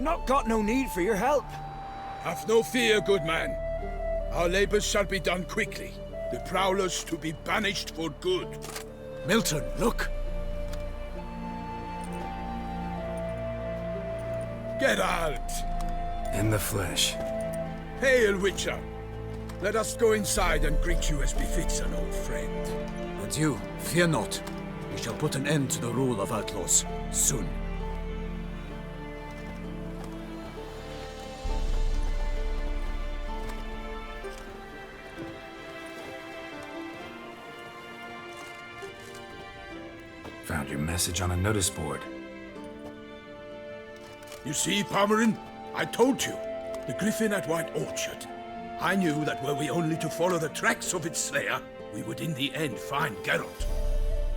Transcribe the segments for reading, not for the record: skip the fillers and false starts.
We've not got no need for your help. Have no fear, good man. Our labors shall be done quickly. The prowlers to be banished for good. Milton, look! Geralt! In the flesh. Hail, Witcher! Let us go inside and greet you as befits an old friend. And you, fear not. We shall put an end to the rule of outlaws, soon. Found your message on a notice board. You see, Palmerin? I told you. The griffin at White Orchard. I knew that were we only to follow the tracks of its slayer, we would in the end find Geralt.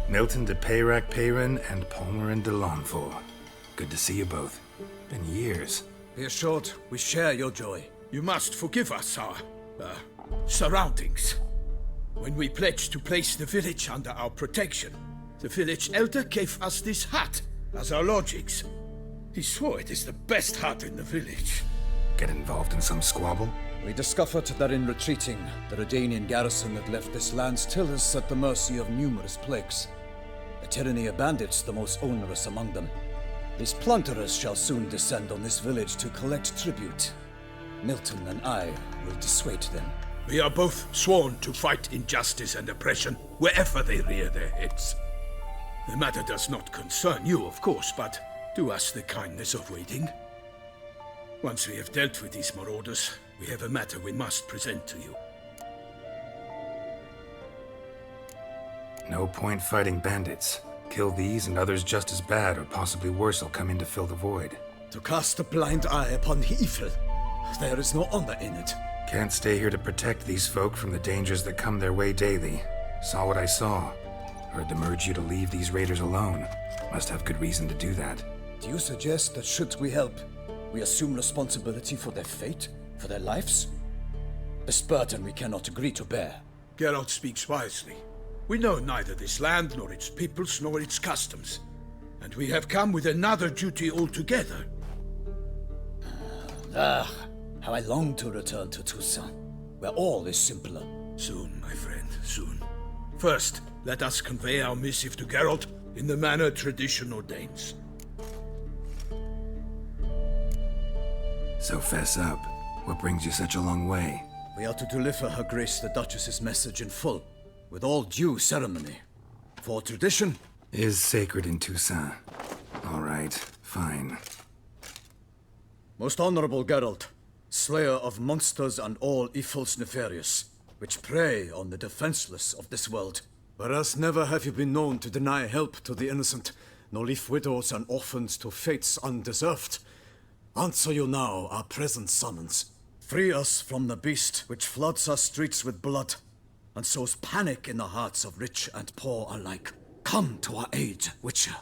Milton de Peyrac Peyrin and Palmerin de Launfort. Good to see you both. Been years. Be assured, we share your joy. You must forgive us our, surroundings. When we pledged to place the village under our protection, the village elder gave us this hut as our lodgings. He swore it is the best hut in the village. Get involved in some squabble? We discovered that in retreating, the Redanian garrison that left this land still is at the mercy of numerous plagues. A tyranny of bandits, the most onerous among them. These plunderers shall soon descend on this village to collect tribute. Milton and I will dissuade them. We are both sworn to fight injustice and oppression wherever they rear their heads. The matter does not concern you, of course, but do us the kindness of waiting. Once we have dealt with these marauders, we have a matter we must present to you. No point fighting bandits. Kill these and others just as bad or possibly worse will come in to fill the void. To cast a blind eye upon evil. There is no honor in it. Can't stay here to protect these folk from the dangers that come their way daily. Saw what I saw. Heard them urge you to leave these raiders alone. Must have good reason to do that. Do you suggest that should we help, we assume responsibility for their fate, for their lives? This burden we cannot agree to bear. Geralt speaks wisely. We know neither this land, nor its peoples, nor its customs. And we have come with another duty altogether. How I long to return to Toussaint, where all is simpler. Soon, my friend, soon. First, let us convey our missive to Geralt in the manner tradition ordains. So fess up. What brings you such a long way? We are to deliver Her Grace the Duchess's message in full, with all due ceremony. For tradition is sacred in Toussaint. All right, fine. Most honorable Geralt, slayer of monsters and all evils nefarious, which prey on the defenseless of this world. Whereas never have you been known to deny help to the innocent, nor leave widows and orphans to fates undeserved. Answer you now our present summons. Free us from the beast which floods our streets with blood, and sows panic in the hearts of rich and poor alike. Come to our aid, Witcher.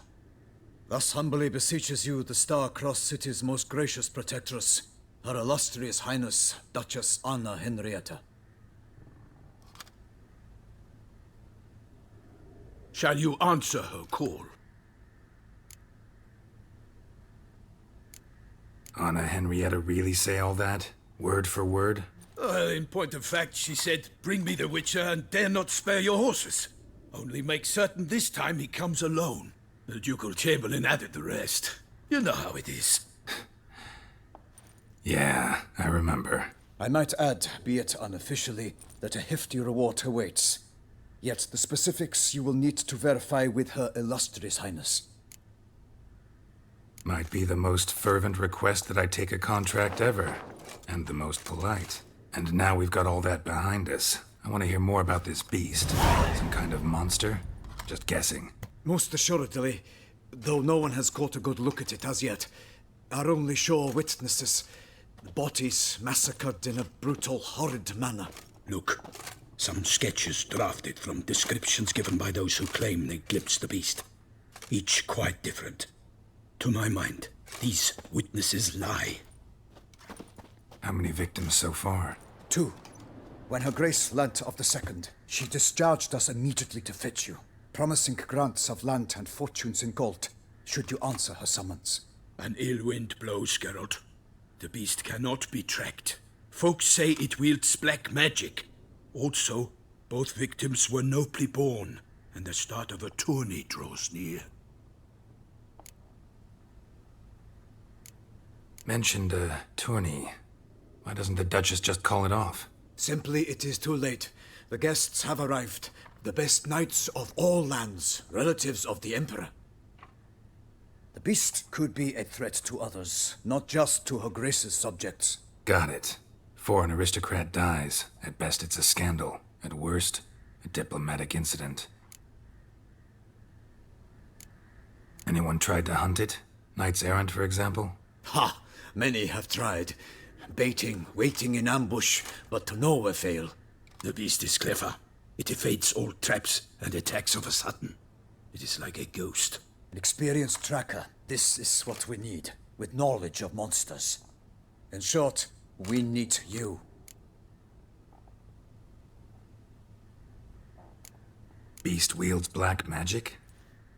Thus humbly beseeches you the Star-Crossed City's most gracious protectress, Her Illustrious Highness, Duchess Anna Henrietta. Shall you answer her call? Anna Henrietta really say all that? Word for word? In point of fact, she said, "Bring me the Witcher and dare not spare your horses. Only make certain this time he comes alone." The Ducal Chamberlain added the rest. You know how it is. Yeah, I remember. I might add, be it unofficially, that a hefty reward awaits. Yet the specifics you will need to verify with Her Illustrious Highness. Might be the most fervent request that I take a contract ever. And the most polite. And now we've got all that behind us. I want to hear more about this beast. Some kind of monster? Just guessing. Most assuredly, though no one has caught a good look at it as yet. Our only sure witnesses. Bodies massacred in a brutal, horrid manner. Look, some sketches drafted from descriptions given by those who claim they glimpsed the beast. Each quite different. To my mind, these witnesses lie. How many victims so far? 2. When Her Grace learnt of the second, she discharged us immediately to fetch you, promising grants of land and fortunes in gold, should you answer her summons. An ill wind blows, Geralt. The beast cannot be tracked. Folks say it wields black magic. Also, both victims were nobly born, and the start of a tourney draws near. Mentioned a tourney. Why doesn't the Duchess just call it off? Simply, it is too late. The guests have arrived. The best knights of all lands, relatives of the Emperor. The beast could be a threat to others, not just to Her Grace's subjects. Got it. Before an aristocrat dies, at best it's a scandal. At worst, a diplomatic incident. Anyone tried to hunt it? Knights errant, for example? Ha! Many have tried. Baiting, waiting in ambush, but to no avail. The beast is clever. It evades all traps and attacks of a sudden. It is like a ghost. An experienced tracker. This is what we need, with knowledge of monsters. In short, we need you. Beast wields black magic?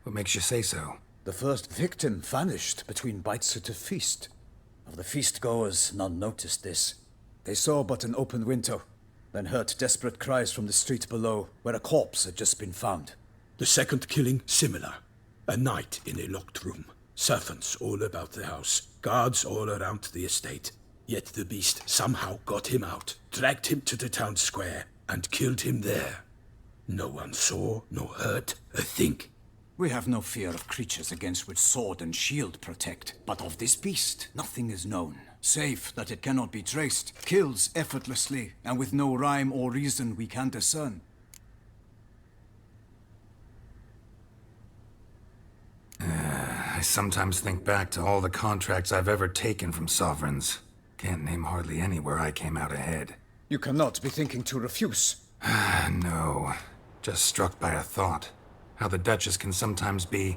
What makes you say so? The first victim vanished between bites at a feast. Of the feast-goers, none noticed this. They saw but an open window, then heard desperate cries from the street below, where a corpse had just been found. The second killing, similar. A night in a locked room. Servants all about the house. Guards all around the estate. Yet the beast somehow got him out, dragged him to the town square, and killed him there. No one saw, nor heard a thing. We have no fear of creatures against which sword and shield protect. But of this beast, nothing is known. Save that it cannot be traced, kills effortlessly, and with no rhyme or reason we can discern. I sometimes think back to all the contracts I've ever taken from sovereigns. Can't name hardly any where I came out ahead. You cannot be thinking to refuse. No. Just struck by a thought. How the Duchess can sometimes be...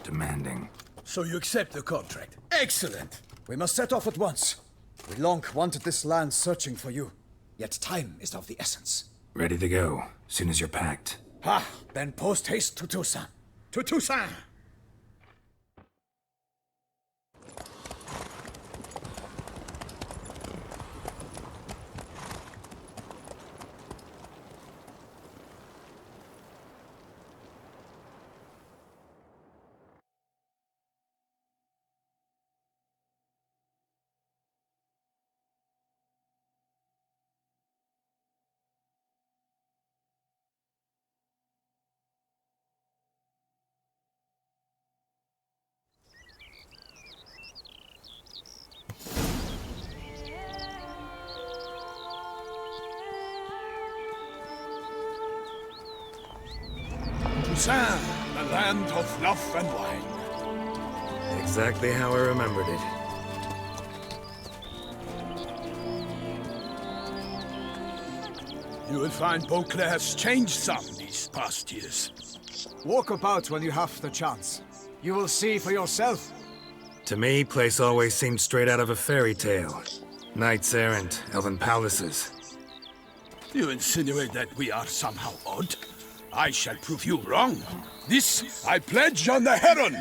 demanding. So you accept the contract. Excellent! We must set off at once. We long wanted this land searching for you. Yet time is of the essence. Ready to go, soon as you're packed. Ha! Then post haste to Toussaint. To Toussaint! Toussaint, the land of love and wine. Exactly how I remembered it. You will find Beauclair has changed some these past years. Walk about when you have the chance. You will see for yourself. To me, place always seemed straight out of a fairy tale. Knights errant, elven palaces. You insinuate that we are somehow odd? I shall prove you wrong. This I pledge on the Heron!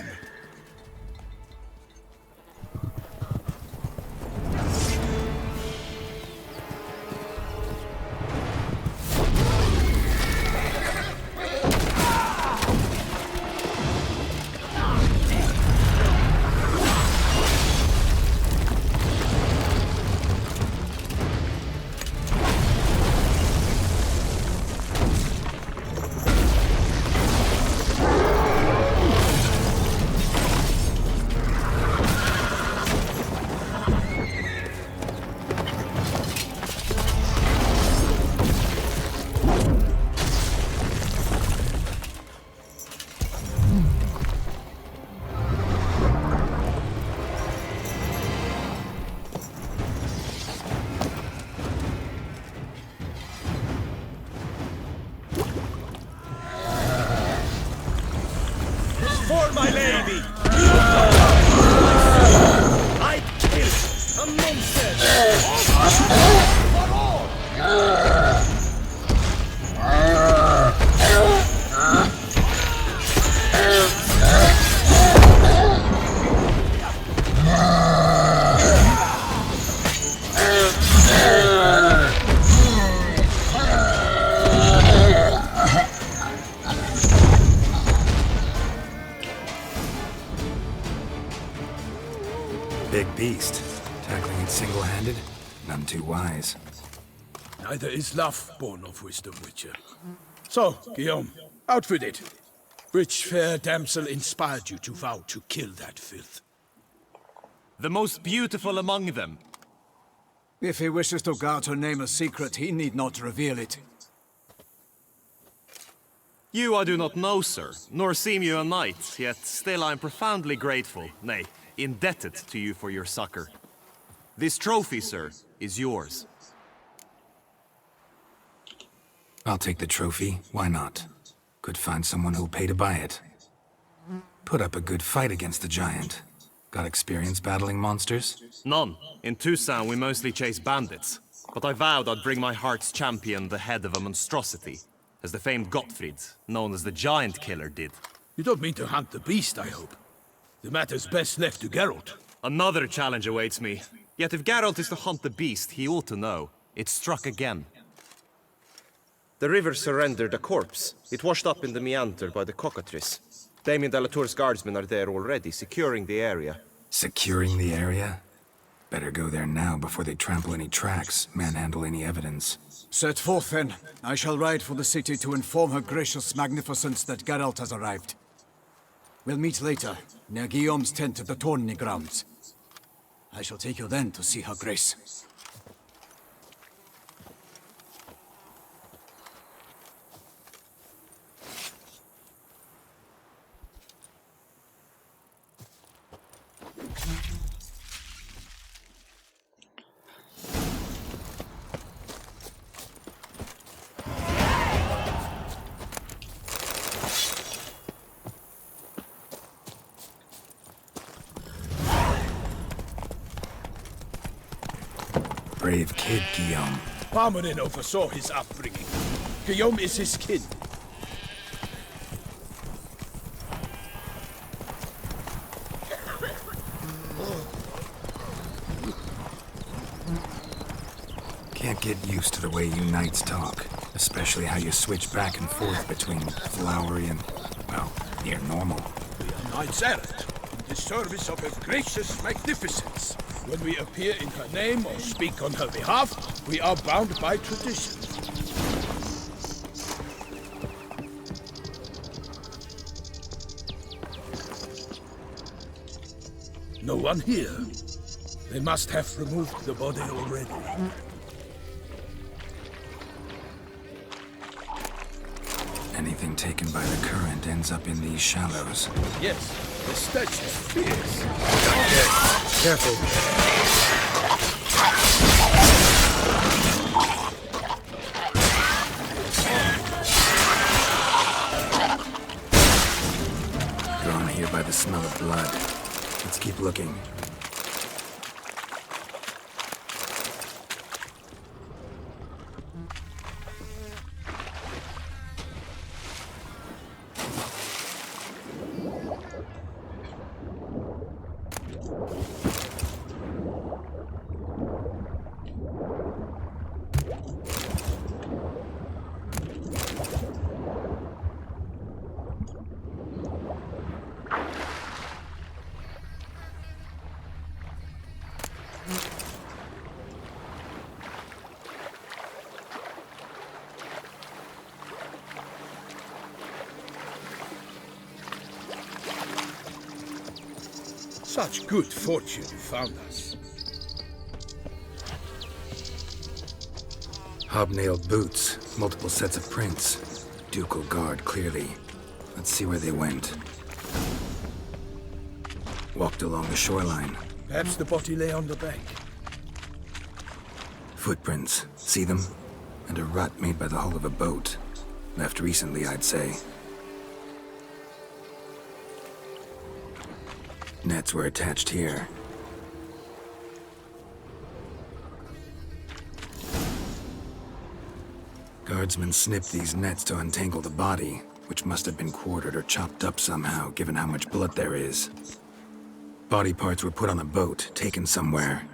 big beast. Tackling it single-handed? None too wise. Neither is love born of wisdom, Witcher. So, Guillaume, out with it. Which fair damsel inspired you to vow to kill that filth? The most beautiful among them. If he wishes to guard her name a secret, he need not reveal it. You I do not know, sir, nor seem you a knight, yet still I am profoundly grateful, nay, indebted to you for your succor. This trophy, sir, is yours. I'll take the trophy, why not? Could find someone who'll pay to buy it. Put up a good fight against the giant. Got experience battling monsters? None. In Toussaint we mostly chase bandits. But I vowed I'd bring my heart's champion the head of a monstrosity, as the famed Gottfried, known as the Giant Killer, did. You don't mean to hunt the beast, I hope. The matter's best left to Geralt. Another challenge awaits me. Yet if Geralt is to hunt the beast, he ought to know. It struck again. The river surrendered a corpse. It washed up in the meander by the cockatrice. Damien de la Tour's guardsmen are there already, securing the area. Securing the area? Better go there now before they trample any tracks, manhandle any evidence. Set forth then. I shall ride for the city to inform her gracious magnificence that Geralt has arrived. We'll meet later, near Guillaume's tent at the Tourney grounds. I shall take you then to see her grace. Brave kid, Guillaume. Parmanin oversaw his upbringing. Guillaume is his kin. Can't get used to the way you knights talk. Especially how you switch back and forth between flowery and, well, near normal. We are knights errant, in the service of her gracious magnificence. When we appear in her name or speak on her behalf, we are bound by tradition. No one here. They must have removed the body already. Anything taken by the current ends up in these shallows. Yes, the stench is fierce. Careful. Drawn here by the smell of blood. Let's keep looking. Such good fortune you found us. Hobnailed boots, multiple sets of prints. Ducal guard, clearly. Let's see where they went. Walked along the shoreline. Perhaps the body lay on the bank. Footprints. See them? And a rut made by the hull of a boat. Left recently, I'd say. Nets were attached here. Guardsmen snipped these nets to untangle the body, which must have been quartered or chopped up somehow, given how much blood there is. Body parts were put on a boat, taken somewhere.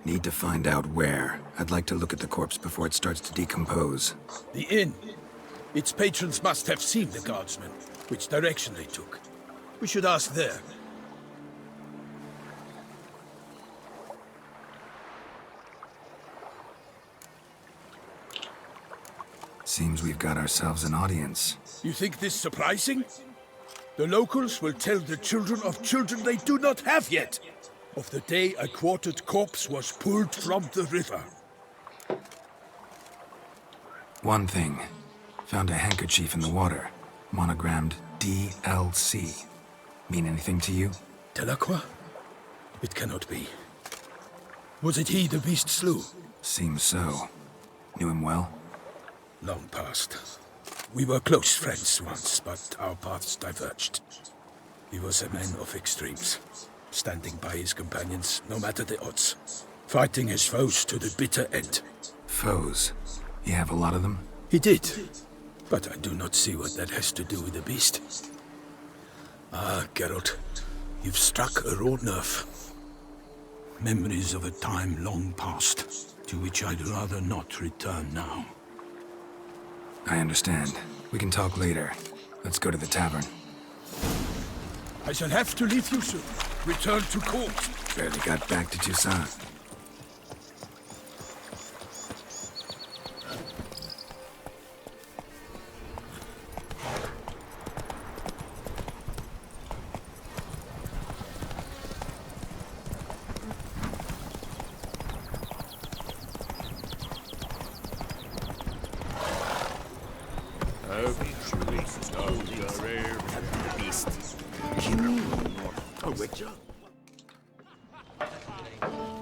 Need to find out where. I'd like to look at the corpse before it starts to decompose. The inn. Its patrons must have seen the guardsmen, which direction they took. We should ask there. Seems we've got ourselves an audience. You think this surprising? The locals will tell the children of children they do not have yet, of the day a quartered corpse was pulled from the river. One thing. Found a handkerchief in the water. Monogrammed DLC. Mean anything to you? Delacroix? It cannot be. Was it he the beast slew? Seems so. Knew him well? Long past. We were close friends once, but our paths diverged. He was a man of extremes, standing by his companions, no matter the odds. Fighting his foes to the bitter end. Foes? You have a lot of them? He did, but I do not see what that has to do with the beast. Ah, Geralt, you've struck a raw nerve. Memories of a time long past, to which I'd rather not return now. I understand. We can talk later. Let's go to the tavern. I shall have to leave you soon. Return to court. Barely got back to Toussaint.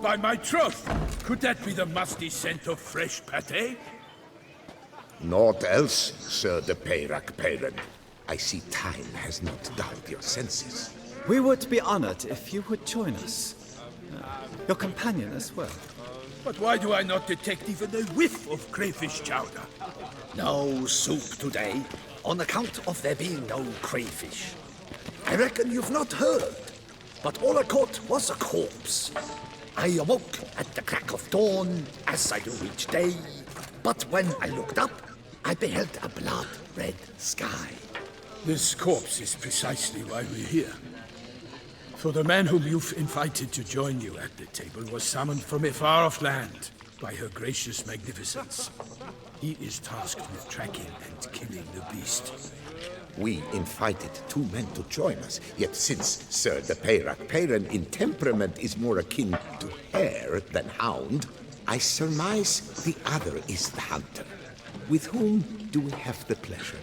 By my troth, could that be the musty scent of fresh pâté? Naught else, Sir de Peyrac Peyran. I see time has not dulled your senses. We would be honored if you would join us. Your companion as well. But why do I not detect even a whiff of crayfish chowder? No soup today, on account of there being no crayfish. I reckon you've not heard, but all I caught was a corpse. I awoke at the crack of dawn, as I do each day, but when I looked up, I beheld a blood-red sky. This corpse is precisely why we're here. For the man whom you've invited to join you at the table was summoned from a far-off land by her gracious magnificence. He is tasked with tracking and killing the beast. We invited two men to join us, yet since Sir de Peyrac Peyran in temperament is more akin to hare than hound, I surmise the other is the hunter. With whom do we have the pleasure?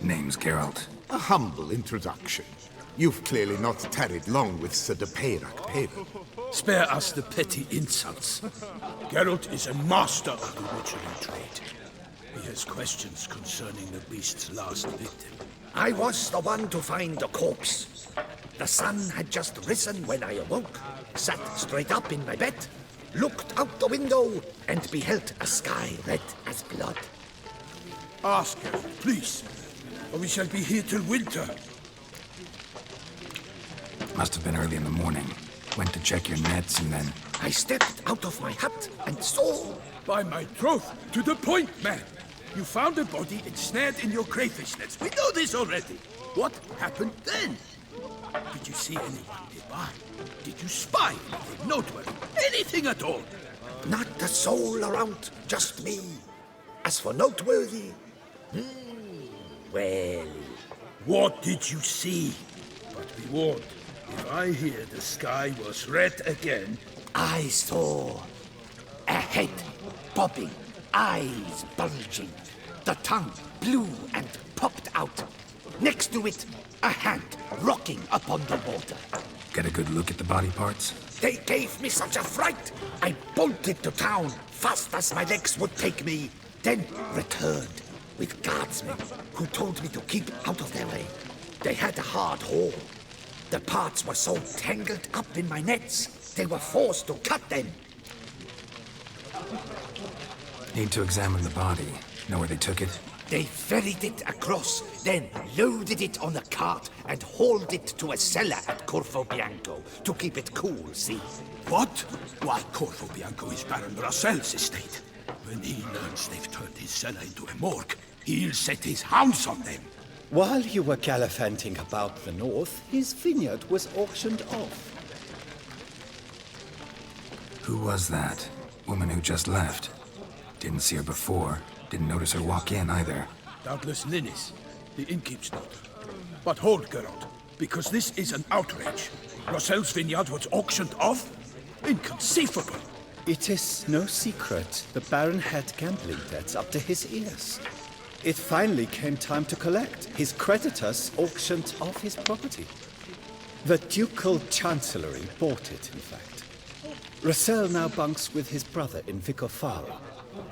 Name's Geralt. A humble introduction. You've clearly not tarried long with Sir de Peyrac Peyran. Spare us the petty insults. Geralt is a master of the witchery trade. He has questions concerning the beast's last victim. I was the one to find the corpse. The sun had just risen when I awoke, sat straight up in my bed, looked out the window, and beheld a sky red as blood. Ask her, please, or we shall be here till winter. Must have been early in the morning. Went to check your nets and then... I stepped out of my hut and saw... By my troth, to the point, man. You found a body ensnared in your crayfish nets. We know this already. What happened then? Did you see anyone nearby? Did you spy anything noteworthy? Anything at all? Not a soul around, just me. As for noteworthy... well... What did you see? But be warned, if I hear the sky was red again... I saw a head bobbing, eyes bulging, the tongue blue and popped out. Next to it, a hand rocking upon the water. Get a good look at the body parts? They gave me such a fright, I bolted to town fast as my legs would take me, then returned with guardsmen who told me to keep out of their way. They had a hard haul. The parts were so tangled up in my nets, they were forced to cut them. Need to examine the body. Know where they took it? They ferried it across, then loaded it on a cart and hauled it to a cellar at Corvo Bianco to keep it cool, see? What? Why, Corvo Bianco is Baron Russell's estate. When he learns they've turned his cellar into a morgue, he'll set his hounds on them. While you were gallivanting about the north, his vineyard was auctioned off. Who was that? Woman who just left. Didn't see her before. Didn't notice her walk in either. Doubtless Linnis, the innkeep's daughter. But hold, Geralt, because this is an outrage. Rossel's vineyard was auctioned off? Inconceivable! It is no secret the Baron had gambling debts up to his ears. It finally came time to collect. His creditors auctioned off his property. The Ducal Chancellery bought it, in fact. Rossel now bunks with his brother in Vicofaro.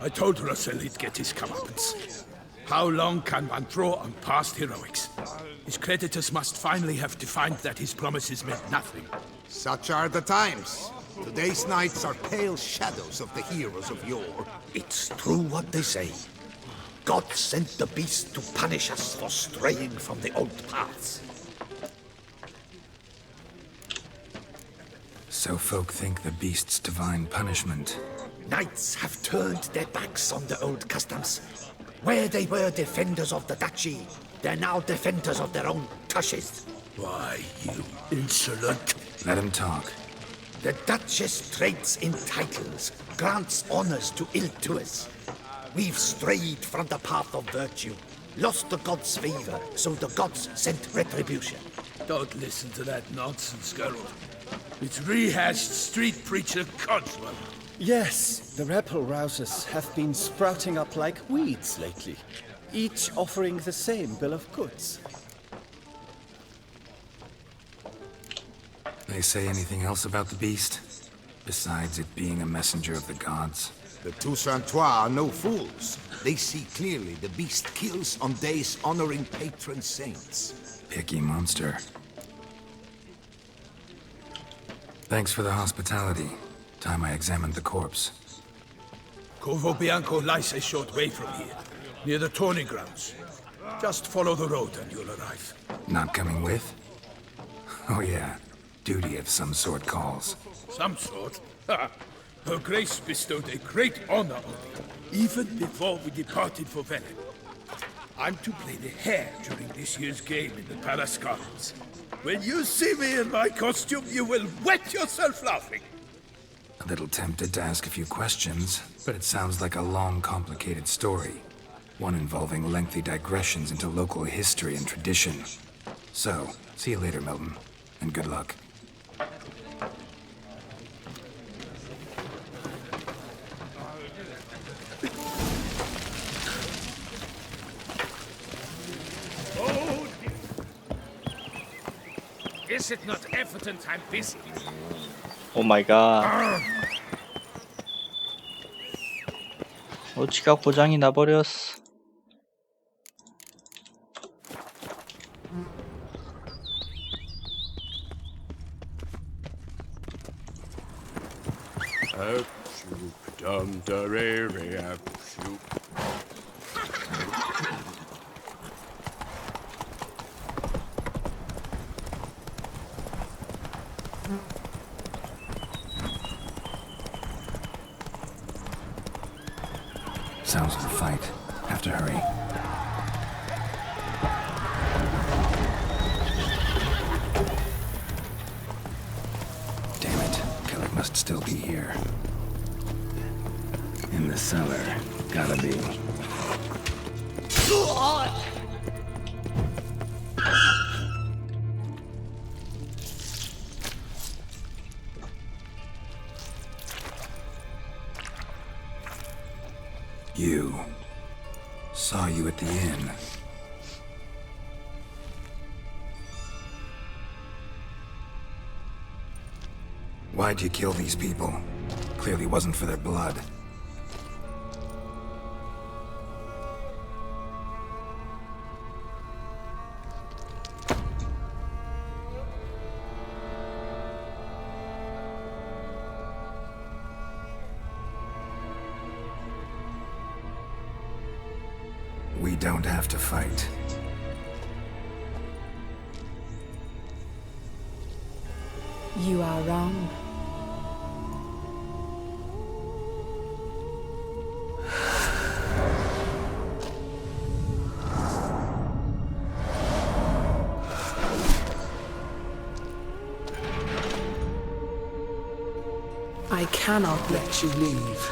I told Rossel he'd get his comeuppance. How long can one draw on past heroics? His creditors must finally have defined that his promises meant nothing. Such are the times. Today's knights are pale shadows of the heroes of yore. It's true what they say. God sent the beast to punish us for straying from the old paths. So folk think the beast's divine punishment. Knights have turned their backs on the old customs. Where they were defenders of the duchy, they're now defenders of their own tushes. Why, you insolent... Let him talk. The Duchess trades in titles, grants honors to ill-doers. We've strayed from the path of virtue, lost the gods' favor, so the gods sent retribution. Don't listen to that nonsense, Geralt. It's rehashed street preacher Codswell. Yes, the rebel rousers have been sprouting up like weeds lately, each offering the same bill of goods. They say anything else about the beast? Besides it being a messenger of the gods? The Toussaintois are no fools. They see clearly the beast kills on days honoring patron saints. Picky monster. Thanks for the hospitality. Time I examined the corpse. Corvo Bianco lies a short way from here, near the tourney grounds. Just follow the road and you'll arrive. Not coming with? Oh yeah, duty of some sort calls. Some sort? Ha! Her Grace bestowed a great honor on me, even before we departed for Velen. I'm to play the hare during this year's game in the Palace Gardens. When you see me in my costume, you will wet yourself laughing. A little tempted to ask a few questions, but it sounds like a long, complicated story. One involving lengthy digressions into local history and tradition. So, see you later, Milton, and good luck. Is it not evident I'm busy? 오 마이 갓. 지각 보장이 나버렸어. Sounds like a fight. Have to hurry. Damn it. Kellic must still be here. In the cellar. Gotta be. You. Saw you at the inn. Why'd you kill these people? Clearly wasn't for their blood. We don't have to fight. You are wrong. I cannot let you leave.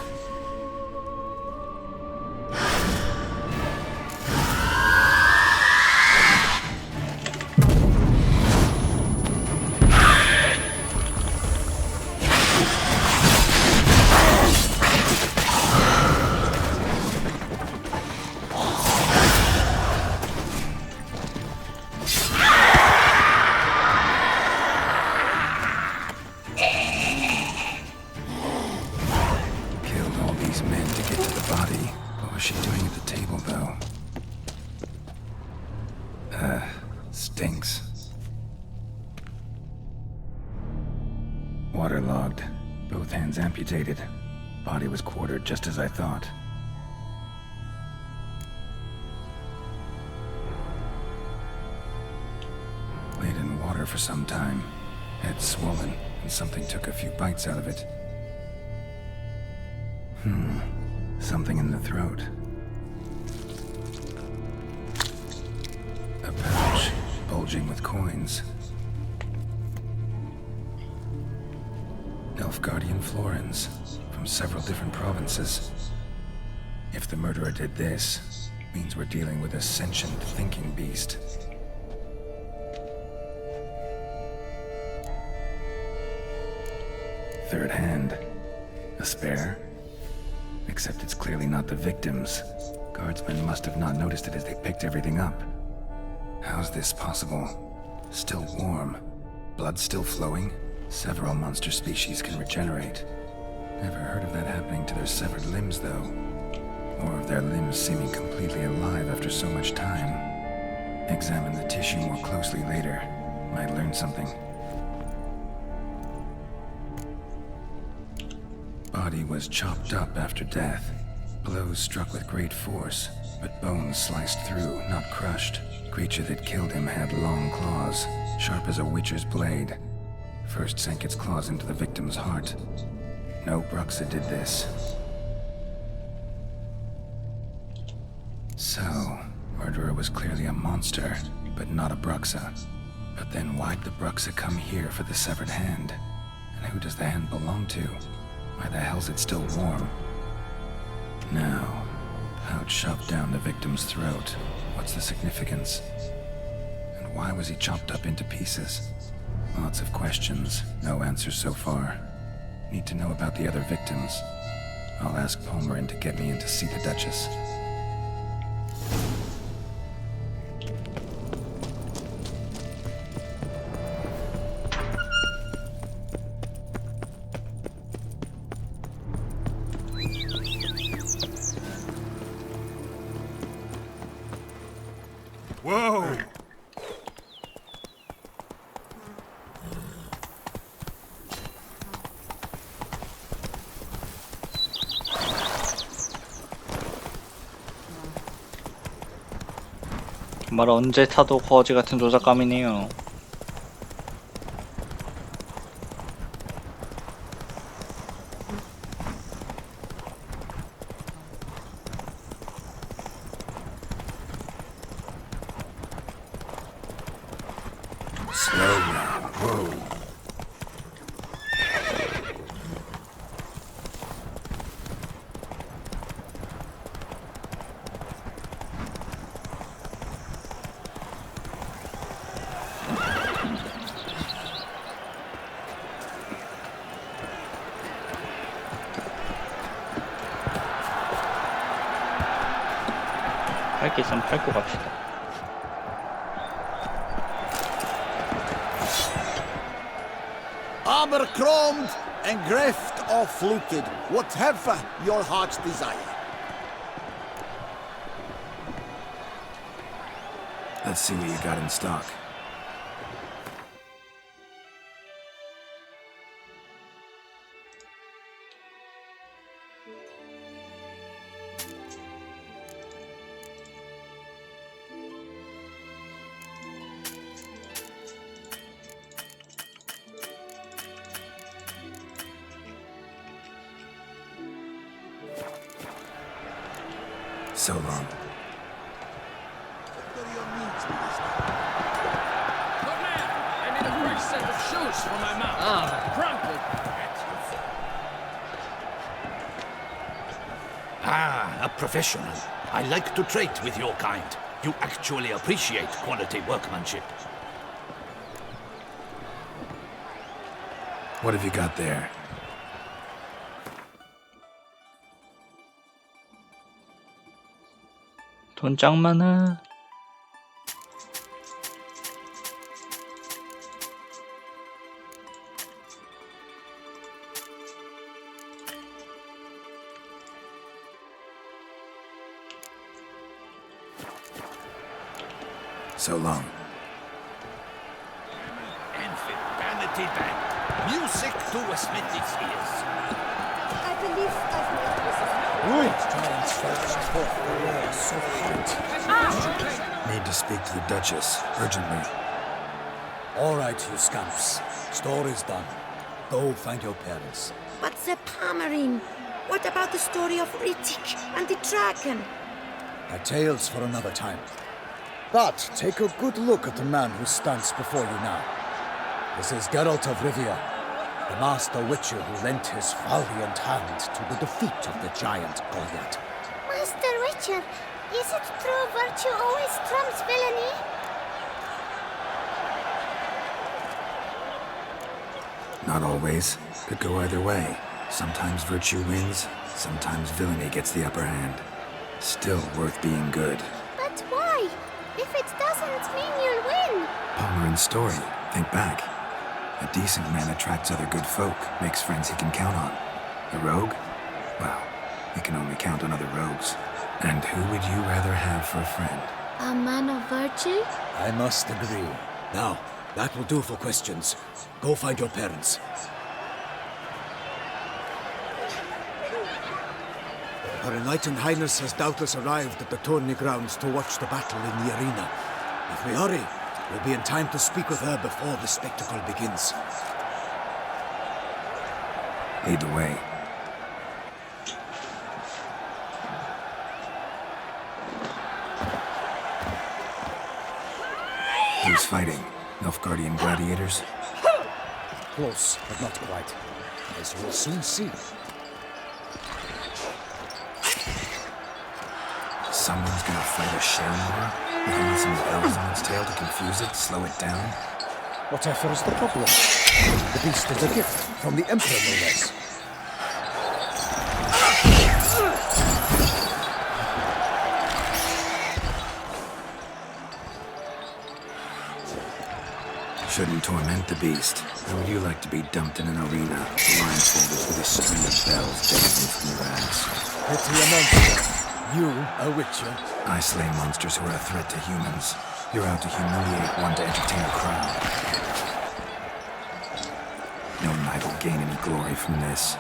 Stinks. Waterlogged. Both hands amputated. Body was quartered just as I thought. Laid in water for some time. Head swollen, and something took a few bites out of it. Something in the throat. A pouch, bulging with coins. Nilfgaardian florins, from several different provinces. If the murderer did this, means we're dealing with a sentient thinking beast. Third hand. A spare? Except it's clearly not the victim's. Guardsmen must have not noticed it as they picked everything up. How's this possible? Still warm. Blood still flowing? Several monster species can regenerate. Never heard of that happening to their severed limbs, though. Or of their limbs seeming completely alive after so much time. Examine the tissue more closely later. Might learn something. Body was chopped up after death. Blows struck with great force, but bones sliced through, not crushed. Creature that killed him had long claws, sharp as a witcher's blade. First sank its claws into the victim's heart. No Bruxa did this. So, murderer was clearly a monster, but not a Bruxa. But then why'd the Bruxa come here for the severed hand? And who does the hand belong to? Why the hell's it still warm? Now, pouch shoved down the victim's throat. What's the significance? And why was he chopped up into pieces? Lots of questions, no answers so far. Need to know about the other victims. I'll ask Palmerin to get me in to see the Duchess. Whoa! 정말 언제 타도 거지 같은 조작감이네요. Slow now. Whoa. 할 게 있으면 밟고 갑시다. Abercrombed and greft or fluted, whatever your heart's desire. Let's see what you got in stock. So long. Good man! I need a fresh set of shoes for my mount. Crumpled. Ah, a professional. I like to trade with your kind. You actually appreciate quality workmanship. What have you got there? 돈 짱 많아. So long. Enfid vanity band. Music to a smithy's ears. I believe I've met Mrs. Giants first forth the war so hot. Need to speak to the Duchess, urgently. All right, you scamps. Story's done. Go find your parents. But the Palmerine. What about the story of Rittik and the dragon? A tale's for another time. But take a good look at the man who stands before you now. This is Geralt of Rivia, the master witcher who lent his valiant hand to the defeat of the giant Goliath. Master Witcher, is it true virtue always trumps villainy? Not always. Could go either way. Sometimes virtue wins, sometimes villainy gets the upper hand. Still worth being good. But why? If it doesn't mean you'll win. Palmerin's story. Think back. A decent man attracts other good folk, makes friends he can count on. A rogue? Well, he can only count on other rogues. And who would you rather have for a friend? A man of virtue? I must agree. Now, that will do for questions. Go find your parents. Her Enlightened Highness has doubtless arrived at the tourney grounds to watch the battle in the arena. If we hurry, we'll be in time to speak with her before the spectacle begins. Lead the way. Who's fighting? Nilfgaardian gladiators? Close, but not quite. As you'll soon see. Someone's gonna fight a Shaelmaar with only some bells on its tail to confuse it, slow it down? Whatever is the problem? The beast is a gift from the Emperor, no less. Shouldn't torment the beast. How would you like to be dumped in an arena, blindfolded with a string of bells dangling from your ass? Pity a monster. You, a witcher? I slay monsters who are a threat to humans. You're out to humiliate one to entertain a crowd. No knight will gain any glory from this.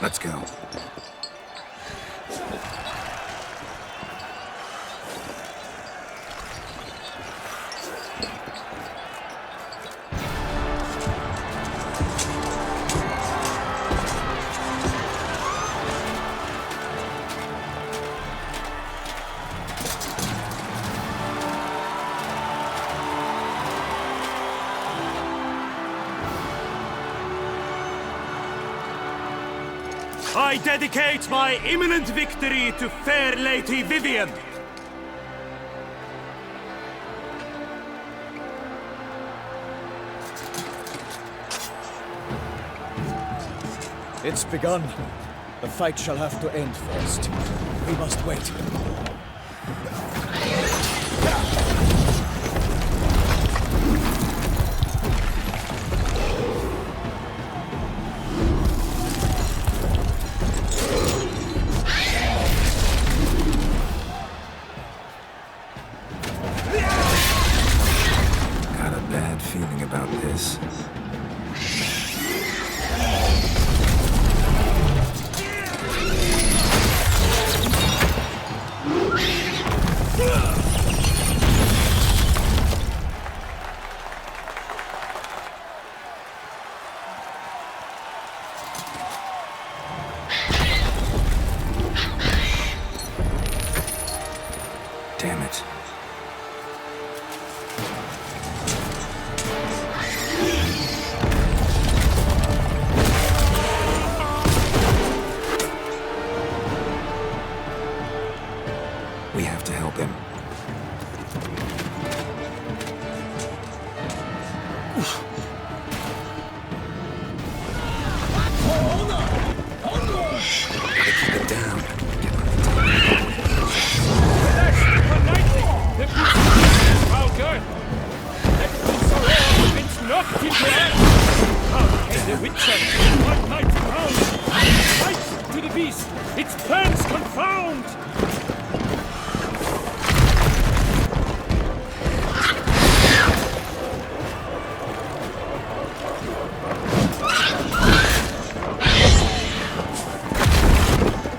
Let's go. I dedicate my imminent victory to fair Lady Vivian. It's begun. The fight shall have to end first. We must wait. Got a bad feeling about this. Damn it. Witcher, one mighty round! Fight to the beast! Its plans confound!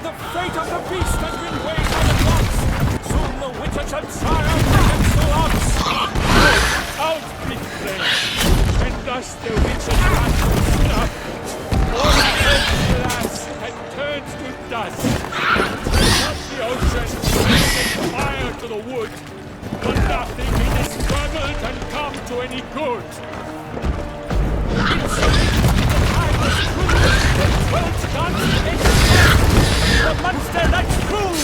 The fate of the beast has been weighed on the rocks! Soon the Witcher shall triumph against the odds! Out, big flame! And thus the Witcher's wrath will stop! All glass and turns to dust! Not the ocean, and fire to the wood! But nothing in this struggle can come to any good! The monster that's true!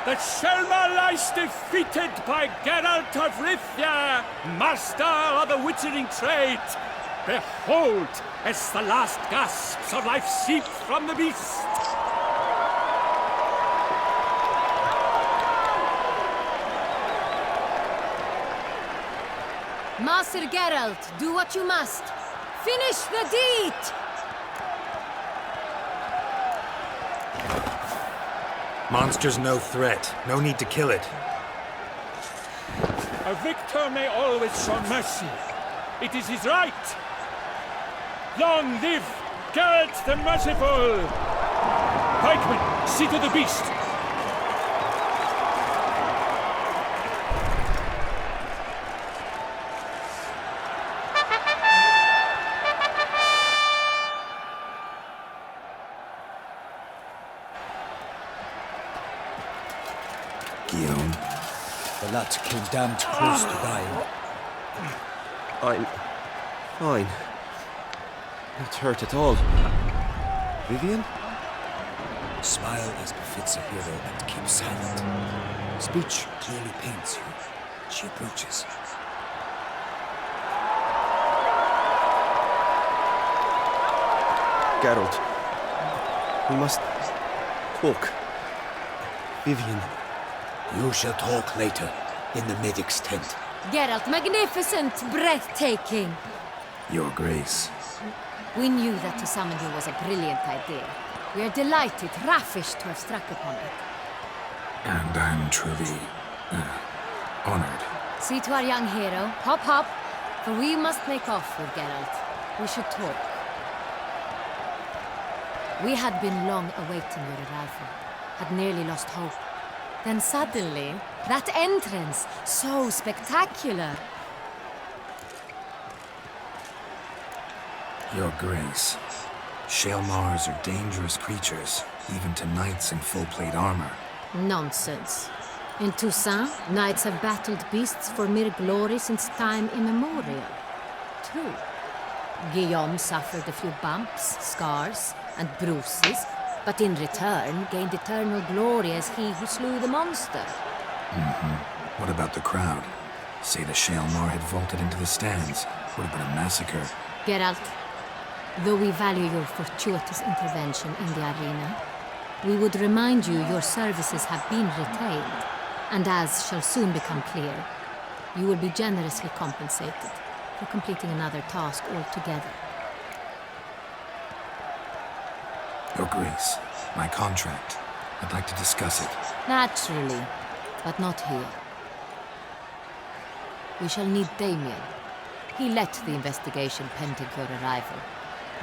The Shelma lies defeated by Geralt of Rivia, master of the witchering trade. Behold, as the last gasps of life seep from the beast. Master Geralt, do what you must. Finish the deed! Monster's no threat. No need to kill it. A victor may always show mercy. It is his right. Long live Geralt the Merciful! Pikemen, see to the beast. Guillaume. The lad came damned close to dying. I'm fine. Not hurt at all. Vivian? Smile as befits a hero and keep silent. Speech clearly paints you. She approaches. Geralt. We must talk. Vivian. You shall talk later, in the medic's tent. Geralt, magnificent, breathtaking. Your Grace. We knew that to summon you was a brilliant idea. We are delighted, ravished to have struck upon it. And I'm truly honored. See to our young hero. Hop, hop. For we must make off with Geralt. We should talk. We had been long awaiting your arrival. Had nearly lost hope. Then suddenly, that entrance, so spectacular. Your Grace. Shaelmars are dangerous creatures, even to knights in full plate armor. Nonsense. In Toussaint, knights have battled beasts for mere glory since time immemorial. True. Guillaume suffered a few bumps, scars, and bruises, but in return gained eternal glory as he who slew the monster. What about the crowd? Say the Shaelmar had vaulted into the stands. Would have been a massacre. Geralt, though we value your fortuitous intervention in the arena, we would remind you your services have been retained, and as shall soon become clear, you will be generously compensated for completing another task altogether. Your Grace, my contract. I'd like to discuss it. Naturally, but not here. We shall need Damien. He led the investigation pending your arrival.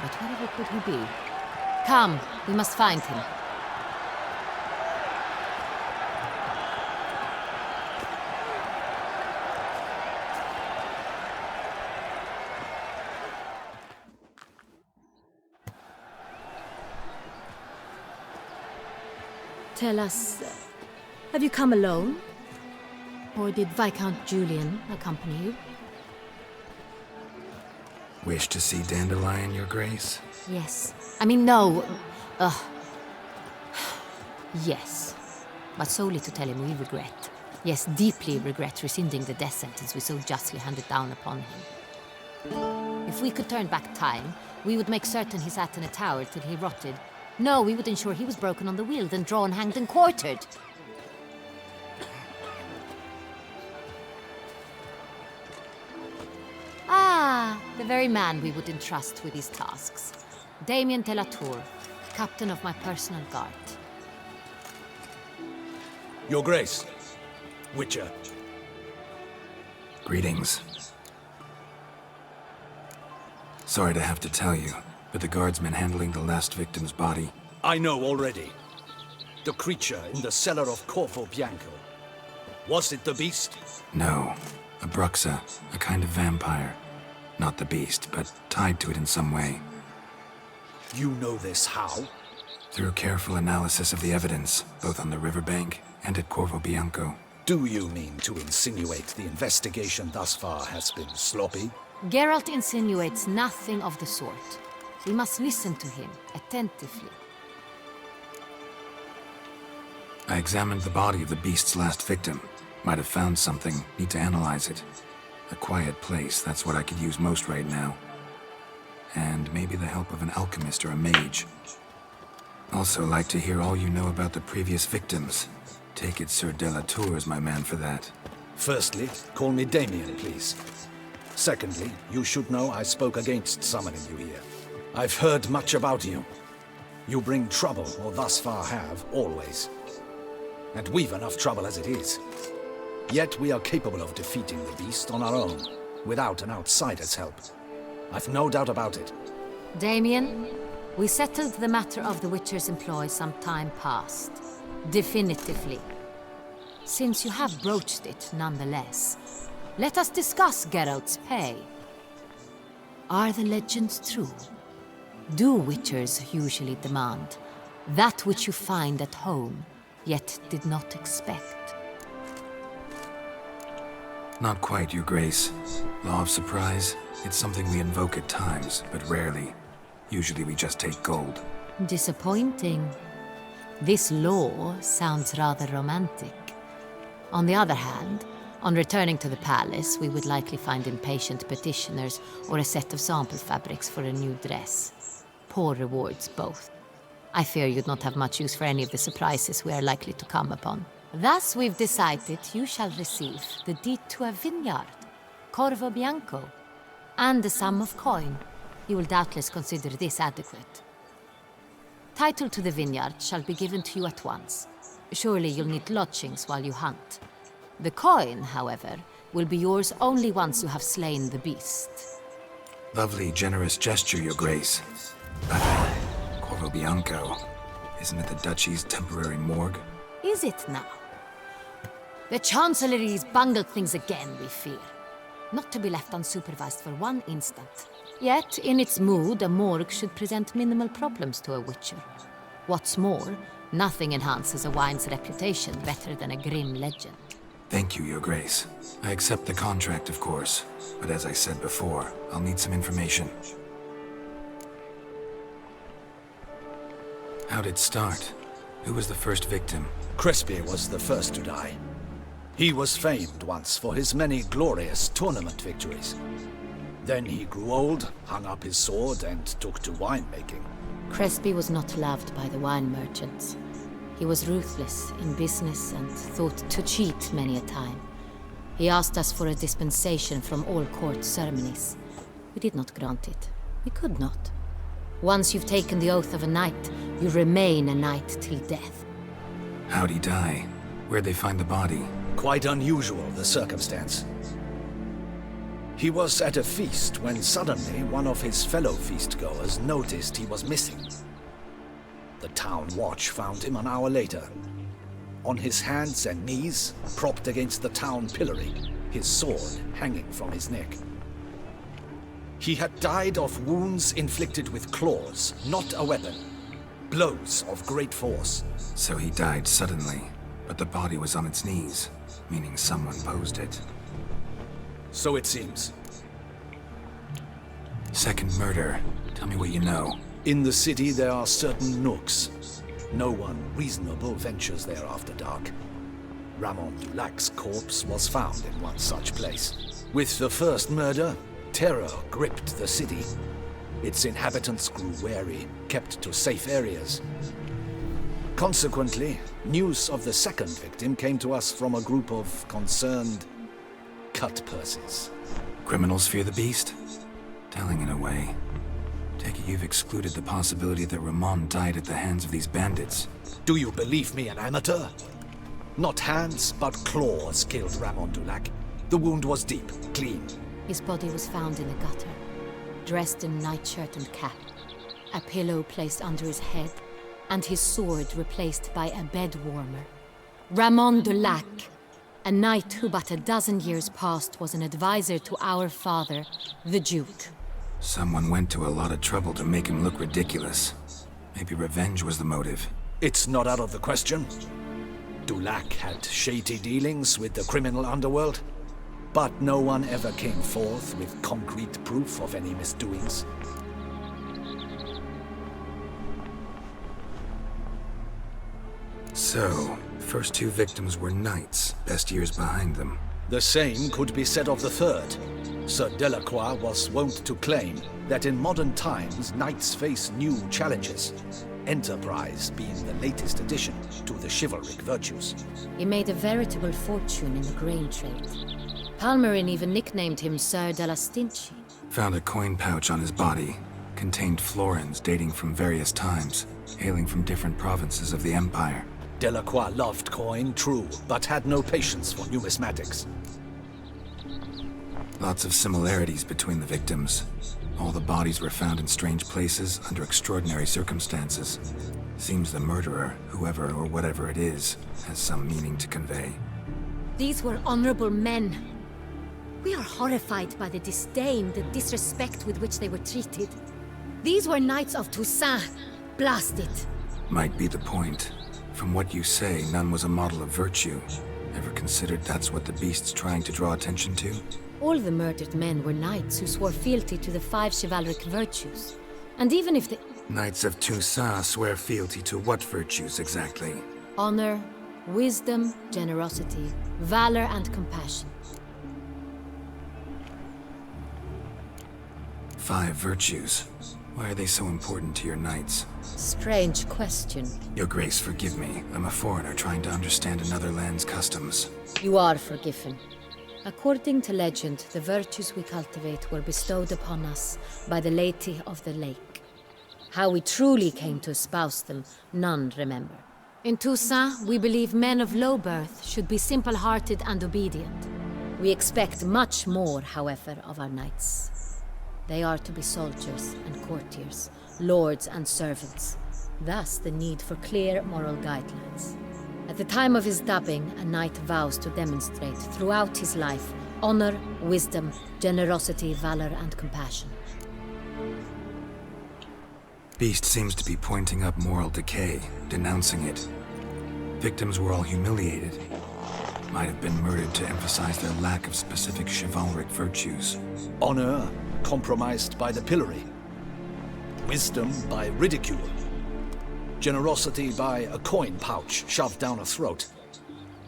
But wherever could he be? Come, we must find him. Tell us, have you come alone? Or did Viscount Julian accompany you? Wish to see Dandelion, Your Grace? Yes. I mean, no. Yes. But solely to tell him we regret. Yes, deeply regret rescinding the death sentence we so justly handed down upon him. If we could turn back time, we would make certain he sat in a tower till he rotted. No, we would ensure he was broken on the wheel, then drawn, hanged, and quartered. Ah, the very man we would entrust with these tasks. Damien de la Tour, captain of my personal guard. Your Grace, Witcher. Greetings. Sorry to have to tell you, but the guardsman handling the last victim's body... I know already. The creature in the cellar of Corvo Bianco. Was it the beast? No. A Bruxa, a kind of vampire. Not the beast, but tied to it in some way. You know this how? Through careful analysis of the evidence, both on the riverbank and at Corvo Bianco. Do you mean to insinuate the investigation thus far has been sloppy? Geralt insinuates nothing of the sort. We must listen to him attentively. I examined the body of the beast's last victim. Might have found something. Need to analyze it. A quiet place, that's what I could use most right now. And maybe the help of an alchemist or a mage. Also like to hear all you know about the previous victims. Take it Sir de la Tour is my man for that. Firstly, call me Damien, please. Secondly, you should know I spoke against summoning you here. I've heard much about you. You bring trouble, or thus far have, always. And we've enough trouble as it is. Yet we are capable of defeating the beast on our own, without an outsider's help. I've no doubt about it. Damien, we settled the matter of the Witcher's employ some time past. Definitively. Since you have broached it nonetheless, let us discuss Geralt's pay. Are the legends true? Do Witchers usually demand that which you find at home, yet did not expect? Not quite, Your Grace. Law of surprise, it's something we invoke at times, but rarely. Usually we just take gold. Disappointing. This law sounds rather romantic. On the other hand, on returning to the palace, we would likely find impatient petitioners or a set of sample fabrics for a new dress. Poor rewards, both. I fear you'd not have much use for any of the surprises we are likely to come upon. Thus, we've decided you shall receive the deed to a vineyard, Corvo Bianco, and a sum of coin. You will doubtless consider this adequate. Title to the vineyard shall be given to you at once. Surely you'll need lodgings while you hunt. The coin, however, will be yours only once you have slain the beast. Lovely, generous gesture, Your Grace. But Corvo Bianco, isn't it the Duchy's temporary morgue? Is it now? The Chancellery's bungled things again, we fear. Not to be left unsupervised for one instant. Yet, in its mood, a morgue should present minimal problems to a Witcher. What's more, nothing enhances a wine's reputation better than a grim legend. Thank you, Your Grace. I accept the contract, of course. But as I said before, I'll need some information. How'd it start? Who was the first victim? Crespi was the first to die. He was famed once for his many glorious tournament victories. Then he grew old, hung up his sword, and took to winemaking. Crespi was not loved by the wine merchants. He was ruthless in business and thought to cheat many a time. He asked us for a dispensation from all court ceremonies. We did not grant it. We could not. Once you've taken the oath of a knight, you remain a knight till death. How'd he die? Where'd they find the body? Quite unusual, the circumstance. He was at a feast when suddenly one of his fellow feast-goers noticed he was missing. The town watch found him an hour later, on his hands and knees, propped against the town pillory, his sword hanging from his neck. He had died of wounds inflicted with claws, not a weapon. Blows of great force. So he died suddenly, but the body was on its knees, meaning someone posed it. So it seems. Second murder. Tell me what you know. In the city there are certain nooks. No one reasonable ventures there after dark. Ramon Dulac's corpse was found in one such place. With the first murder, terror gripped the city. Its inhabitants grew wary, kept to safe areas. Consequently, news of the second victim came to us from a group of concerned cut-purses. Criminals fear the beast? Telling in a way. Take it you've excluded the possibility that Ramon died at the hands of these bandits. Do you believe me an amateur? Not hands, but claws killed Ramon Dulac. The wound was deep, clean. His body was found in a gutter, dressed in nightshirt and cap, a pillow placed under his head, and his sword replaced by a bed warmer. Ramon Dulac, a knight who but a dozen years past was an advisor to our father, the Duke. Someone went to a lot of trouble to make him look ridiculous. Maybe revenge was the motive. It's not out of the question. Dulac had shady dealings with the criminal underworld, but no one ever came forth with concrete proof of any misdoings. So, first two victims were knights, best years behind them. The same could be said of the third. Sir Delacroix was wont to claim that in modern times knights face new challenges, enterprise being the latest addition to the chivalric virtues. He made a veritable fortune in the grain trade. Palmerin even nicknamed him Sir de la Stinchi. Found a coin pouch on his body. Contained florins dating from various times, hailing from different provinces of the Empire. Delacroix loved coin, true, but had no patience for numismatics. Lots of similarities between the victims. All the bodies were found in strange places under extraordinary circumstances. Seems the murderer, whoever or whatever it is, has some meaning to convey. These were honorable men. We are horrified by the disdain, the disrespect with which they were treated. These were knights of Toussaint. Blast it. Might be the point. From what you say, none was a model of virtue. Ever considered that's what the beast's trying to draw attention to? All the murdered men were knights who swore fealty to the 5 chivalric virtues. And even if the... Knights of Toussaint swear fealty to what virtues exactly? Honor, wisdom, generosity, valor, and compassion. 5 virtues. Why are they so important to your knights? Strange question. Your Grace, forgive me. I'm a foreigner trying to understand another land's customs. You are forgiven. According to legend, the virtues we cultivate were bestowed upon us by the Lady of the Lake. How we truly came to espouse them, none remember. In Toussaint, we believe men of low birth should be simple-hearted and obedient. We expect much more, however, of our knights. They are to be soldiers and courtiers, lords and servants. Thus, the need for clear moral guidelines. At the time of his dubbing, a knight vows to demonstrate throughout his life honor, wisdom, generosity, valor, and compassion. Beast seems to be pointing up moral decay, denouncing it. Victims were all humiliated. Might have been murdered to emphasize their lack of specific chivalric virtues. Honor compromised by the pillory. Wisdom by ridicule. Generosity by a coin pouch shoved down a throat.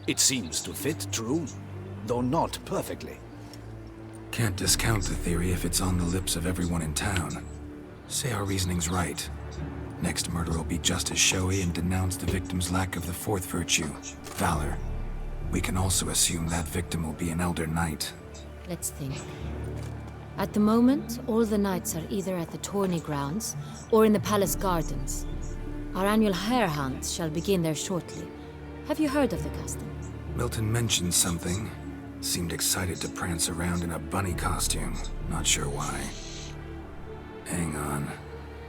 It seems to fit, true, though not perfectly. Can't discount the theory if it's on the lips of everyone in town. Say our reasoning's right. Next murder will be just as showy and denounce the victim's lack of the 4th virtue, valor. We can also assume that victim will be an elder knight. Let's think. At the moment, all the knights are either at the tourney grounds or in the palace gardens. Our annual hare hunt shall begin there shortly. Have you heard of the custom? Milton mentioned something. Seemed excited to prance around in a bunny costume. Not sure why. Hang on.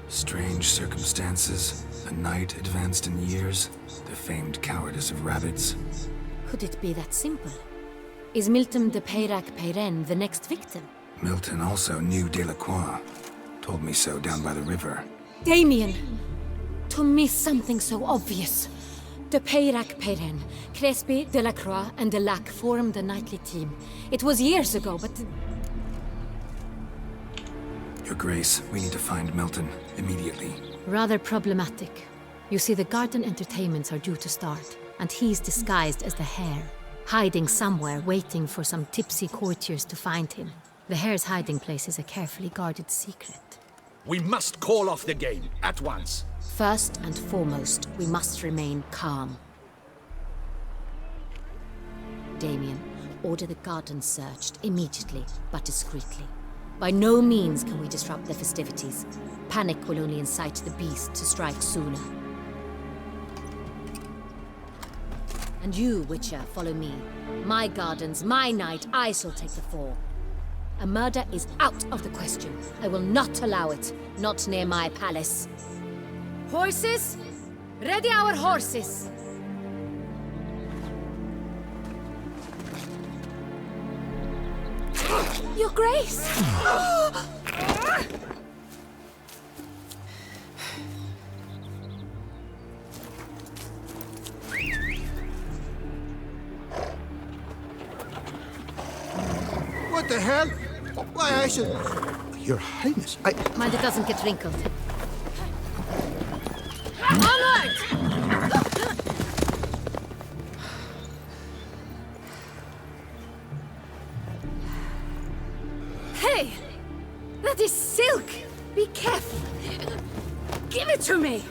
Strange circumstances. A knight advanced in years. The famed cowardice of rabbits. Could it be that simple? Is Milton de Peyrac Peyren the next victim? Milton also knew Delacroix. Told me so down by the river. Damien! To miss something so obvious. De Peyrac Peyren, Crespi, Delacroix, and Delac formed a knightly team. It was years ago, but... Your Grace, we need to find Milton immediately. Rather problematic. You see, the garden entertainments are due to start, and he's disguised as the Hare, hiding somewhere, waiting for some tipsy courtiers to find him. The Hare's hiding place is a carefully guarded secret. We must call off the game, at once. First and foremost, we must remain calm. Damien, order the garden searched immediately, but discreetly. By no means can we disrupt the festivities. Panic will only incite the beast to strike sooner. And you, Witcher, follow me. My gardens, my night, I shall take the fall. A murder is out of the question. I will not allow it. Not near my palace. Horses? Ready our horses! Your Grace! What the hell? Why, I should... Your Highness, Mind it doesn't get wrinkled. Onward! Hey! That is silk! Be careful! Give it to me!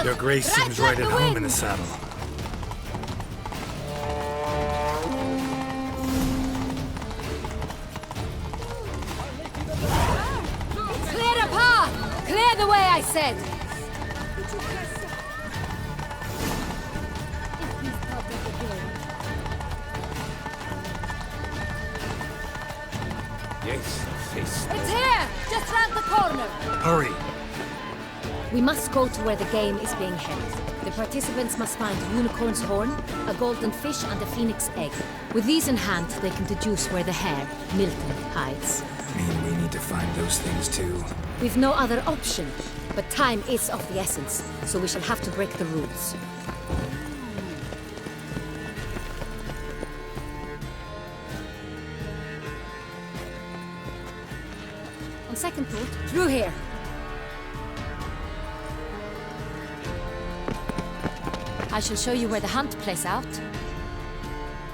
Your Grace seems right at home in the saddle. Clear the path! Clear the way, I said! Yes, face. It's here! Just round the corner! Hurry! We must go to where the game is being held. The participants must find a unicorn's horn, a golden fish, and a phoenix egg. With these in hand, they can deduce where the Hare, Milton, hides. Mean we need to find those things too? We've no other option. But time is of the essence, so we shall have to break the rules. On second thought, through here. I shall show you where the hunt plays out.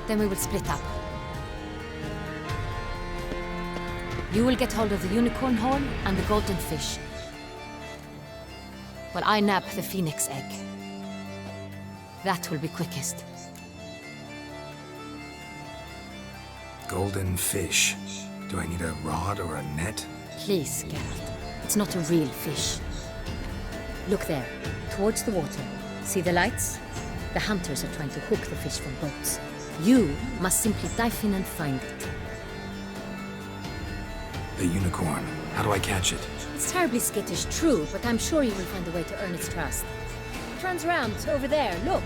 Then we will split up. You will get hold of the unicorn horn and the golden fish, while I nab the phoenix egg. That will be quickest. Golden fish. Do I need a rod or a net? Please, Geralt. It's not a real fish. Look there, towards the water. See the lights? The hunters are trying to hook the fish from boats. You must simply dive in and find it. The unicorn. How do I catch it? It's terribly skittish, true, but I'm sure you will find a way to earn its trust. It runs around over there, look.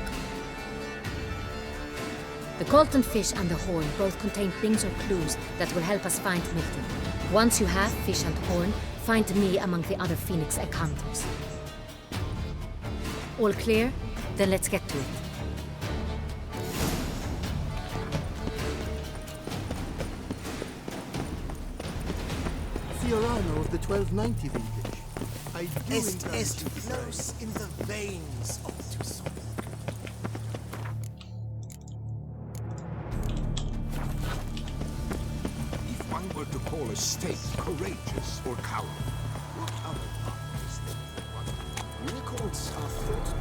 The golden fish and the horn both contain things or clues that will help us find Milton. Once you have fish and horn, find me among the other phoenix egg hunters. All clear? Then let's get to it. Fiorano of the 1290 vintage. I do Est flows in the veins of Toussaint. If one were to call a state courageous or coward, what other part is there? Unicorns are thought to.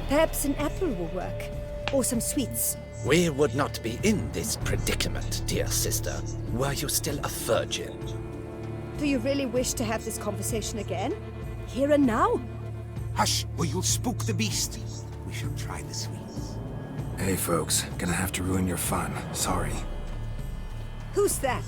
Perhaps an apple will work. Or some sweets. We would not be in this predicament, dear sister, were you still a virgin. Do you really wish to have this conversation again? Here and now? Hush, or you'll spook the beast. We shall try the sweets. Hey, folks. Gonna have to ruin your fun. Sorry. Who's that?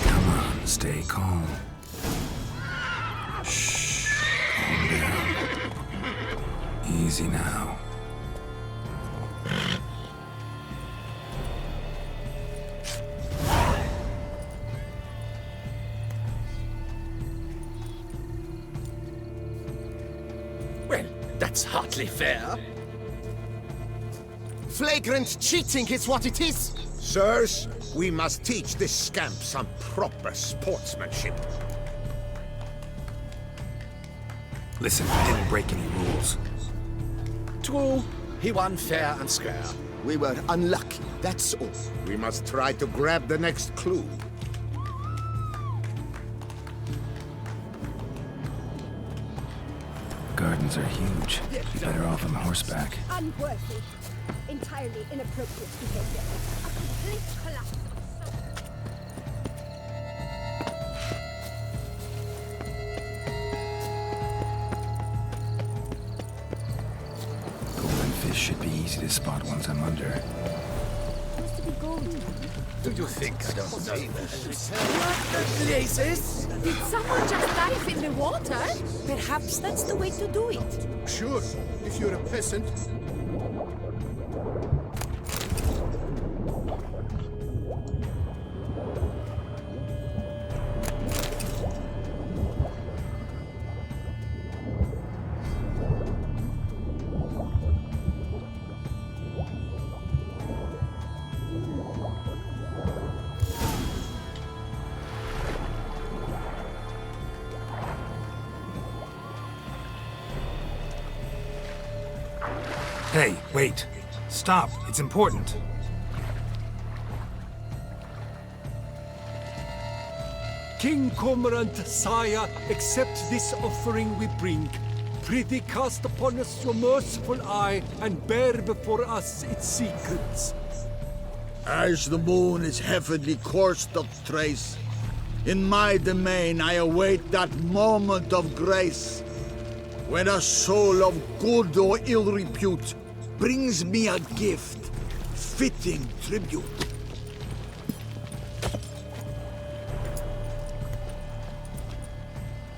Come on, stay calm. Shh. Calm down. Easy now. Well, that's hardly fair. Flagrant cheating is what it is! Sirs, we must teach this scamp some proper sportsmanship. Listen, I didn't break any rules. True, he won fair and square. We were unlucky, that's all. We must try to grab the next clue. Gardens are huge. Be better off on horseback. Unworthy. Entirely inappropriate behavior. A complete collapse. Golden fish should be easy to spot once I'm under. Do you think I don't know this? Places? Did someone just dive in the water? Perhaps that's the way to do it. Sure, if you're a peasant. Hey, wait. Stop. It's important. King Cormorant, sire, accept this offering we bring. Prithee cast upon us your merciful eye and bear before us its secrets. As the moon is heavily coursed of trace, in my domain I await that moment of grace, when a soul of good or ill repute brings me a gift, fitting tribute.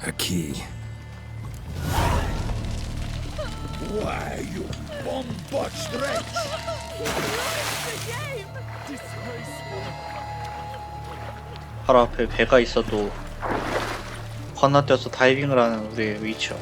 A key. Why, you bomb-botched wretch! 바로 앞에 배가 있어도 건너뛰어서 다이빙을 하는 우리의 위쳐.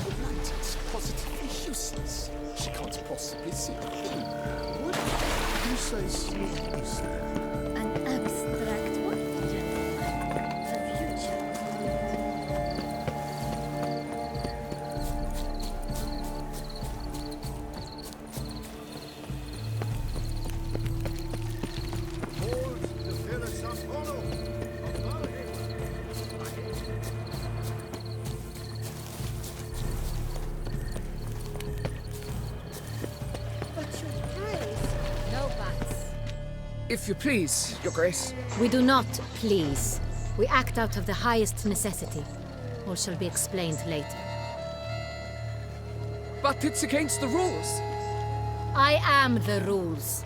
Atlantic's positively useless. She can't possibly see a thing. What? You say sleep, sir? An abstract what? The future. No buts. If you please, Your Grace. We do not please. We act out of the highest necessity. All shall be explained later. But it's against the rules. I am the rules.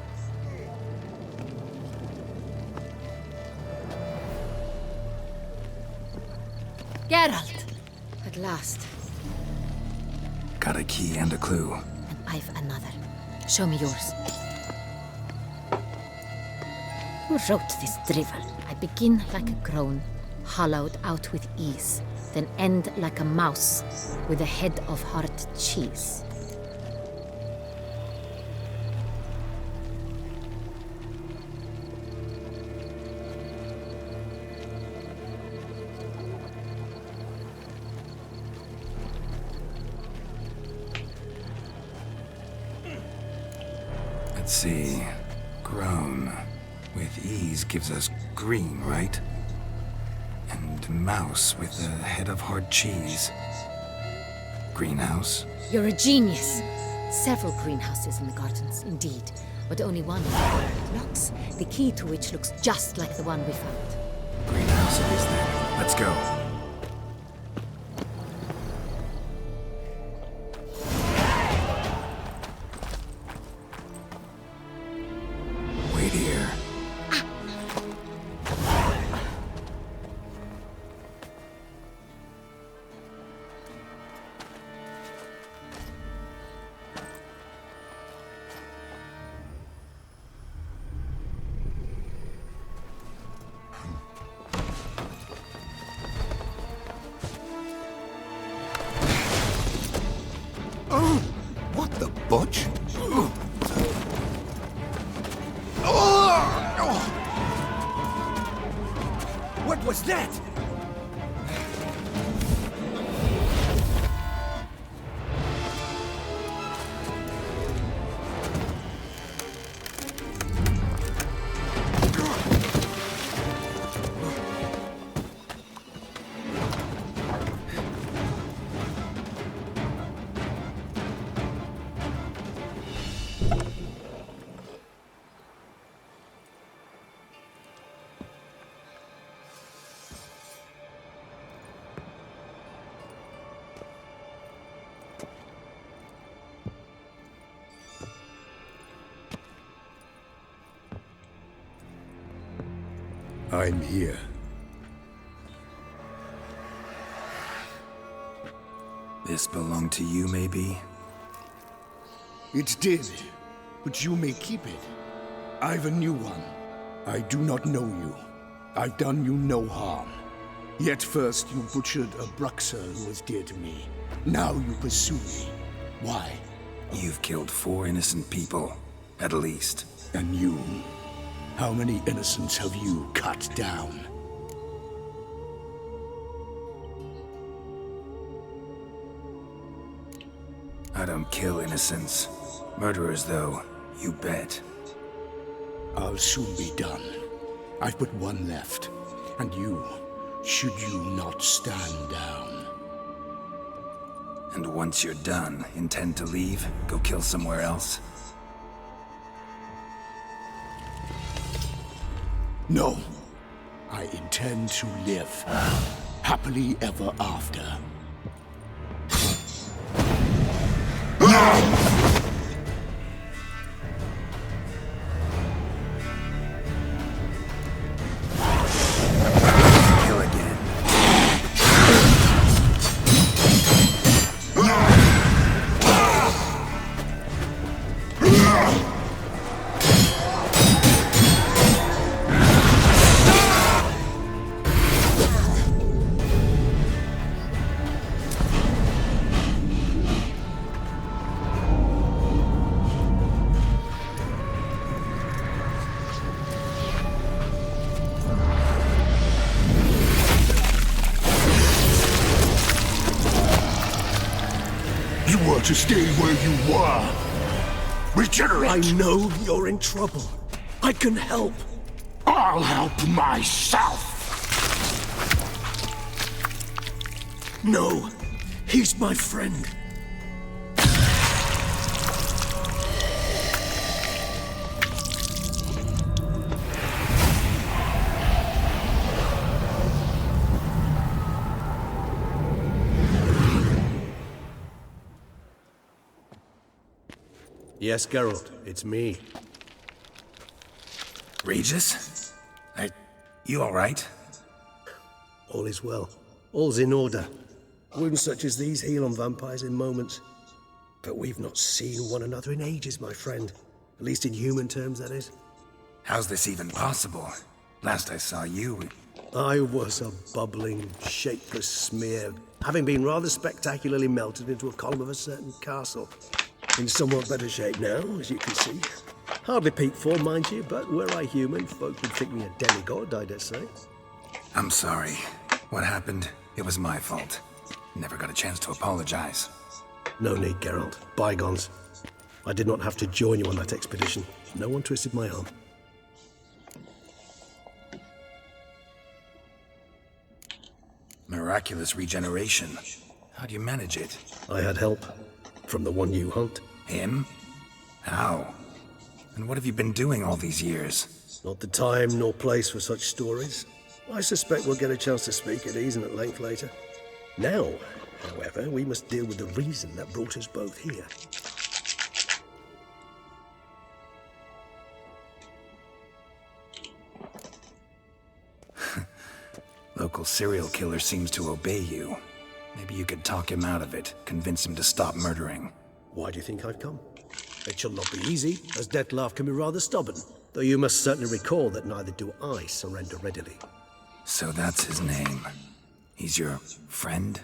Geralt! At last. Got a key and a clue. And I've another. Show me yours. Who wrote this drivel? I begin like a crone, hollowed out with ease, then end like a mouse, with a head of hard cheese. Let's see. Grown. With ease gives us green, right? And mouse with a head of hard cheese. Greenhouse? You're a genius. Several greenhouses in the gardens, indeed, but only one locks, the key to which looks just like the one we found. Greenhouse it is then. Let's go. Wait here. Oh, what the butch? What was that? I'm here. This belonged to you, maybe? It did, but you may keep it. I've a new one. I do not know you. I've done you no harm. Yet first you butchered a Bruxer who was dear to me. Now you pursue me. Why? You've killed 4 innocent people, at least. And you? How many innocents have you cut down? I don't kill innocents. Murderers, though, you bet. I'll soon be done. I've but one left. And you, should you not stand down. And once you're done, intend to leave? Go kill somewhere else? No. I intend to live. Happily ever after. Kill again. You were to stay where you were. Regenerate! I know you're in trouble. I can help. I'll help myself! No, he's my friend. Yes, Geralt, it's me. Regis? You all right? All is well. All's in order. Wounds such as these heal on vampires in moments. But we've not seen one another in ages, my friend. At least in human terms, that is. How's this even possible? Last I saw you... I was a bubbling, shapeless smear, having been rather spectacularly melted into a column of a certain castle. In somewhat better shape now, as you can see. Hardly peak form, mind you, but were I human, folk would think me a demigod, I dare say. I'm sorry. What happened? It was my fault. Never got a chance to apologize. No need, Geralt. Bygones. I did not have to join you on that expedition. No one twisted my arm. Miraculous regeneration. How do you manage it? I had help. From the one you hunt. Him? How? And what have you been doing all these years? Not the time nor place for such stories. I suspect we'll get a chance to speak at ease and at length later. Now, however, we must deal with the reason that brought us both here. Local serial killer seems to obey you. Maybe you could talk him out of it, convince him to stop murdering. Why do you think I've come? It shall not be easy, as Dettlaff can be rather stubborn. Though you must certainly recall that neither do I surrender readily. So that's his name. He's your friend?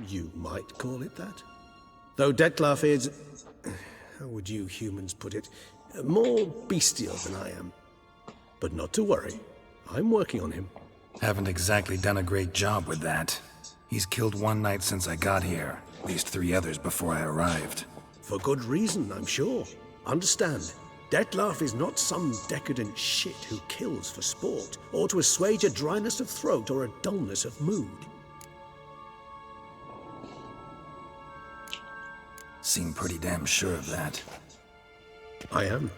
You might call it that. Though Dettlaff is... how would you humans put it? More bestial than I am. But not to worry. I'm working on him. Haven't exactly done a great job with that. He's killed one knight since I got here. At least 3 others before I arrived. For good reason, I'm sure. Understand, Dettlaff is not some decadent shit who kills for sport, or to assuage a dryness of throat or a dullness of mood. Seem pretty damn sure of that. I am,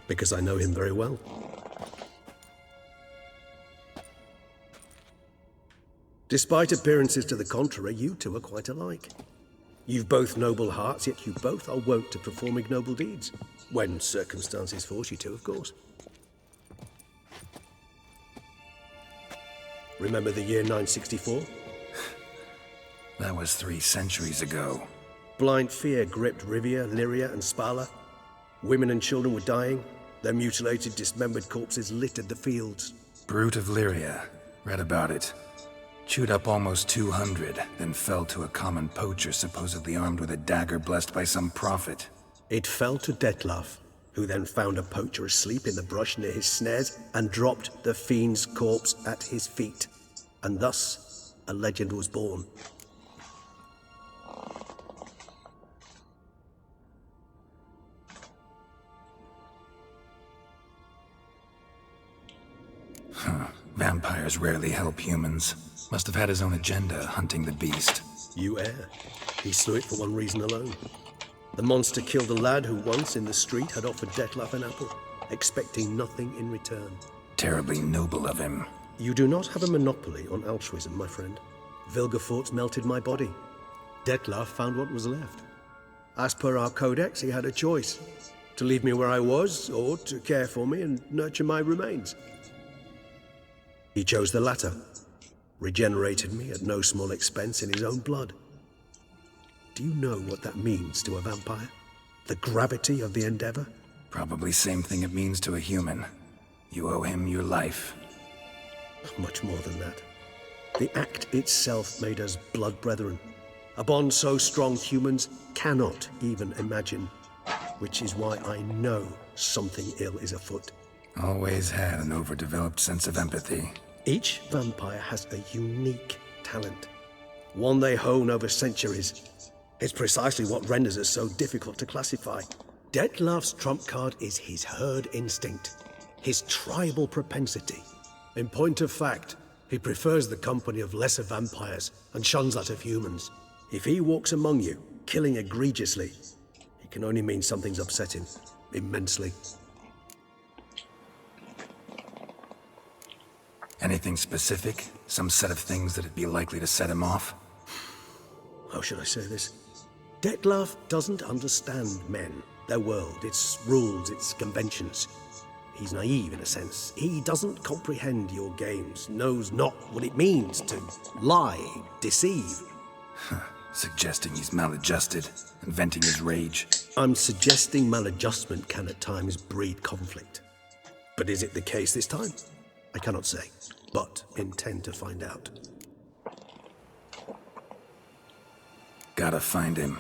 because I know him very well. Despite appearances to the contrary, you two are quite alike. You've both noble hearts, yet you both are wont to perform ignoble deeds. When circumstances force you to, of course. Remember the year 964? That was 3 centuries ago. Blind fear gripped Rivia, Lyria, and Spala. Women and children were dying. Their mutilated, dismembered corpses littered the fields. Brute of Lyria. Read about it. Chewed up almost 200, then fell to a common poacher supposedly armed with a dagger blessed by some prophet. It fell to Dettlaff, who then found a poacher asleep in the brush near his snares and dropped the fiend's corpse at his feet. And thus, a legend was born. Vampires rarely help humans. Must have had his own agenda, hunting the beast. You err. He slew it for one reason alone. The monster killed a lad who once in the street had offered Dettlaff an apple, expecting nothing in return. Terribly noble of him. You do not have a monopoly on altruism, my friend. Vilgefortz melted my body. Dettlaff found what was left. As per our codex, he had a choice. To leave me where I was, or to care for me and nurture my remains. He chose the latter. Regenerated me at no small expense in his own blood. Do you know what that means to a vampire? The gravity of the endeavor? Probably same thing it means to a human. You owe him your life. Much more than that. The act itself made us blood brethren. A bond so strong humans cannot even imagine. Which is why I know something ill is afoot. Always had an overdeveloped sense of empathy. Each vampire has a unique talent. One they hone over centuries. It's precisely what renders us so difficult to classify. Dettlaff's trump card is his herd instinct. His tribal propensity. In point of fact, he prefers the company of lesser vampires and shuns that of humans. If he walks among you, killing egregiously, it can only mean something's upset him. Immensely. Anything specific? Some set of things that'd be likely to set him off? How should I say this? Dettlaff doesn't understand men, their world, its rules, its conventions. He's naive in a sense. He doesn't comprehend your games, knows not what it means to lie, deceive. Suggesting he's maladjusted and venting his rage. I'm suggesting maladjustment can at times breed conflict. But is it the case this time? I cannot say, but intend to find out. Gotta find him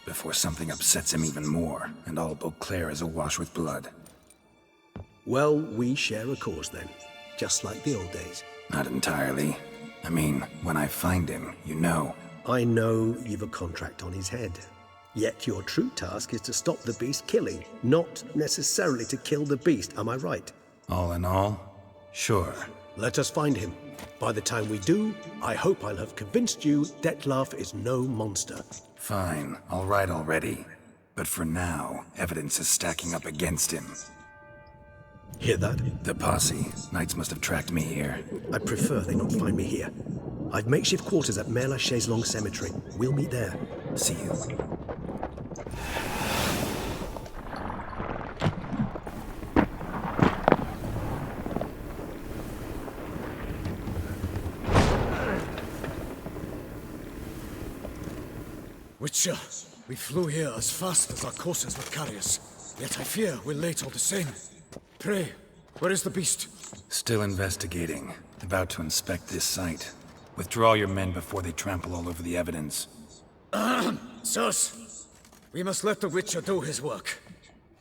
before something upsets him even more, and all Beauclair is awash with blood. Well, we share a cause then, just like the old days. Not entirely. I mean, when I find him, you know. I know you've a contract on his head. Yet your true task is to stop the beast killing, not necessarily to kill the beast, am I right? All in all, sure. Let us find him. By the time we do, I hope I'll have convinced you Dettlaff is no monster. Fine, all right already. But for now, evidence is stacking up against him. Hear that? The posse. Knights must have tracked me here. I prefer they not find me here. I've makeshift quarters at Mère Lachaise Long Cemetery. We'll meet there. See you. Witcher, we flew here as fast as our coursers would carry us. Yet I fear we're late all the same. Pray, where is the beast? Still investigating. About to inspect this site. Withdraw your men before they trample all over the evidence. Sirs, we must let the Witcher do his work.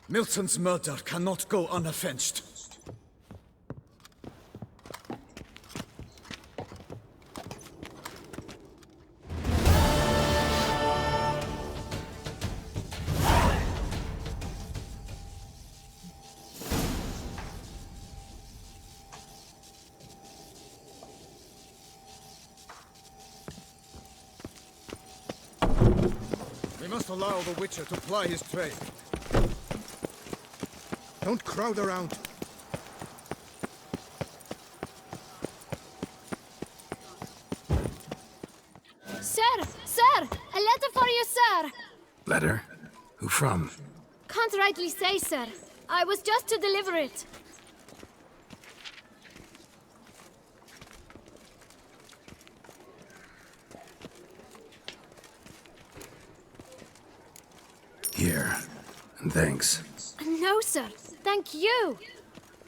Milton's murder cannot go unavenged. We must allow the Witcher to ply his trade. Don't crowd around. Sir! Sir! A letter for you, sir! Letter? Who from? Can't rightly say, sir. I was just to deliver it. Here. And thanks. No, sir. Thank you.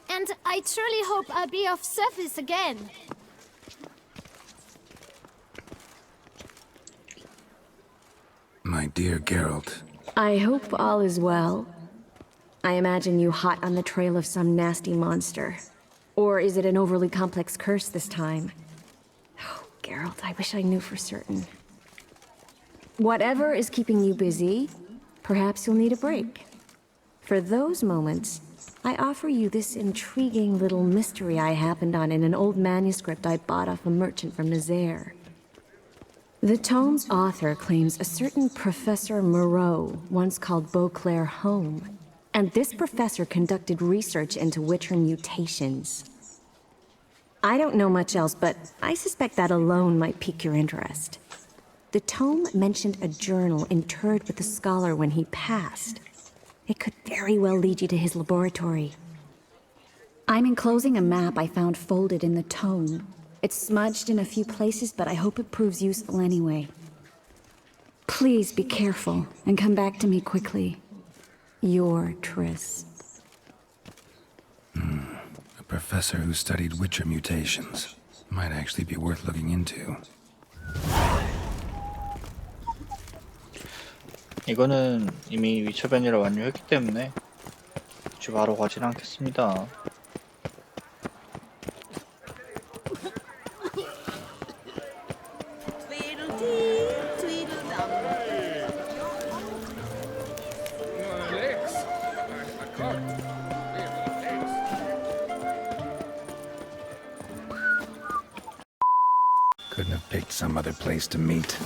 And I truly hope I'll be of service again. My dear Geralt. I hope all is well. I imagine you hot on the trail of some nasty monster. Or is it an overly complex curse this time? Oh, Geralt, I wish I knew for certain. Whatever is keeping you busy, perhaps you'll need a break. For those moments, I offer you this intriguing little mystery I happened on in an old manuscript I bought off a merchant from Nazaire. The tome's author claims a certain Professor Moreau once called Beauclair home, and this professor conducted research into Witcher mutations. I don't know much else, but I suspect that alone might pique your interest. The tome mentioned a journal interred with the scholar when he passed. It could very well lead you to his laboratory. I'm enclosing a map I found folded in the tome. It's smudged in a few places, but I hope it proves useful anyway. Please be careful and come back to me quickly. Your Triss. A professor who studied Witcher mutations. Might actually be worth looking into. 이거는 이미 위쳐 변이를 완료했기 때문에 굳이 바로 가진 않겠습니다. Couldn't have picked some other place to meet.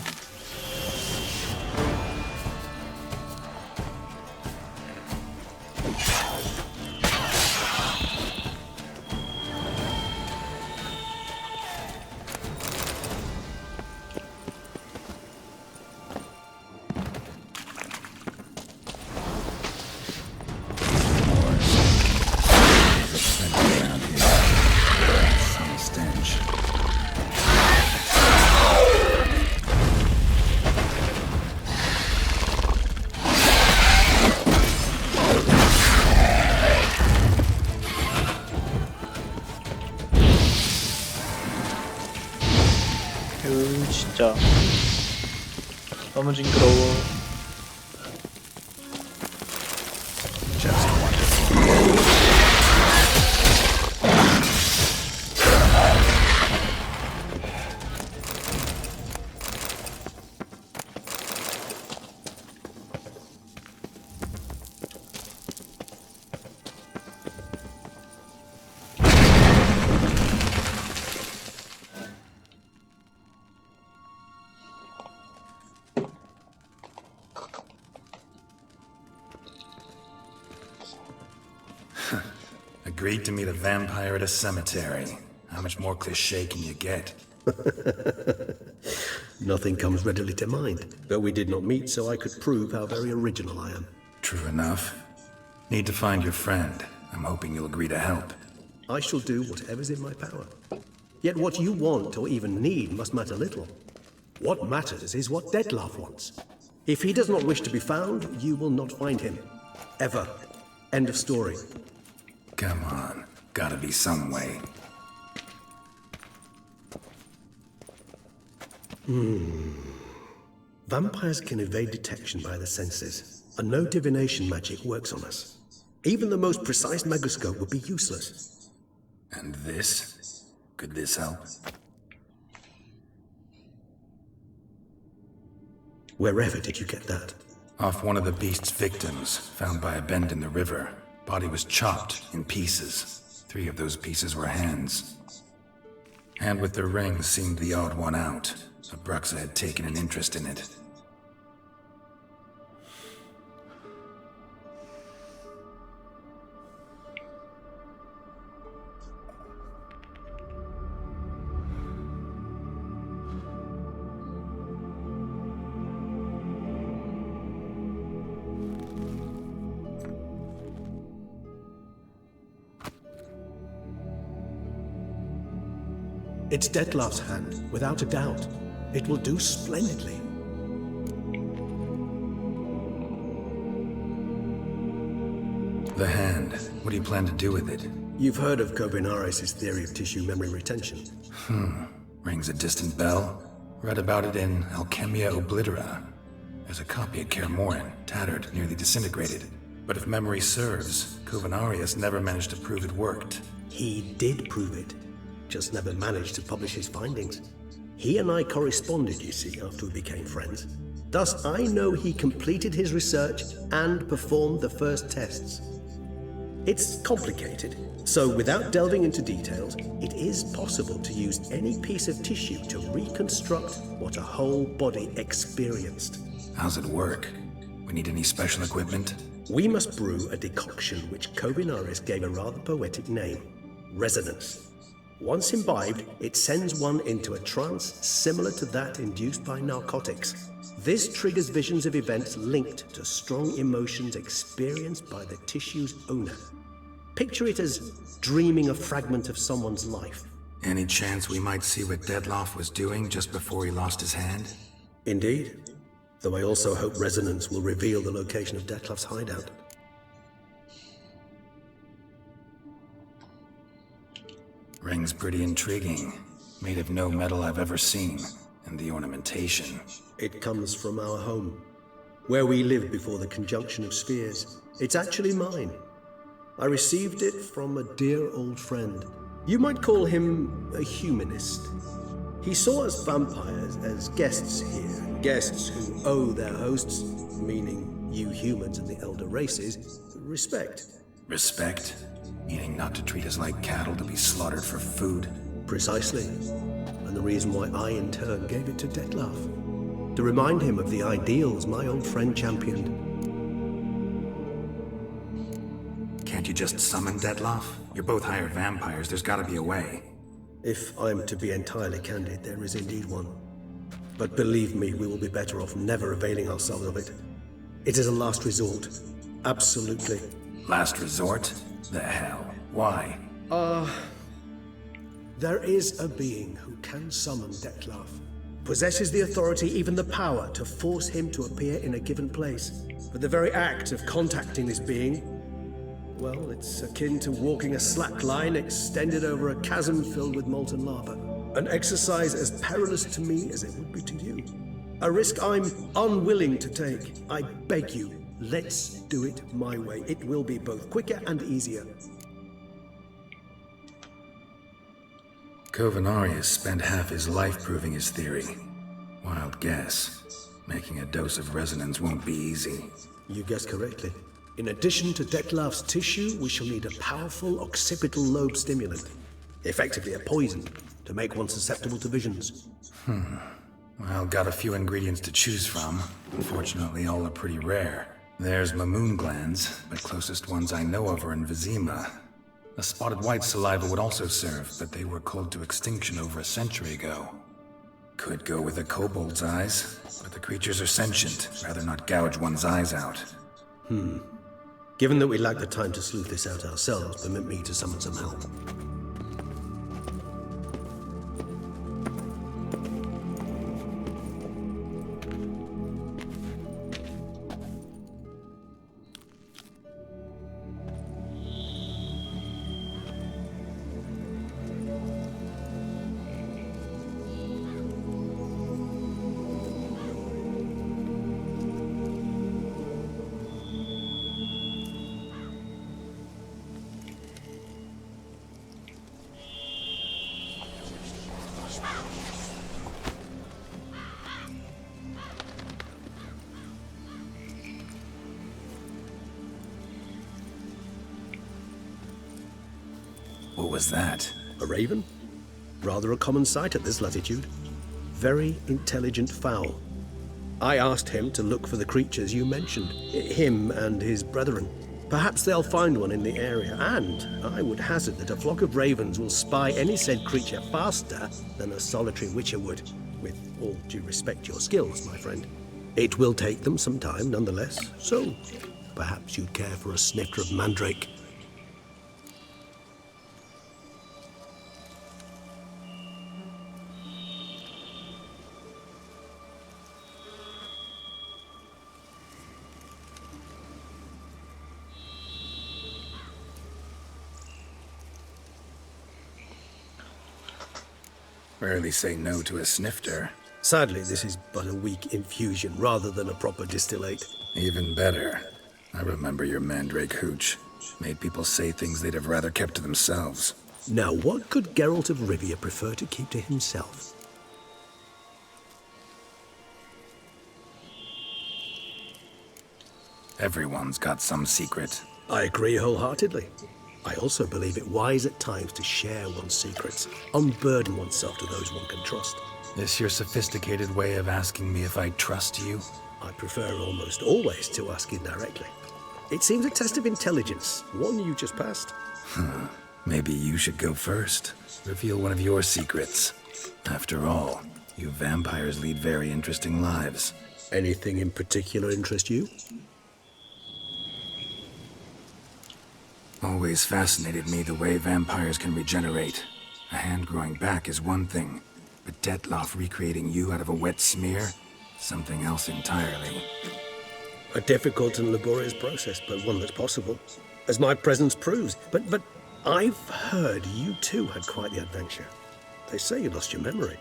진짜 너무 징그러워. Agreed to meet a vampire at a cemetery. How much more cliché can you get? Nothing comes readily to mind. But we did not meet, so I could prove how very original I am. True enough. Need to find your friend. I'm hoping you'll agree to help. I shall do whatever's in my power. Yet what you want or even need must matter little. What matters is what Dettlaff wants. If he does not wish to be found, you will not find him. Ever. End of story. Come on. Gotta be some way. Vampires can evade detection by the senses, and no divination magic works on us. Even the most precise megoscope would be useless. And this? Could this help? Wherever did you get that? Off one of the beast's victims, found by a bend in the river. Body was chopped in pieces. 3 of those pieces were hands. Hand with the ring seemed the odd one out. Abraxa had taken an interest in it. It's Dettlaff's hand, without a doubt. It will do splendidly. The hand. What do you plan to do with it? You've heard of Kovinaris' theory of tissue memory retention. Rings a distant bell. Read about it in Alchemia Oblitera. There's a copy at Kaer Morhen, tattered, nearly disintegrated. But if memory serves, Kovinaris never managed to prove it worked. He did prove it. Just never managed to publish his findings. He and I corresponded, you see, after we became friends. Thus, I know he completed his research and performed the first tests. It's complicated, so without delving into details, it is possible to use any piece of tissue to reconstruct what a whole body experienced. How's it work? We need any special equipment? We must brew a decoction which Kovinaris gave a rather poetic name, resonance. Once imbibed, it sends one into a trance similar to that induced by narcotics. This triggers visions of events linked to strong emotions experienced by the tissue's owner. Picture it as dreaming a fragment of someone's life. Any chance we might see what Dettlaff was doing just before he lost his hand? Indeed. Though I also hope resonance will reveal the location of Dettlaff's hideout. Ring's pretty intriguing. Made of no metal I've ever seen. And the ornamentation. It comes from our home, where we lived before the conjunction of spheres. It's actually mine. I received it from a dear old friend. You might call him a humanist. He saw us vampires as guests here, guests who owe their hosts, meaning you humans and the elder races, respect. Respect? Meaning not to treat us like cattle to be slaughtered for food? Precisely. And the reason why I, in turn, gave it to Dettlaff. To remind him of the ideals my old friend championed. Can't you just summon Dettlaff? You're both hired vampires, there's gotta be a way. If I'm to be entirely candid, there is indeed one. But believe me, we will be better off never availing ourselves of it. It is a last resort. Absolutely. Last resort? The hell? Why? There is a being who can summon Dettlaff. Possesses the authority, even the power, to force him to appear in a given place. But the very act of contacting this being, well, it's akin to walking a slack line extended over a chasm filled with molten lava. An exercise as perilous to me as it would be to you. A risk I'm unwilling to take. I beg you, let's do it my way. It will be both quicker and easier. Covenarius spent half his life proving his theory. Wild guess. Making a dose of resonance won't be easy. You guessed correctly. In addition to Detlav's tissue, we shall need a powerful occipital lobe stimulant. Effectively a poison, to make one susceptible to visions. Well, got a few ingredients to choose from. Unfortunately, all are pretty rare. There's Mamoon glands, but closest ones I know of are in Vizima. A spotted white saliva would also serve, but they were cold to extinction over a century ago. Could go with a kobold's eyes, but the creatures are sentient. Rather not gouge one's eyes out. Given that we lack the time to sleuth this out ourselves, permit me to summon some help. What was that? A raven? Rather a common sight at this latitude. Very intelligent fowl. I asked him to look for the creatures you mentioned, him and his brethren. Perhaps they'll find one in the area, and I would hazard that a flock of ravens will spy any said creature faster than a solitary witcher would. With all due respect to your skills, my friend. It will take them some time, nonetheless, so perhaps you'd care for a snifter of mandrake. Rarely say no to a snifter. Sadly, this is but a weak infusion rather than a proper distillate. Even better. I remember your mandrake hooch. Made people say things they'd have rather kept to themselves. Now, what could Geralt of Rivia prefer to keep to himself? Everyone's got some secret. I agree wholeheartedly. I also believe it wise at times to share one's secrets, unburden oneself to those one can trust. This your sophisticated way of asking me if I trust you? I prefer almost always to ask indirectly. It seems a test of intelligence, one you just passed. Maybe you should go first. Reveal one of your secrets. After all, you vampires lead very interesting lives. Anything in particular interest you? Always fascinated me the way vampires can regenerate. A hand growing back is one thing, but Detlaff recreating you out of a wet smear? Something else entirely. A difficult and laborious process, but one that's possible, as my presence proves. But I've heard you too had quite the adventure. They say you lost your memory.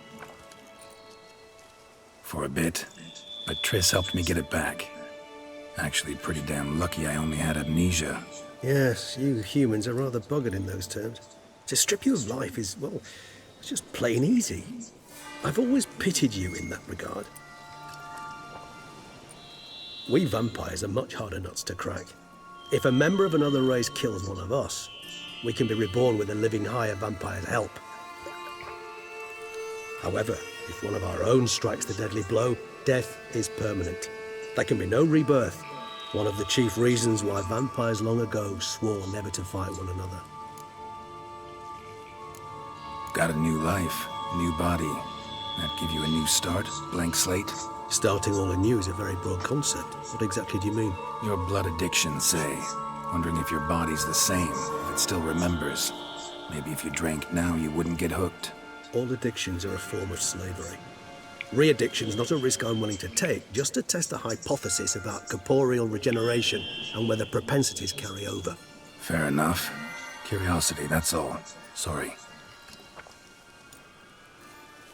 For a bit, but Triss helped me get it back. Actually, pretty damn lucky I only had amnesia. Yes, you humans are rather buggered in those terms. To strip you of life is, well, it's just plain easy. I've always pitied you in that regard. We vampires are much harder nuts to crack. If a member of another race kills one of us, we can be reborn with a living higher vampire's help. However, if one of our own strikes the deadly blow, death is permanent. There can be no rebirth. One of the chief reasons why vampires long ago swore never to fight one another. Got a new life, new body. That give you a new start? Blank slate? Starting all anew is a very broad concept. What exactly do you mean? Your blood addiction, say. Wondering if your body's the same, if it still remembers. Maybe if you drank now, you wouldn't get hooked. All addictions are a form of slavery. Re-addiction's not a risk I'm willing to take, just to test a hypothesis about corporeal regeneration and whether propensities carry over. Fair enough. Curiosity, that's all. Sorry.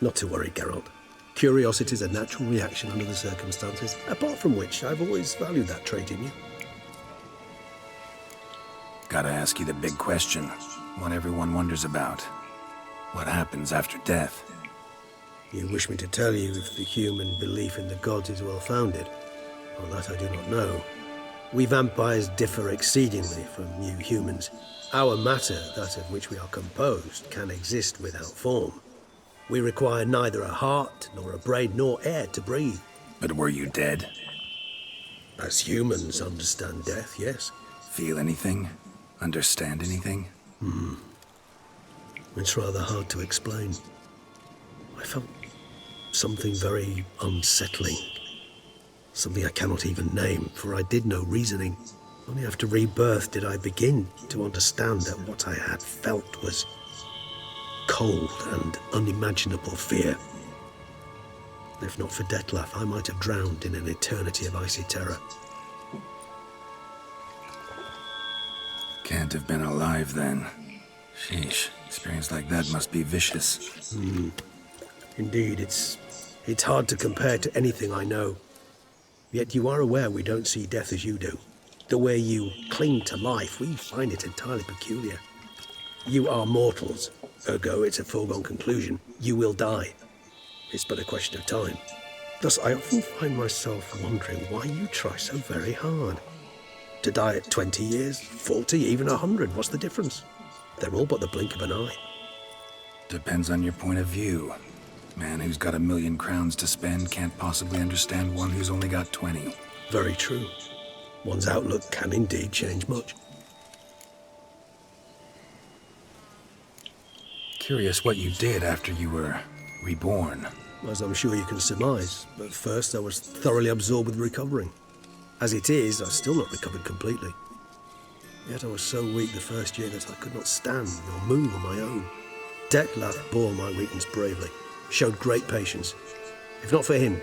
Not to worry, Geralt. Curiosity is a natural reaction under the circumstances, apart from which I've always valued that trait in you. Gotta ask you the big question, one everyone wonders about. What happens after death? You wish me to tell you if the human belief in the gods is well-founded? Well, that I do not know. We vampires differ exceedingly from you humans. Our matter, that of which we are composed, can exist without form. We require neither a heart, nor a brain, nor air to breathe. But were you dead? As humans understand death, yes. Feel anything? Understand anything? It's rather hard to explain. I felt something very unsettling. Something I cannot even name, for I did no reasoning. Only after rebirth did I begin to understand that what I had felt was cold and unimaginable fear. If not for Dettlaff, I might have drowned in an eternity of icy terror. Can't have been alive then. Sheesh, experience like that must be vicious. Indeed, it's hard to compare to anything I know. Yet you are aware we don't see death as you do. The way you cling to life, we find it entirely peculiar. You are mortals, ergo it's a foregone conclusion. You will die. It's but a question of time. Thus, I often find myself wondering why you try so very hard. To die at 20 years, 40, even 100, what's the difference? They're all but the blink of an eye. Depends on your point of view. Man who's got 1,000,000 crowns to spend can't possibly understand one who's only got 20. Very true. One's outlook can indeed change much. Curious what you did after you were reborn. As I'm sure you can surmise, but first I was thoroughly absorbed with recovering. As it is, I've still not recovered completely. Yet I was so weak the first year that I could not stand nor move on my own. Dettlaff bore my weakness bravely, showed great patience. If not for him,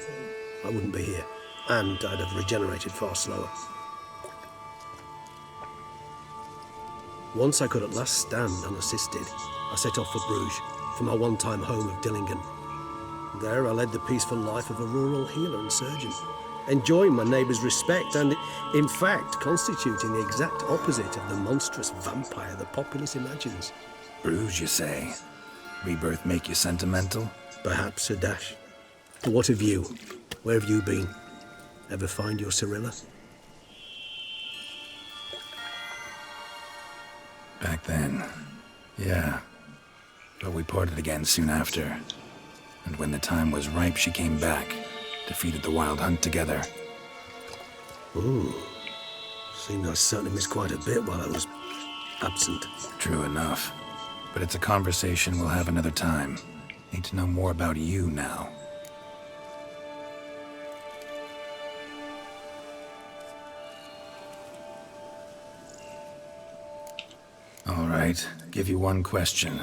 I wouldn't be here, and I'd have regenerated far slower. Once I could at last stand unassisted, I set off for Bruges, for my one-time home of Dillingen. There I led the peaceful life of a rural healer and surgeon, enjoying my neighbours' respect and, in fact, constituting the exact opposite of the monstrous vampire the populace imagines. Bruges, you say? Rebirth make you sentimental? Perhaps a dash. What of you? Where have you been? Ever find your Cirilla? Back then, yeah. But we parted again soon after. And when the time was ripe, she came back, defeated the Wild Hunt together. Ooh. Seemed I certainly missed quite a bit while I was absent. True enough. But it's a conversation we'll have another time. Need to know more about you now. All right, give you one question.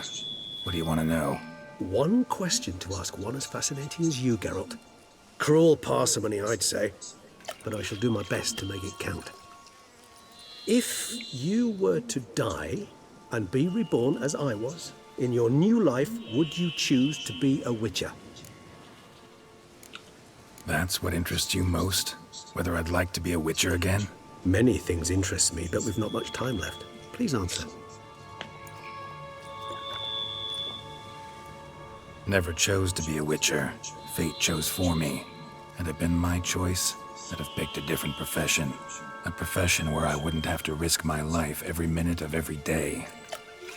What do you want to know? One question to ask one as fascinating as you, Geralt. Cruel parsimony, I'd say, but I shall do my best to make it count. If you were to die and be reborn as I was, in your new life, would you choose to be a Witcher? That's what interests you most? Whether I'd like to be a Witcher again? Many things interest me, but we've not much time left. Please answer. Never chose to be a Witcher. Fate chose for me. Had it been my choice, I'd have picked a different profession. A profession where I wouldn't have to risk my life every minute of every day.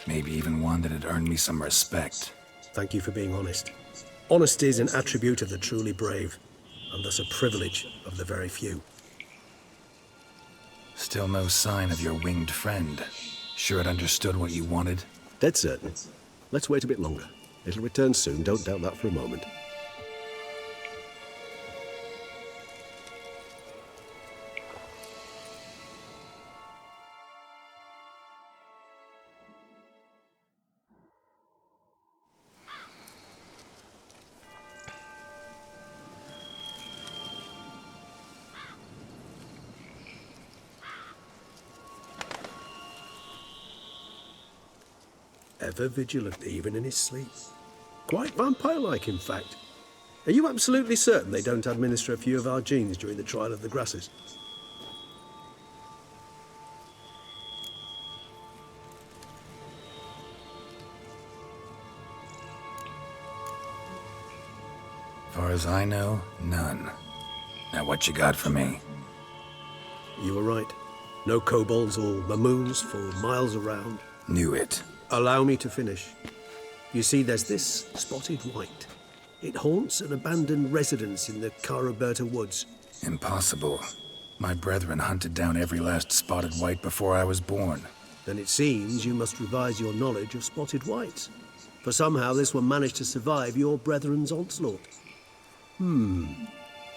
Maybe even one that'd earn me some respect. Thank you for being honest. Honesty is an attribute of the truly brave, and thus a privilege of the very few. Still no sign of your winged friend. Sure it understood what you wanted? Dead certain. Let's wait a bit longer. It'll return soon, don't doubt that for a moment. Ever vigilant, even in his sleep. Quite vampire-like, in fact. Are you absolutely certain they don't administer a few of our genes during the trial of the grasses? Far as I know, none. Now what you got for me? You were right. No kobolds or mamoons for miles around. Knew it. Allow me to finish. You see, there's this spotted white. It haunts an abandoned residence in the Caraberta woods. Impossible. My brethren hunted down every last spotted white before I was born. Then it seems you must revise your knowledge of spotted whites. For somehow this one managed to survive your brethren's onslaught.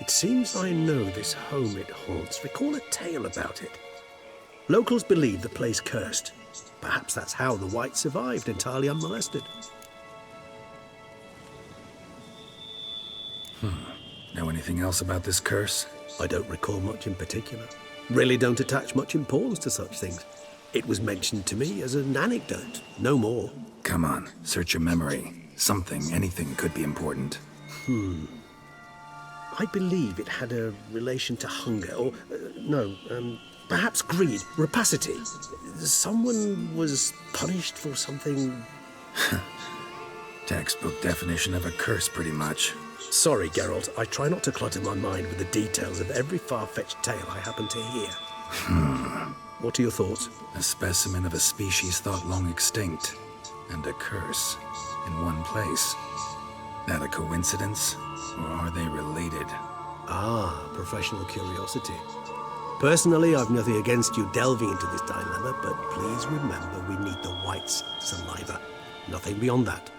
It seems I know this home it haunts. Recall a tale about it. Locals believe the place cursed. Perhaps that's how the white survived entirely unmolested. Know anything else about this curse? I don't recall much in particular. Really don't attach much importance to such things. It was mentioned to me as an anecdote, no more. Come on, search your memory. Something, anything could be important. I believe it had a relation to hunger, or, perhaps greed, rapacity. Someone was punished for something... Textbook definition of a curse, pretty much. Sorry, Geralt, I try not to clutter my mind with the details of every far-fetched tale I happen to hear. What are your thoughts? A specimen of a species thought long extinct, and a curse in one place. That a coincidence, or are they related? Ah, professional curiosity. Personally, I've nothing against you delving into this dilemma, but please remember we need the white's saliva. Nothing beyond that.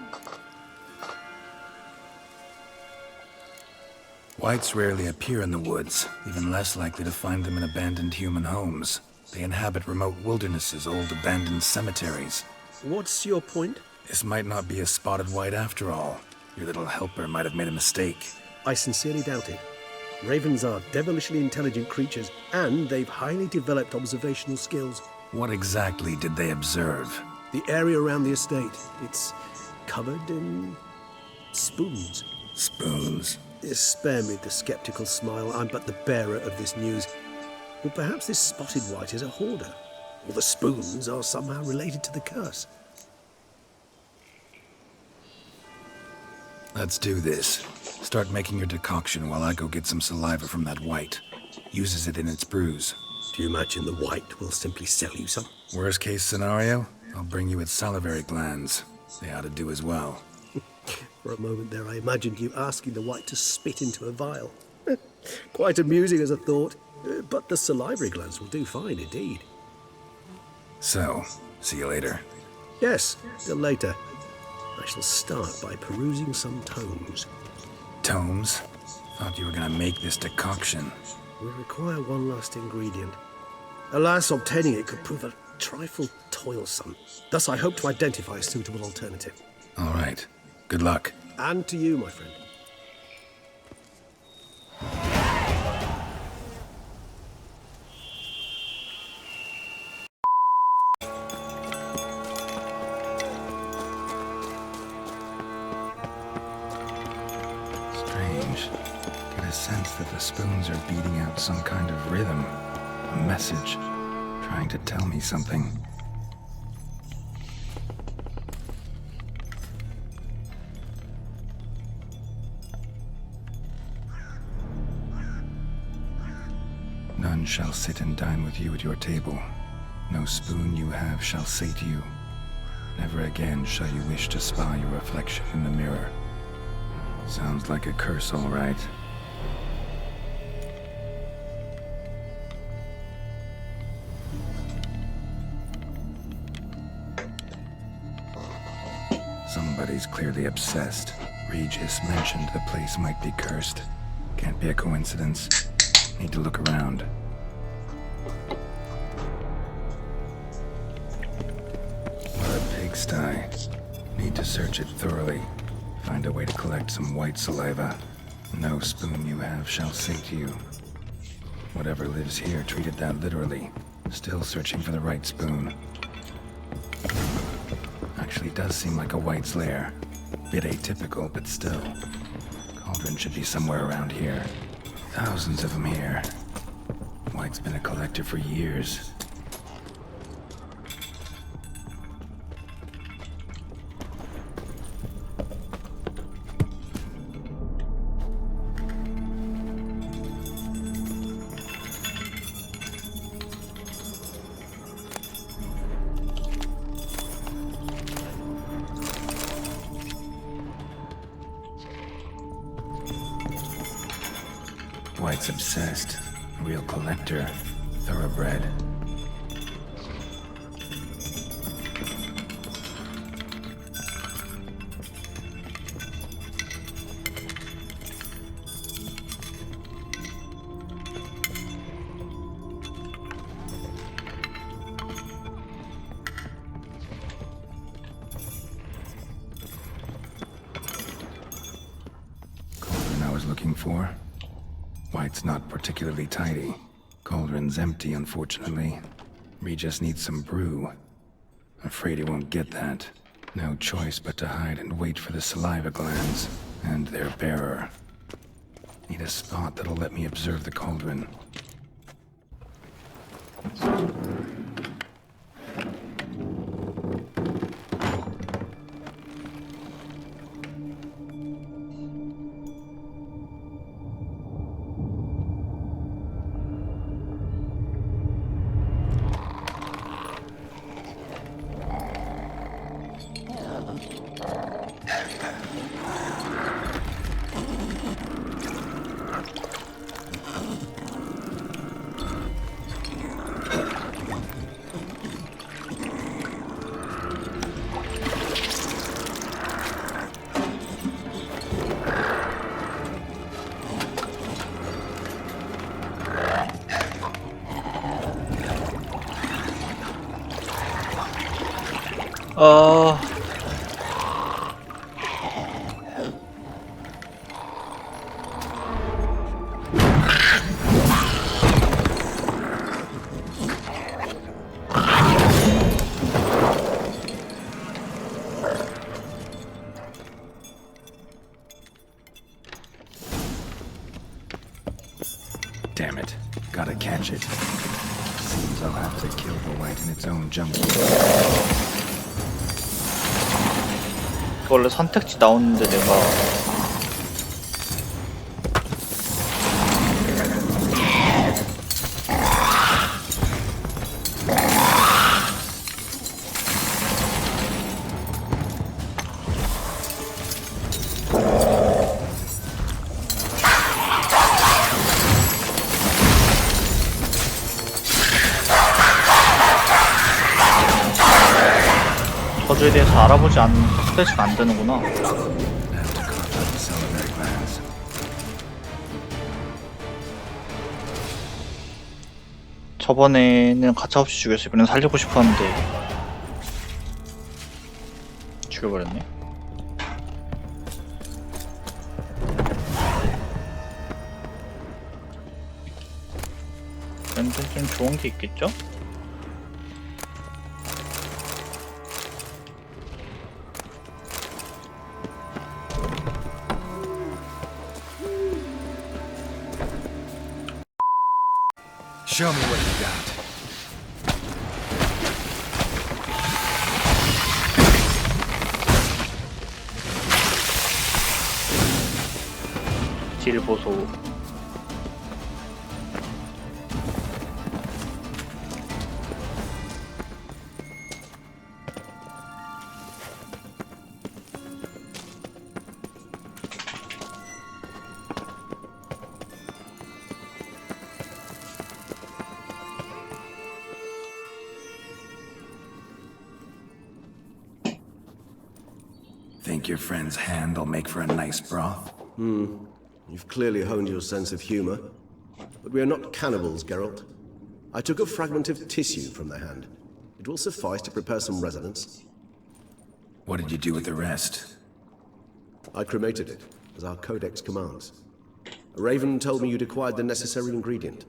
Whites rarely appear in the woods, even less likely to find them in abandoned human homes. They inhabit remote wildernesses, old abandoned cemeteries. What's your point? This might not be a spotted white after all. Your little helper might have made a mistake. I sincerely doubt it. Ravens are devilishly intelligent creatures, and they've highly developed observational skills. What exactly did they observe? The area around the estate. It's covered in spoons. Spoons? Spare me the skeptical smile. I'm but the bearer of this news. Or perhaps this spotted white is a hoarder. Or the spoons are somehow related to the curse. Let's do this. Start making your decoction while I go get some saliva from that white. Uses it in its brews. Do you imagine the white will simply sell you some? Worst case scenario, I'll bring you its salivary glands. They ought to do as well. For a moment there, I imagined you asking the white to spit into a vial. Quite amusing as a thought, but the salivary glands will do fine indeed. So, see you later. Yes, till later. I shall start by perusing some tomes. Tomes? Thought you were gonna make this decoction. We require one last ingredient. Alas, obtaining it could prove a trifle toilsome. Thus, I hope to identify a suitable alternative. All right. Good luck. And to you, my friend. Strange. Get a sense that the spoons are beating out some kind of rhythm. A message. Trying to tell me something. None shall sit and dine with you at your table. No spoon you have shall say to you, never again shall you wish to spy your reflection in the mirror. Sounds like a curse, all right. Somebody's clearly obsessed. Regis mentioned the place might be cursed. Can't be a coincidence. Need to look around. What a pigsty. Need to search it thoroughly. Find a way to collect some white saliva. No spoon you have shall say to you. Whatever lives here treated that literally. Still searching for the right spoon. Actually does seem like a white's lair. bit atypical, but still. Cauldron should be somewhere around here. Thousands of them here. White's been a collector for years. White's obsessed. A real collector. Thoroughbred. Cauldron I was looking for. White's not particularly tidy. Cauldron's empty, unfortunately. We just need some brew. Afraid he won't get that. No choice but to hide and wait for the saliva glands and their bearer. Need a spot that'll let me observe the cauldron. Damn it. Gotta catch it. Seems I'll have to kill the white in its own jungle. 원래 선택지 나오는데 내가 저주에 대해서 알아보지 않으면 스테이지가 안 되는구나. 저번에는 가차없이 죽였어. 이번엔 살리고 싶었는데 죽여버렸네. 왠지 좀 좋은 게 있겠죠? Show me what you got. 질 보소. Think your friend's hand will make for a nice broth? You've clearly honed your sense of humor. But we are not cannibals, Geralt. I took a fragment of tissue from the hand. It will suffice to prepare some resonance. What did you do with the rest? I cremated it, as our codex commands. A raven told me you'd acquired the necessary ingredient.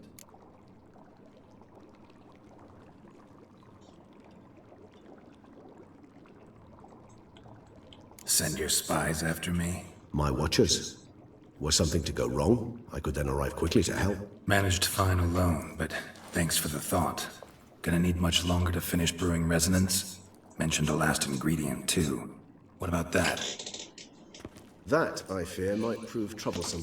Send your spies after me? My watchers. Were something to go wrong, I could then arrive quickly to help. Managed fine alone, but thanks for the thought. Gonna need much longer to finish brewing resonance? Mentioned a last ingredient, too. What about that? That, I fear, might prove troublesome.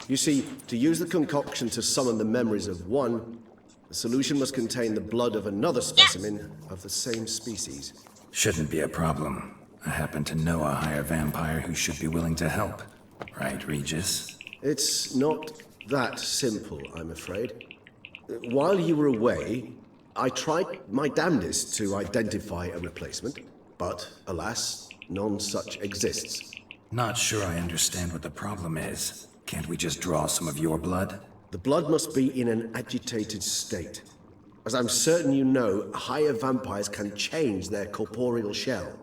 You see, to use the concoction to summon the memories of one, the solution must contain the blood of another specimen of the same species. Shouldn't be a problem. I happen to know a higher vampire who should be willing to help. Right, Regis? It's not that simple, I'm afraid. While you were away, I tried my damnedest to identify a replacement, but alas, none such exists. Not sure I understand what the problem is. Can't we just draw some of your blood? The blood must be in an agitated state. As I'm certain you know, higher vampires can change their corporeal shell.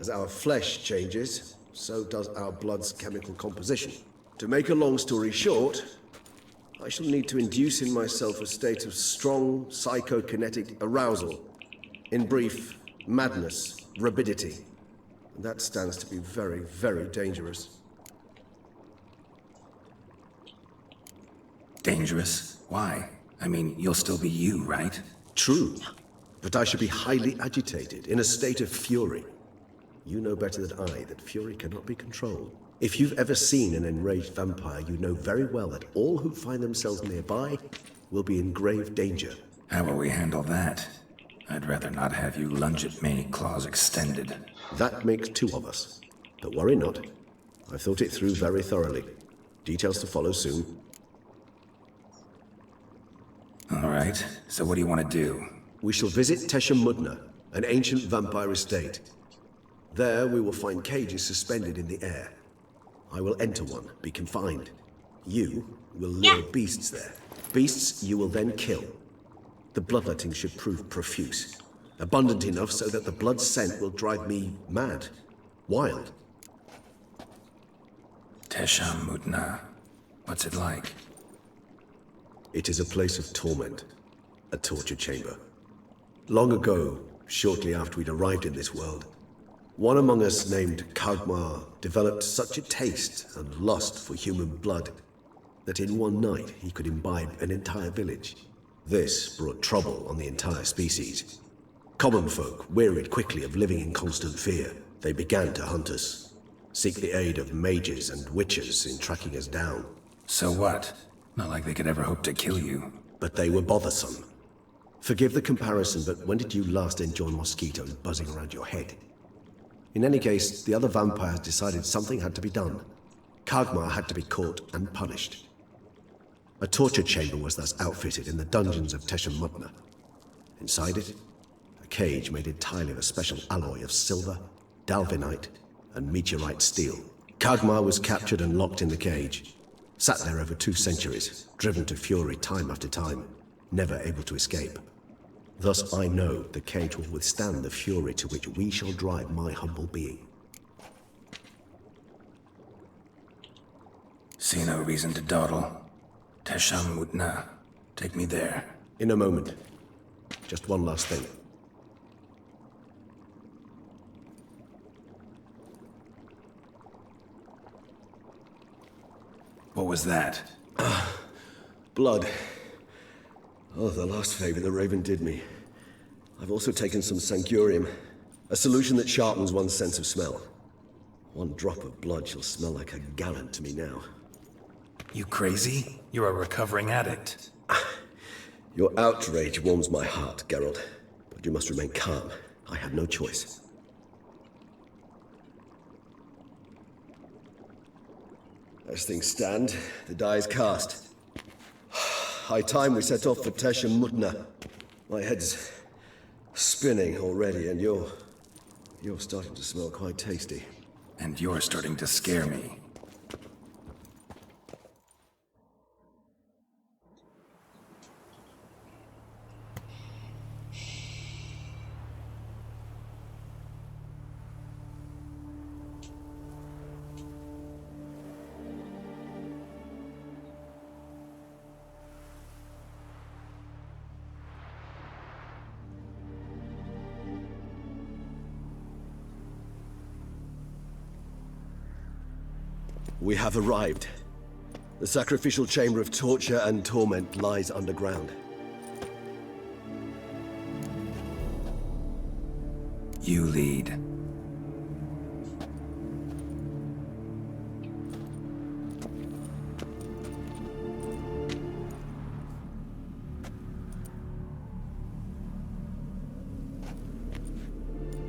As our flesh changes, so does our blood's chemical composition. To make a long story short, I shall need to induce in myself a state of strong psychokinetic arousal. In brief, madness, rabidity. And that stands to be very, very dangerous. Dangerous? Why? I mean, you'll still be you, right? True. But I should be highly agitated, in a state of fury. You know better than I that fury cannot be controlled. If you've ever seen an enraged vampire, you know very well that all who find themselves nearby will be in grave danger. How will we handle that? I'd rather not have you lunge at me, claws extended. That makes two of us. But worry not. I've thought it through very thoroughly. Details to follow soon. All right, so what do you want to do? We shall visit Tesha Mudna, an ancient vampire estate. There we will find cages suspended in the air. I will enter one, be confined. You will lure beasts there. Beasts you will then kill. The bloodletting should prove profuse. Abundant enough so that the blood scent will drive me mad. Wild. Tesha Mudna. What's it like? It is a place of torment. A torture chamber. Long ago, shortly after we'd arrived in this world, one among us named Kagmar developed such a taste and lust for human blood that in one night he could imbibe an entire village. This brought trouble on the entire species. Common folk wearied quickly of living in constant fear. They began to hunt us, seek the aid of mages and witches in tracking us down. So what? Not like they could ever hope to kill you. But they were bothersome. Forgive the comparison, but when did you last enjoy mosquitoes buzzing around your head? In any case, the other vampires decided something had to be done. Kagmar had to be caught and punished. A torture chamber was thus outfitted in the dungeons of Tesha Mudna. Inside it, a cage made entirely of a special alloy of silver, dalvinite, and meteorite steel. Kagmar was captured and locked in the cage. Sat there over 2 centuries, driven to fury time after time, never able to escape. Thus I know the cage will withstand the fury to which we shall drive my humble being. See no reason to dawdle. Tesha Mudna. Take me there. In a moment. Just one last thing. What was that? Blood. Oh, the last favor the Raven did me. I've also taken some Sancurium, a solution that sharpens one's sense of smell. One drop of blood shall smell like a gallon to me now. You crazy? You're a recovering addict. Your outrage warms my heart, Geralt. But you must remain calm. I had no choice. As things stand, the die is cast. High time we set off for Tesha Mudna. My head's spinning already, and you're starting to smell quite tasty. And you're starting to scare me. We have arrived. The sacrificial chamber of torture and torment lies underground. You lead.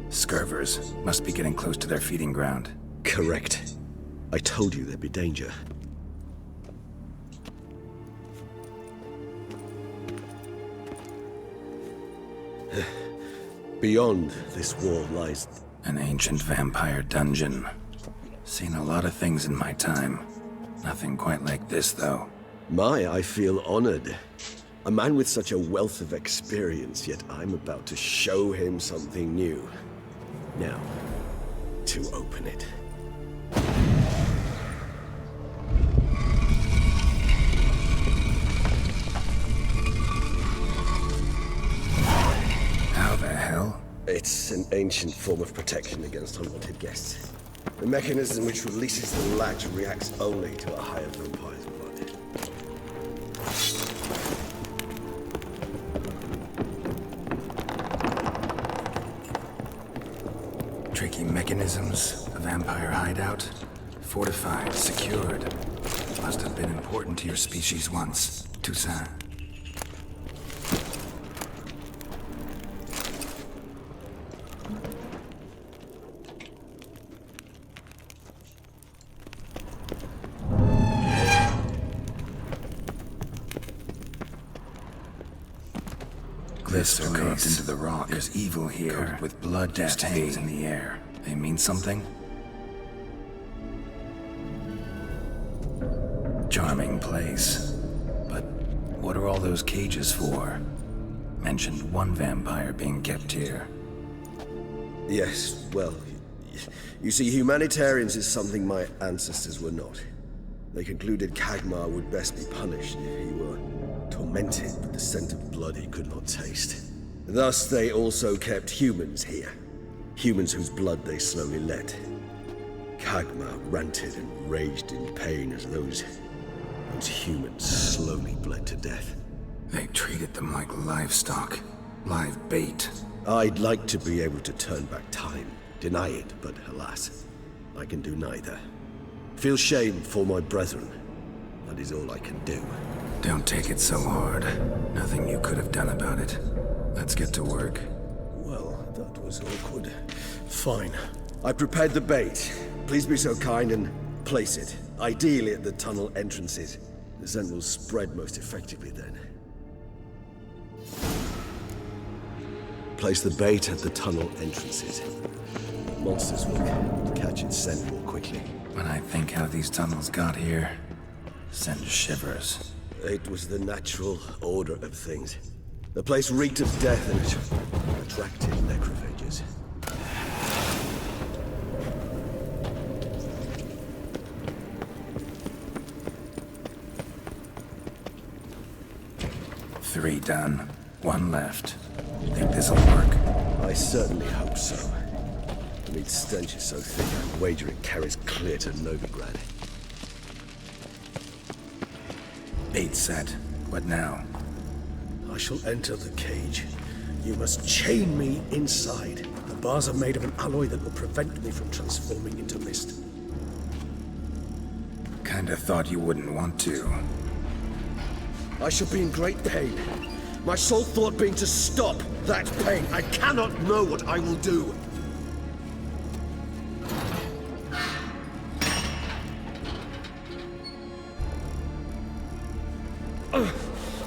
Scurvers must be getting close to their feeding ground. Correct. I told you there'd be danger. Beyond this wall lies... An ancient vampire dungeon. Seen a lot of things in my time. Nothing quite like this, though. I feel honored. A man with such a wealth of experience, yet I'm about to show him something new. Now, to open it. How the hell? It's an ancient form of protection against unwanted guests. The mechanism which releases the latch reacts only to a higher vampire's blood. Tricky mechanisms, a vampire hideout. Fortified, secured. Must have been important to your species once, Toussaint. Glyphs are carved into the rock. There's evil here, coated with blood stains in the air. They mean something? Charming place. But what are all those cages for? Mentioned one vampire being kept here. Yes, well, you see, humanitarians is something my ancestors were not. They concluded Kagmar would best be punished if he were tormented with the scent of blood he could not taste. Thus, they also kept humans here. Humans whose blood they slowly let. Kagmar ranted and raged in pain as those humans slowly bled to death. They treated them like livestock. Live bait. I'd like to be able to turn back time. Deny it, but alas, I can do neither. Feel shame for my brethren. That is all I can do. Don't take it so hard. Nothing you could have done about it. Let's get to work. Well, that was awkward. Fine. I prepared the bait. Please be so kind and place it. Ideally at the tunnel entrances. The scent will spread most effectively then. Place the bait at the tunnel entrances. Monsters will catch its scent more quickly. When I think how these tunnels got here, send shivers. It was the natural order of things. The place reeked of death and it attracted necrophages. Three done. One left. Think this'll work? I certainly hope so. The meat stench is so thick, I wager it carries clear to Novigrad. Bait set. What now? I shall enter the cage. You must chain me inside. The bars are made of an alloy that will prevent me from transforming into mist. Kinda thought you wouldn't want to. I shall be in great pain. My sole thought being to stop that pain. I cannot know what I will do.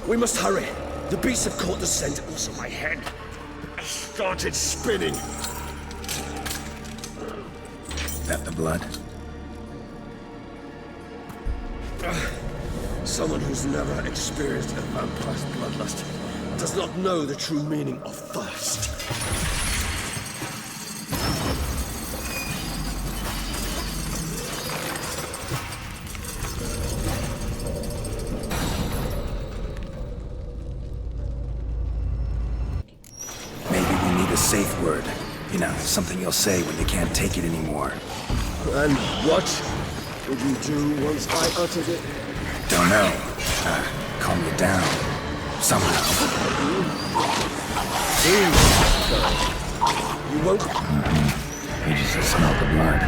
We must hurry. The beasts have caught the scent, also my head. I started spinning. That the blood? Someone who's never experienced a vampire's bloodlust does not know the true meaning of thirst. A safe word. You know, something you'll say when you can't take it anymore. And what would you do once I uttered it? Don't know. Calm you down. Somehow. You won't? You just smell the blood.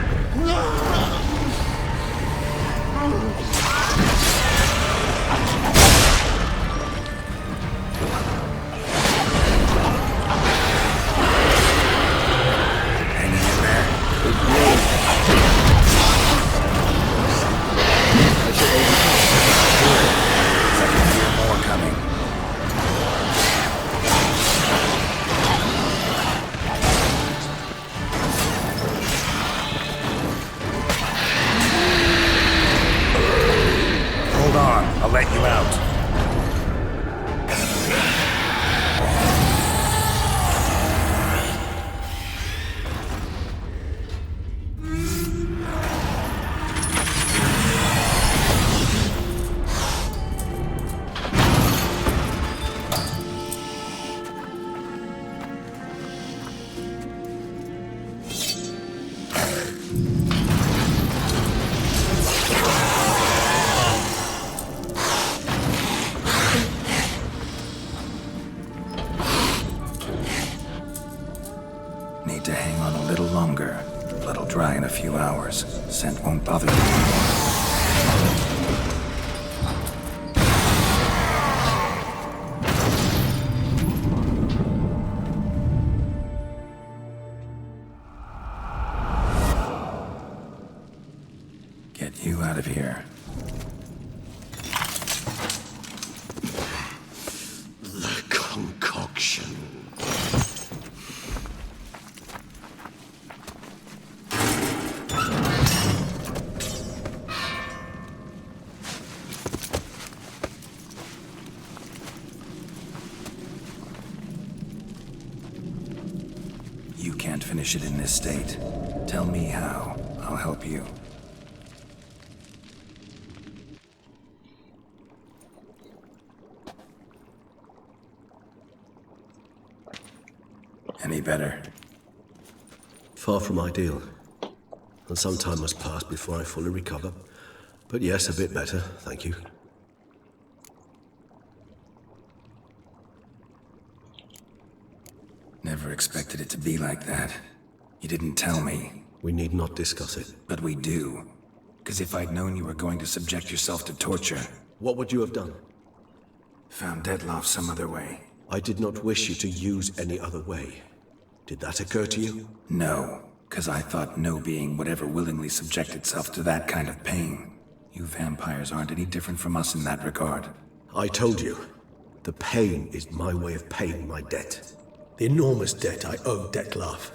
I'll let you out. Need to hang on a little longer. Blood'll dry in a few hours. Scent won't bother you anymore. Get you out of here. The concoction. You can't finish it in this state. Tell me how. I'll help you. Any better? Far from ideal. And some time must pass before I fully recover. But yes, a bit better, thank you. Never expected it to be like that. You didn't tell me. We need not discuss it. But we do. Because if I'd known you were going to subject yourself to torture... What would you have done? Found Detloff some other way. I did not wish you to use any other way. Did that occur to you? No, because I thought no being would ever willingly subject itself to that kind of pain. You vampires aren't any different from us in that regard. I told you, the pain is my way of paying my debt. The enormous debt I owe Detloff.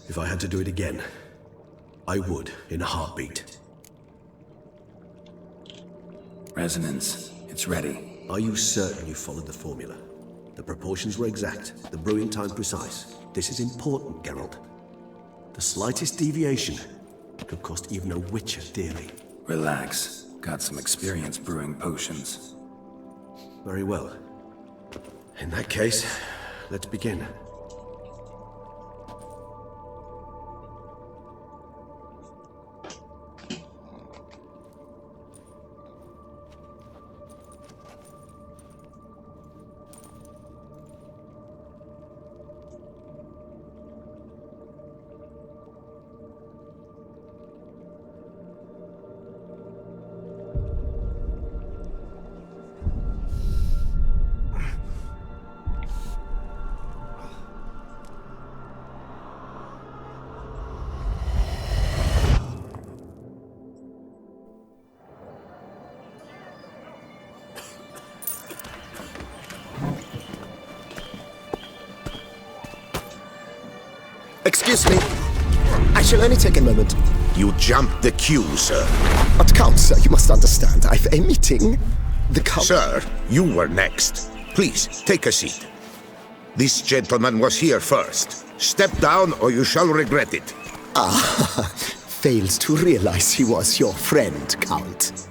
If I had to do it again, I would in a heartbeat. Resonance, it's ready. Are you certain you followed the formula? The proportions were exact, the brewing time precise. This is important, Geralt. The slightest deviation could cost even a witcher dearly. Relax. Got some experience brewing potions. Very well. In that case, let's begin. Excuse me. I shall only take a moment. You jumped the queue, sir. But Count, sir, you must understand. I've a meeting. The Count... Sir, you were next. Please, take a seat. This gentleman was here first. Step down or you shall regret it. Ah, fails to realize he was your friend, Count.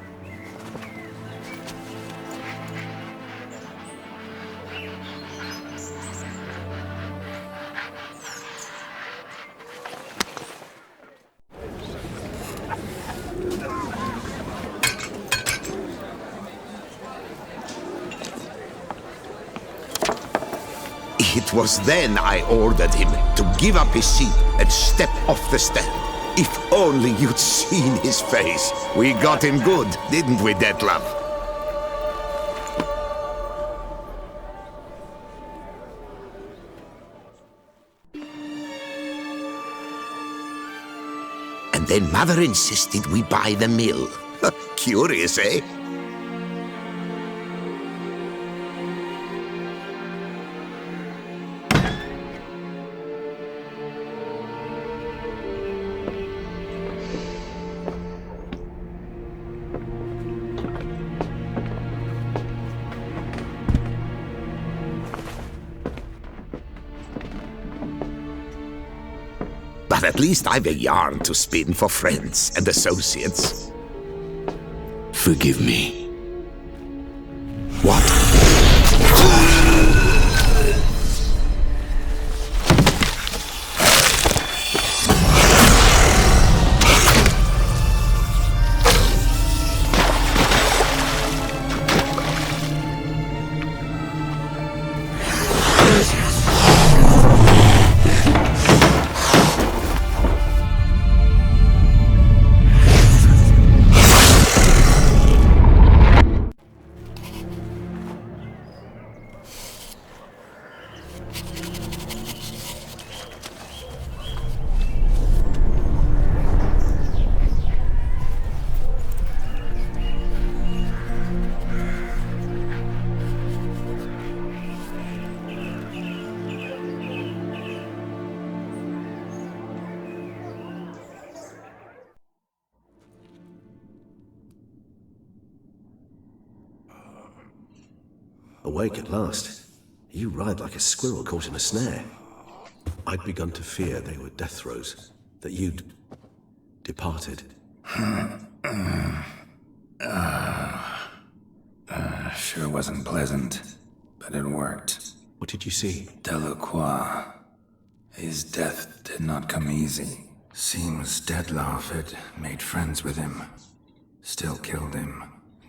It was then I ordered him to give up his seat and step off the stand. If only you'd seen his face. We got him good, didn't we, Detlef? And then Mother insisted we buy the mill. Curious, eh? But at least I've a yarn to spin for friends and associates. Forgive me. What? Awake at last. You ride like a squirrel caught in a snare. I'd begun to fear they were death throes, that you'd departed. Sure wasn't pleasant, but it worked. What did you see? Delacroix. His death did not come easy. Seems Detlef had made friends with him. Still killed him,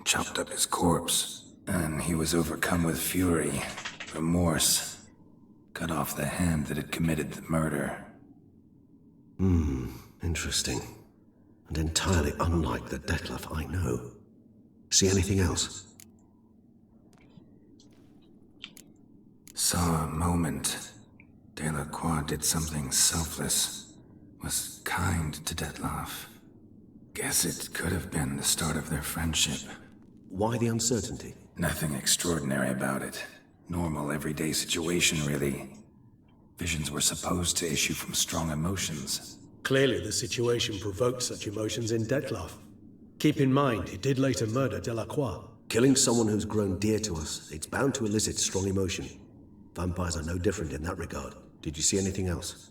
chopped up his corpse. And he was overcome with fury, remorse. Cut off the hand that had committed the murder. Interesting. And entirely unlike the Detlef I know. See anything else? Saw a moment. Delacroix did something selfless. Was kind to Detlef. Guess it could have been the start of their friendship. Why the uncertainty? Nothing extraordinary about it. Normal, everyday situation, really. Visions were supposed to issue from strong emotions. Clearly the situation provoked such emotions in Detlef. Keep in mind, he did later murder Delacroix. Killing someone who's grown dear to us, it's bound to elicit strong emotion. Vampires are no different in that regard. Did you see anything else?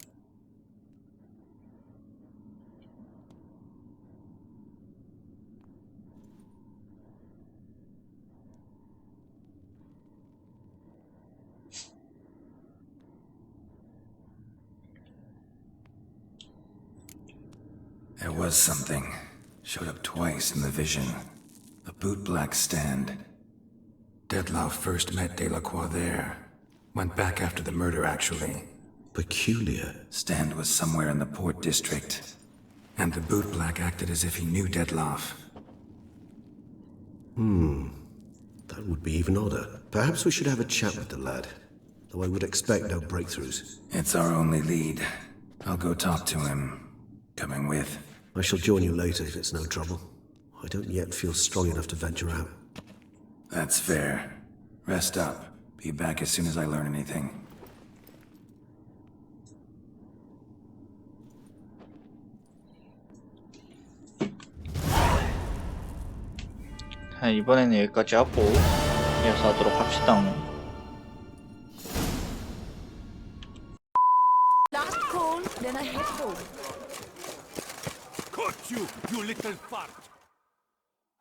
There was something. Showed up twice in the vision. A bootblack stand. Detlef first met Delacroix there. Went back after the murder, actually. Peculiar. Stand was somewhere in the Port District. And the bootblack acted as if he knew Detlef. That would be even odder. Perhaps we should have a chat with the lad. Though I would expect no breakthroughs. It's our only lead. I'll go talk to him. Coming with. I shall join you later if it's no trouble. I don't yet feel strong enough to venture out. That's fair. Rest up. Be back as soon as I learn anything. 이번에는 여기까지 하고 이어서 하도록 합시다. Last call, then I head home. Caught you, you little fart!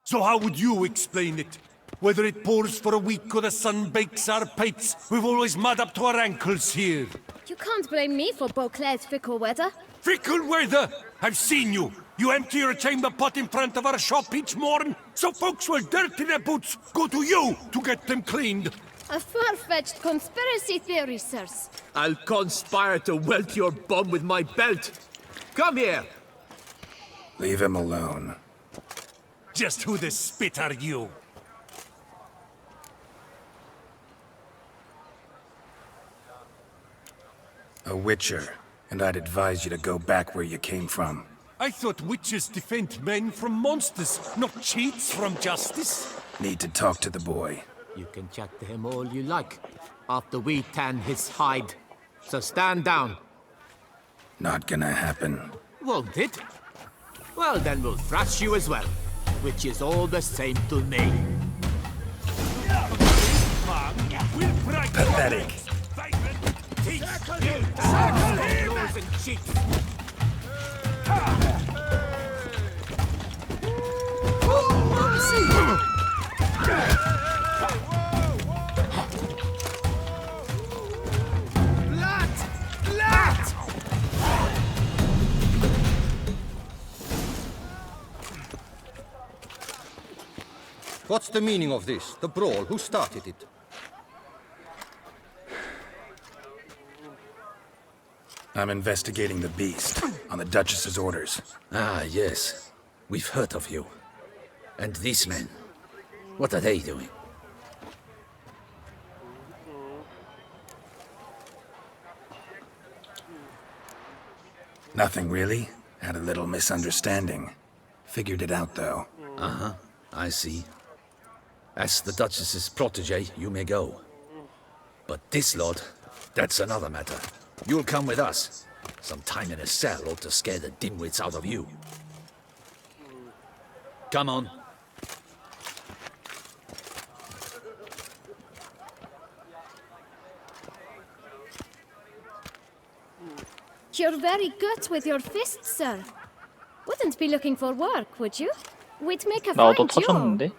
So how would you explain it? Whether it pours for a week or the sun bakes our pates, we've always mud up to our ankles here. You can't blame me for Beauclair's fickle weather. Fickle weather? I've seen you. You empty your chamber pot in front of our shop each morn, so folks will dirty their boots go to you to get them cleaned. A far-fetched conspiracy theory, sirs. I'll conspire to welt your bum with my belt. Come here. Leave him alone. Just who the spit are you? A witcher, and I'd advise you to go back where you came from. I thought witches defend men from monsters, not cheats from justice. Need to talk to the boy. You can chat to him all you like, after we tan his hide. So stand down. Not gonna happen. Won't it? Well, then we'll thrash you as well, which is all the same to me. Pathetic. What's the meaning of this? The brawl? Who started it? I'm investigating the beast, on the Duchess's orders. Ah, yes. We've heard of you. And these men, what are they doing? Nothing really. Had a little misunderstanding. Figured it out, though. Uh-huh, I see. As the Duchess's protege, you may go. But this lot, that's another matter. You'll come with us. Some time in a cell ought to scare the dimwits out of you. Come on. You're very good with your fists, sir. Wouldn't be looking for work, would you? We'd make a fine 나도 duo. 터졌는데?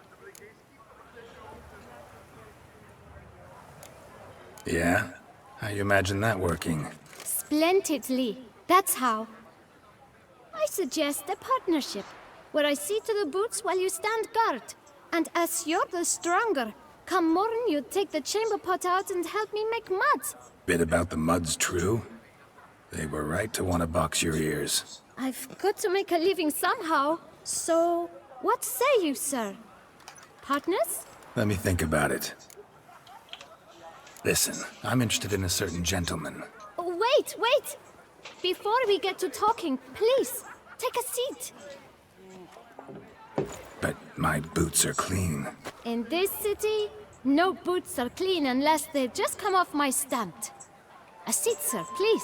Yeah? How you imagine that working? Splendidly. That's how. I suggest a partnership, where I see to the boots while you stand guard. And as you're the stronger, come morn you take the chamber pot out and help me make mud. Bit about the mud's true? They were right to want to box your ears. I've got to make a living somehow. So, what say you, sir? Partners? Let me think about it. Listen, I'm interested in a certain gentleman. Wait, wait! Before we get to talking, please, take a seat. But my boots are clean. In this city, no boots are clean unless they just come off my stamp. A seat, sir, please.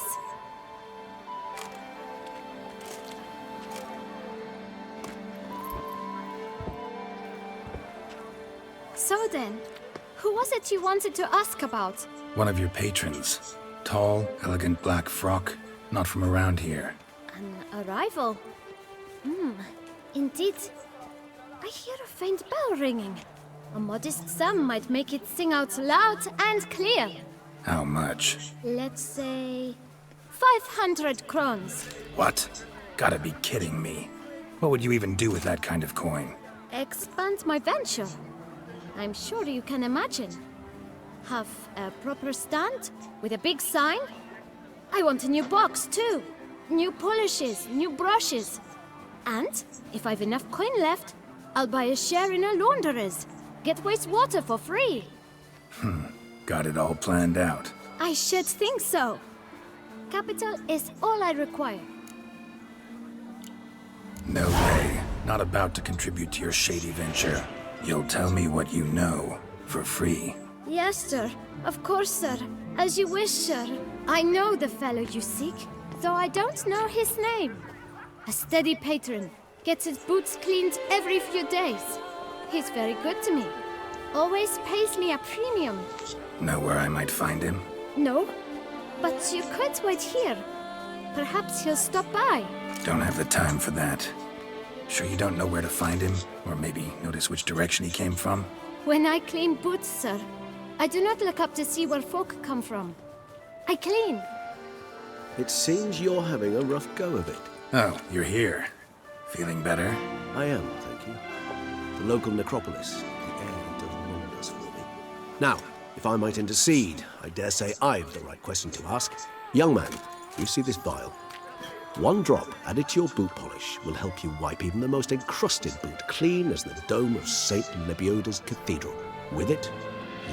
So then, who was it you wanted to ask about? One of your patrons. Tall, elegant black frock. Not from around here. An arrival? Indeed. I hear a faint bell ringing. A modest sum might make it sing out loud and clear. How much? Let's say 500 crowns. What? Gotta be kidding me. What would you even do with that kind of coin? Expand my venture. I'm sure you can imagine. Have a proper stand with a big sign. I want a new box too. New polishes, new brushes. And if I've enough coin left, I'll buy a share in a launderer's. Get wastewater for free. Got it all planned out. I should think so. Capital is all I require. No way. Not about to contribute to your shady venture. You'll tell me what you know, for free. Yes, sir. Of course, sir. As you wish, sir. I know the fellow you seek, though I don't know his name. A steady patron. Gets his boots cleaned every few days. He's very good to me. Always pays me a premium. Know where I might find him? No, but you could wait here. Perhaps he'll stop by. Don't have the time for that. Sure you don't know where to find him? Or maybe notice which direction he came from? When I clean boots, sir, I do not look up to see where folk come from. I clean. It seems you're having a rough go of it. Oh, you're here. Feeling better? I am, thank you. The local necropolis. The air does wonders for me. Now, If I might intercede, I dare say I've the right question to ask. Young man, you see this vial? One drop added to your boot polish will help you wipe even the most encrusted boot clean as the dome of St. Lebioda's Cathedral. With it,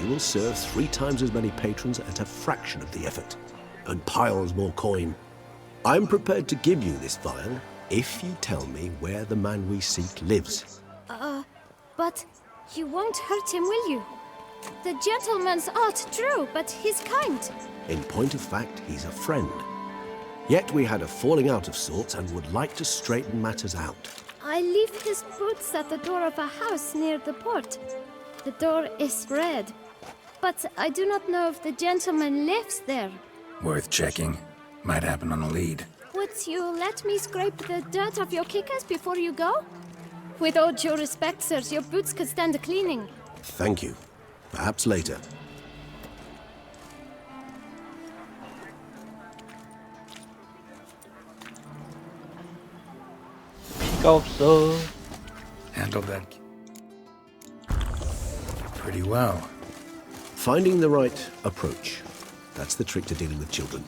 you will serve 3 times as many patrons at a fraction of the effort, and piles more coin. I'm prepared to give you this vial if you tell me where the man we seek lives. But you won't hurt him, will you? The gentleman's art true, but he's kind. In point of fact, he's a friend. Yet we had a falling out of sorts and would like to straighten matters out. I leave his boots at the door of a house near the port. The door is red, but I do not know if the gentleman lives there. Worth checking. Might happen on a lead. Would you let me scrape the dirt off your kickers before you go? With all due respect, sirs, your boots could stand a cleaning. Thank you. Perhaps later. 피가 없어. Handled that pretty well. Finding the right approach. That's the trick to dealing with children.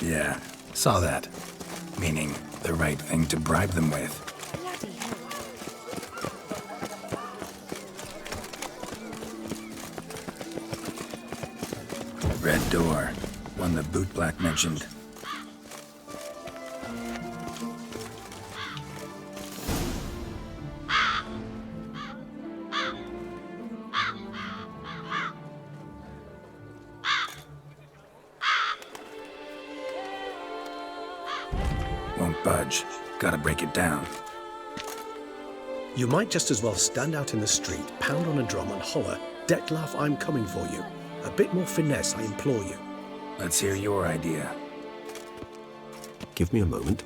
Yeah, saw that. Meaning, the right thing to bribe them with. Red door. One the bootblack mentioned. Won't budge. Gotta break it down. You might just as well stand out in the street, pound on a drum and holler, "Detlef, I'm coming for you." A bit more finesse, I implore you. Let's hear your idea. Give me a moment.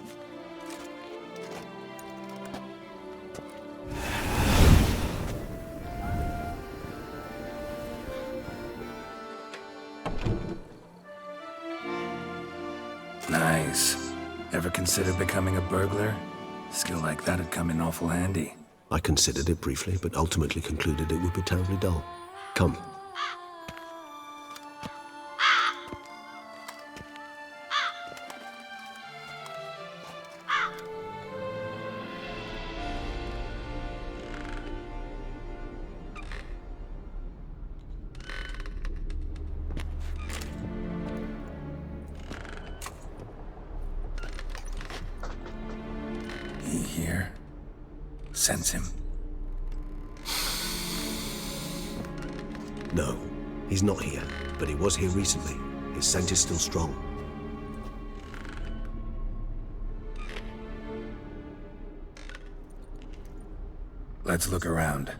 Nice. Ever consider becoming a burglar? Skill like that'd come in awful handy. I considered it briefly, but ultimately concluded it would be terribly dull. Come. He here? Sense him. No, he's not here, but he was here recently. His scent is still strong. Let's look around.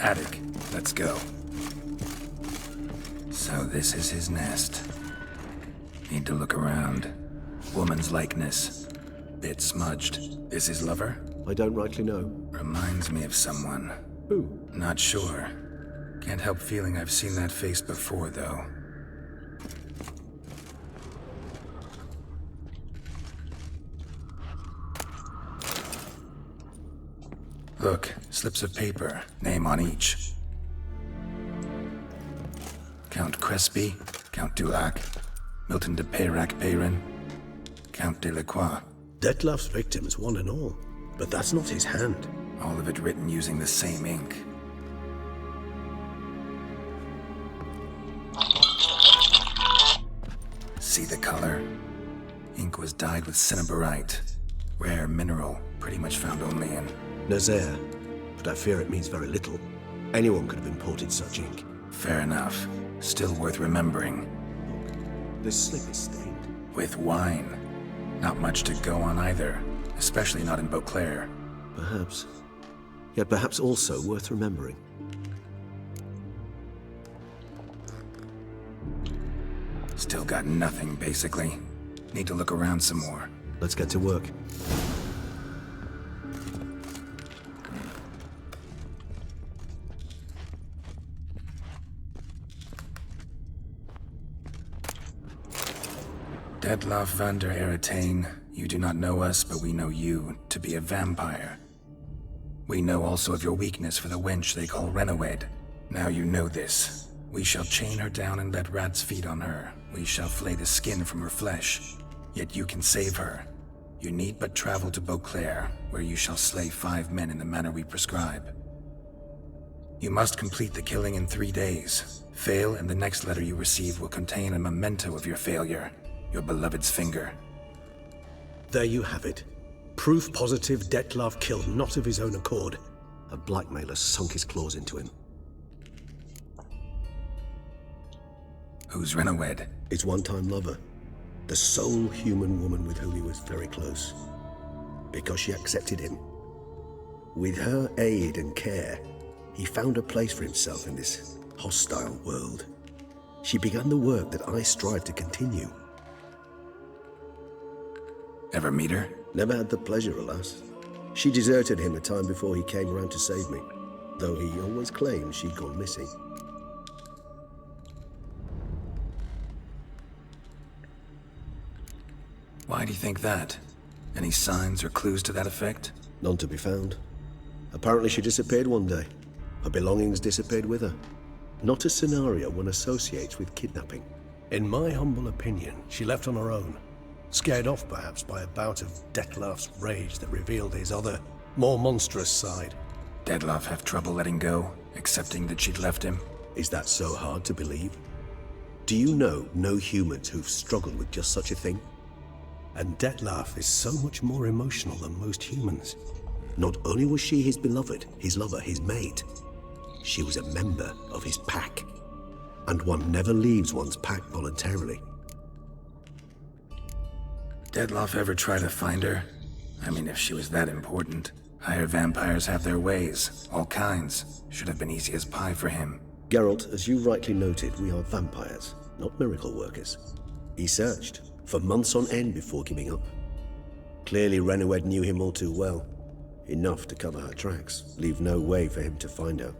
Attic, let's go. So this is his nest. Need to look around. Woman's likeness. Bit smudged. Is his lover? I don't rightly know. Reminds me of someone. Who? Not sure. Can't help feeling I've seen that face before, though. Look, slips of paper, name on each. Count Crespi, Count Dulac, Milton de Peyrac-Peyrin, Count Delacroix. Detlef's victims, one and all. But that's not his hand. All of it written using the same ink. See the color? Ink was dyed with cinnabarite. Rare mineral, pretty much found only in Nazaire, but I fear it means very little. Anyone could have imported such ink. Fair enough. Still worth remembering. Look, this slip is stained. With wine. Not much to go on either, especially not in Beauclair. Perhaps. Yet perhaps also worth remembering. Still got nothing, basically. Need to look around some more. Let's get to work. Detlaf van der Eretain, you do not know us, but we know you to be a vampire. We know also of your weakness for the wench they call Renawed. Now you know this. We shall chain her down and let rats feed on her. We shall flay the skin from her flesh. Yet you can save her. You need but travel to Beauclair, where you shall slay 5 men in the manner we prescribe. You must complete the killing in 3 days. Fail, and the next letter you receive will contain a memento of your failure. Your beloved's finger. There you have it. Proof positive Detlaf killed not of his own accord. A blackmailer sunk his claws into him. Who's Renawed? His one-time lover. The sole human woman with whom he was very close. Because she accepted him. With her aid and care, he found a place for himself in this hostile world. She began the work that I strive to continue. Ever meet her? Never had the pleasure, alas. She deserted him a time before he came around to save me, though he always claimed she'd gone missing. Why do you think that? Any signs or clues to that effect? None to be found. Apparently she disappeared one day. Her belongings disappeared with her. Not a scenario one associates with kidnapping. In my humble opinion, she left on her own. Scared off, perhaps, by a bout of Detlaf's rage that revealed his other, more monstrous side. Detlaf have trouble letting go, accepting that she'd left him? Is that so hard to believe? Do you know no humans who've struggled with just such a thing? And Detlaf is so much more emotional than most humans. Not only was she his beloved, his lover, his mate, she was a member of his pack. And one never leaves one's pack voluntarily. Detlaf ever try to find her? I mean, if she was that important. Higher vampires have their ways, all kinds. Should have been easy as pie for him. Geralt, as you rightly noted, we are vampires, not miracle workers. He searched, for months on end before giving up. Clearly Renawed knew him all too well. Enough to cover her tracks, leave no way for him to find her.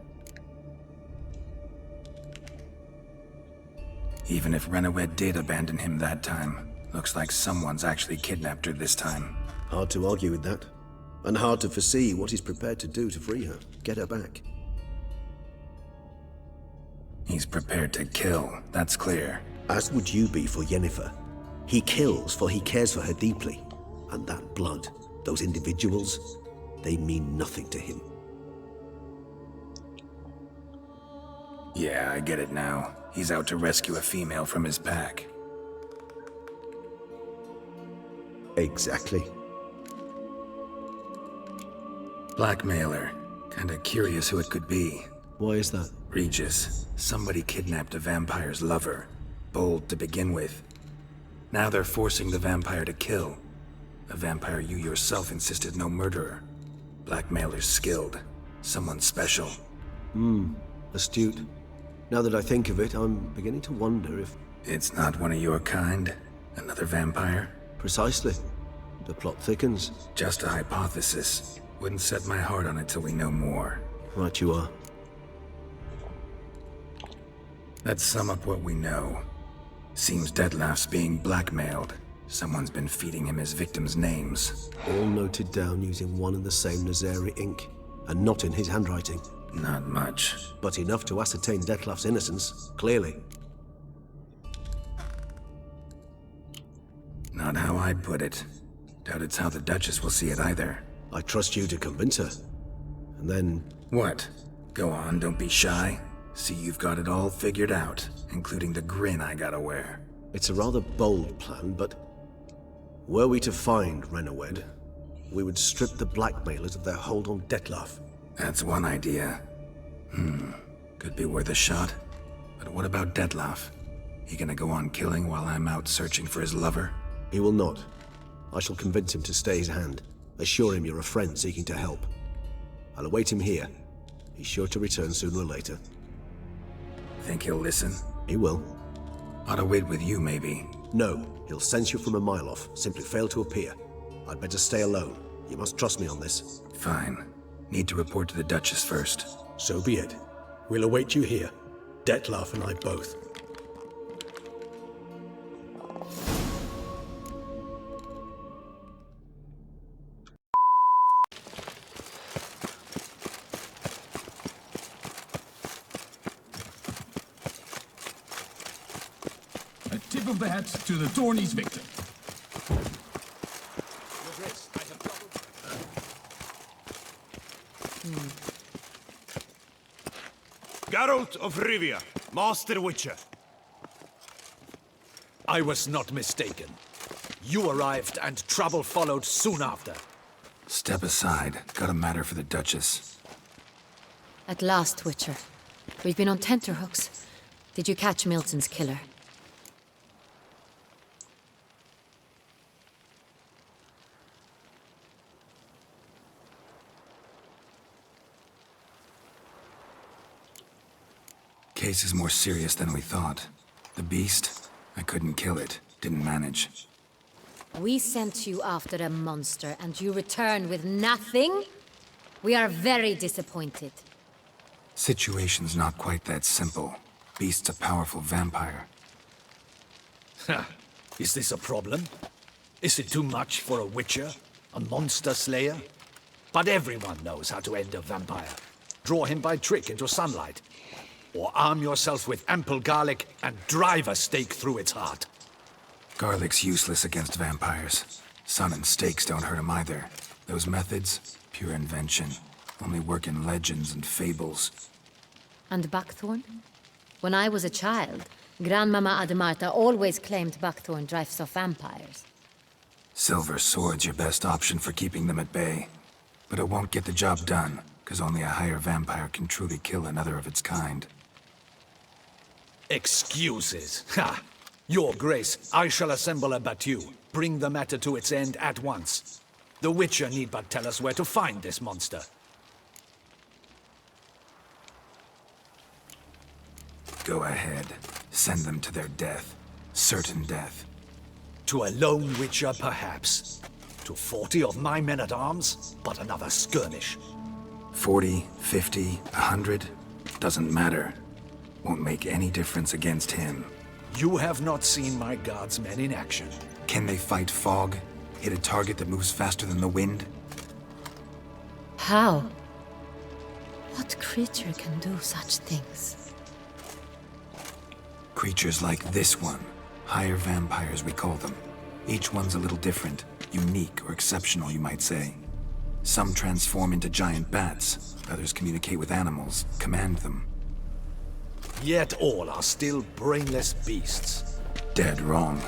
Even if Renawed did abandon him that time, looks like someone's actually kidnapped her this time. Hard to argue with that. And hard to foresee what he's prepared to do to free her, get her back. He's prepared to kill, that's clear. As would you be for Yennefer. He kills for he cares for her deeply. And that blood, those individuals, they mean nothing to him. Yeah, I get it now. He's out to rescue a female from his pack. Exactly. Blackmailer. Kinda curious who it could be. Why is that? Regis. Somebody kidnapped a vampire's lover. Bold to begin with. Now they're forcing the vampire to kill. A vampire you yourself insisted no murderer. Blackmailer's skilled. Someone special. Astute. Now that I think of it, I'm beginning to wonder if... It's not one of your kind? Another vampire? Precisely. The plot thickens. Just a hypothesis. Wouldn't set my heart on it till we know more. Right you are. Let's sum up what we know. Seems Detlaf's being blackmailed. Someone's been feeding him his victims' names. All noted down using one and the same Nazari ink, and not in his handwriting. Not much. But enough to ascertain Detlaf's innocence, clearly. Not how I'd put it. Doubt it's how the Duchess will see it either. I trust you to convince her. And then... What? Go on, don't be shy. See you've got it all figured out, including the grin I gotta wear. It's a rather bold plan, but... Were we to find Renawed, we would strip the blackmailers of their hold on Detlaf. That's one idea. Could be worth a shot. But what about Detlaf? He gonna go on killing while I'm out searching for his lover? He will not. I shall convince him to stay his hand. Assure him you're a friend seeking to help. I'll await him here. He's sure to return sooner or later. Think he'll listen? He will. Ought to wait with you, maybe. No, he'll sense you from a mile off. Simply fail to appear. I'd better stay alone. You must trust me on this. Fine. Need to report to the Duchess first. So be it. We'll await you here. Detlaf and I both. of that to the Tourney's victim. Geralt of Rivia, Master Witcher. I was not mistaken. You arrived and trouble followed soon after. Step aside. Got a matter for the Duchess. At last, Witcher. We've been on tenterhooks. Did you catch Milton's killer? Case is more serious than we thought. The beast? I couldn't kill it. Didn't manage. We sent you after a monster, and you return with nothing? We are very disappointed. Situation's not quite that simple. Beast's a powerful vampire. Is this a problem? Is it too much for a witcher? A monster slayer? But everyone knows how to end a vampire. Draw him by trick into sunlight. Or arm yourself with ample garlic and drive a stake through its heart. Garlic's useless against vampires. Sun and stakes don't hurt him either. Those methods, pure invention. Only work in legends and fables. And Buckthorn? When I was a child, Grandmama Ademarta always claimed Buckthorn drives off vampires. Silver sword's your best option for keeping them at bay. But it won't get the job done, because only a higher vampire can truly kill another of its kind. Excuses. Ha! Your Grace, I shall assemble a battue. Bring the matter to its end at once. The Witcher need but tell us where to find this monster. Go ahead. Send them to their death. Certain death. To a lone Witcher, perhaps. To 40 of my men-at-arms, but another skirmish. 40, 50, 100, doesn't matter. Won't make any difference against him. You have not seen my guardsmen in action. Can they fight fog? Hit a target that moves faster than the wind? How? What creature can do such things? Creatures like this one. Higher vampires, we call them. Each one's a little different. Unique or exceptional, you might say. Some transform into giant bats. Others communicate with animals, command them. Yet all are still brainless beasts. Dead wrong.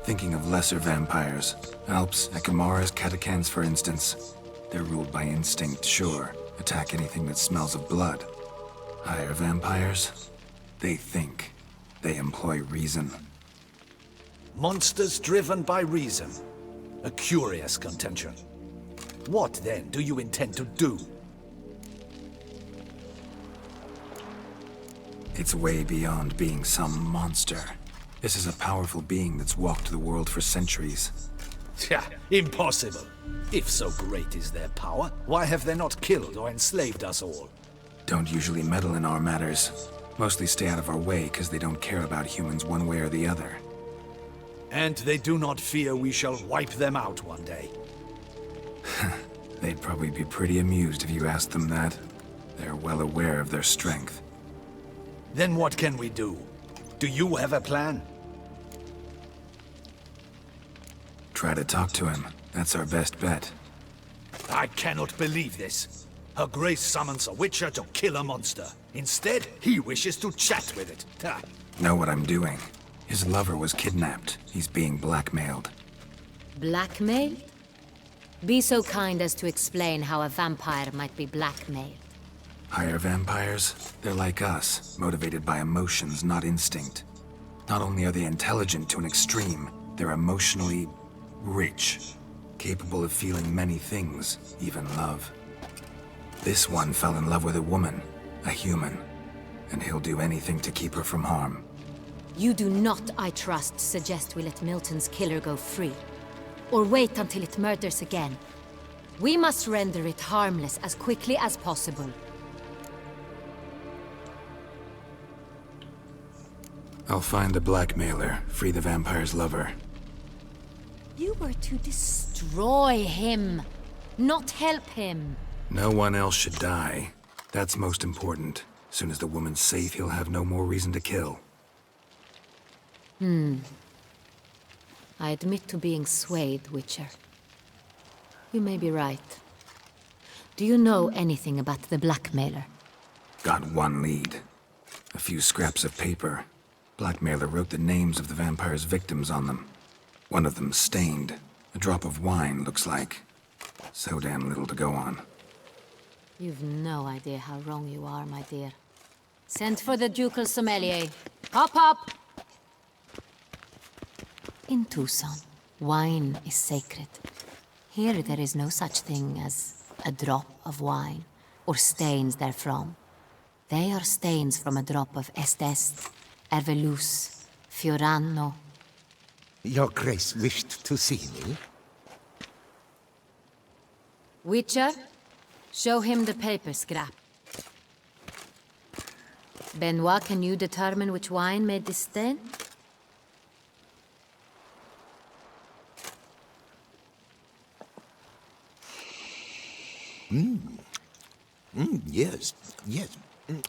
Thinking of lesser vampires. Alps, Ekamaras, Catacans, for instance. They're ruled by instinct, sure. Attack anything that smells of blood. Higher vampires? They think. They employ reason. Monsters driven by reason. A curious contention. What, then, do you intend to do? It's way beyond being some monster. This is a powerful being that's walked the world for centuries. Impossible. If so great is their power, why have they not killed or enslaved us all? Don't usually meddle in our matters. Mostly stay out of our way because they don't care about humans one way or the other. And they do not fear we shall wipe them out one day. They'd probably be pretty amused if you asked them that. They're well aware of their strength. Then what can we do? Do you have a plan? Try to talk to him. That's our best bet. I cannot believe this. Her Grace summons a Witcher to kill a monster. Instead, he wishes to chat with it. Know what I'm doing. His lover was kidnapped. He's being blackmailed. Blackmailed? Be so kind as to explain how a vampire might be blackmailed. Higher vampires? They're like us, motivated by emotions, not instinct. Not only are they intelligent to an extreme, they're emotionally rich, capable of feeling many things, even love. This one fell in love with a woman, a human, and he'll do anything to keep her from harm. You do not, I trust, suggest we let Milton's killer go free. Or wait until it murders again. We must render it harmless as quickly as possible. I'll find the blackmailer, free the vampire's lover. You were to destroy him, not help him. No one else should die. That's most important. Soon as the woman's safe, he'll have no more reason to kill. I admit to being swayed, Witcher. You may be right. Do you know anything about the blackmailer? Got one lead. A few scraps of paper. Blackmailer wrote the names of the vampire's victims on them. One of them stained. A drop of wine, looks like. So damn little to go on. You've no idea how wrong you are, my dear. Send for the ducal sommelier. Hop, hop! In Tucson, wine is sacred. Here there is no such thing as a drop of wine, or stains therefrom. They are stains from a drop of Est, Ervelus, Fiorano. Your Grace wished to see me? Witcher, show him the paper scrap. Benoit, can you determine which wine made this stain? Yes, yes.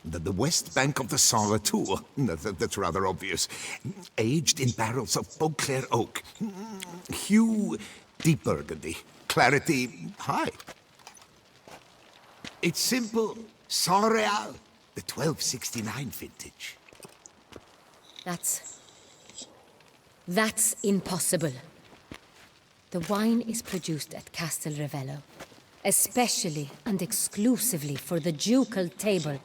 The west bank of the Saint Latour. That's rather obvious. Aged in barrels of Beauclair oak. Hue, deep burgundy. Clarity, high. It's simple. Saint Real, the 1269 vintage. That's impossible. The wine is produced at Castel Ravello, especially and exclusively for the ducal table.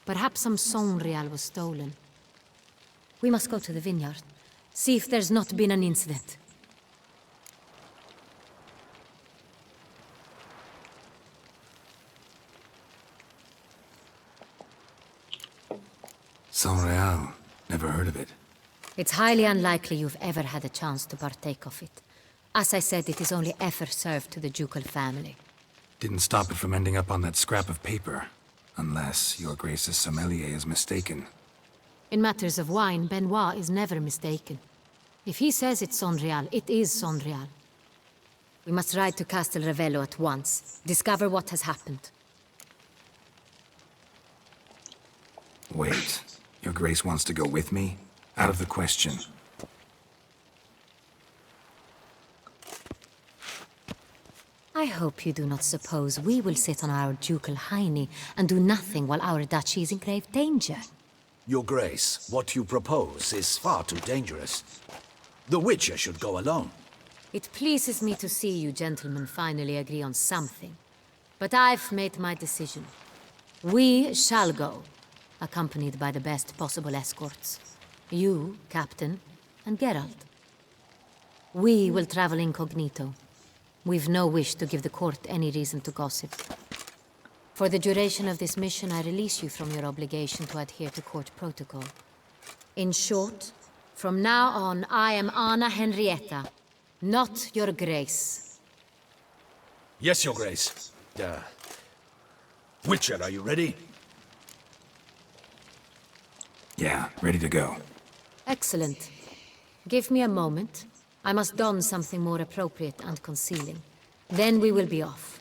Perhaps some Saint Real was stolen. We must go to the vineyard, see if there's not been an incident. Saint Real. Never heard of it. It's highly unlikely you've ever had a chance to partake of it. As I said, it is only ever served to the ducal family. Didn't stop it from ending up on that scrap of paper. Unless your Grace's sommelier is mistaken. In matters of wine, Benoit is never mistaken. If he says it's Saint Real, it is Saint Real. We must ride to Castel Ravello at once. Discover what has happened. Wait. Your Grace wants to go with me? Out of the question. I hope you do not suppose we will sit on our ducal hiney and do nothing while our duchy is in grave danger. Your Grace, what you propose is far too dangerous. The Witcher should go alone. It pleases me to see you gentlemen finally agree on something. But I've made my decision. We shall go, accompanied by the best possible escorts. You, Captain, and Geralt. We will travel incognito. We've no wish to give the court any reason to gossip. For the duration of this mission, I release you from your obligation to adhere to court protocol. In short, from now on, I am Anna Henrietta, not your Grace. Yes, Your Grace. Witcher, are you ready? Yeah, ready to go. Excellent. Give me a moment. I must don something more appropriate and concealing. Then we will be off.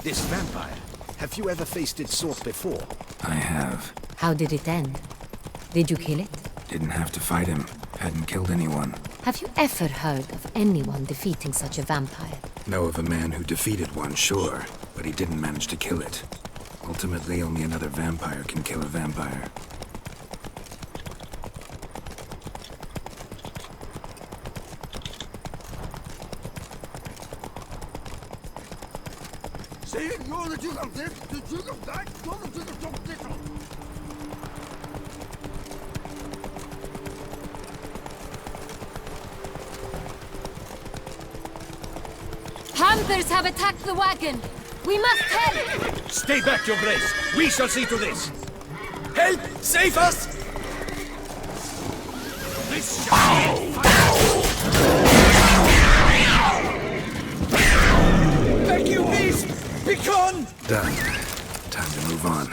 This vampire, have you ever faced its sort before? I have. How did it end? Did you kill it? Didn't have to fight him. Hadn't killed anyone. Have you ever heard of anyone defeating such a vampire? Know of a man who defeated one, sure, but he didn't manage to kill it. Ultimately, only another vampire can kill a vampire. Hunters have attacked the wagon! We must help! Stay back, Your Grace! We shall see to this! Help! Save us! This Thank you, beast! Be gone! Done. Time to move on.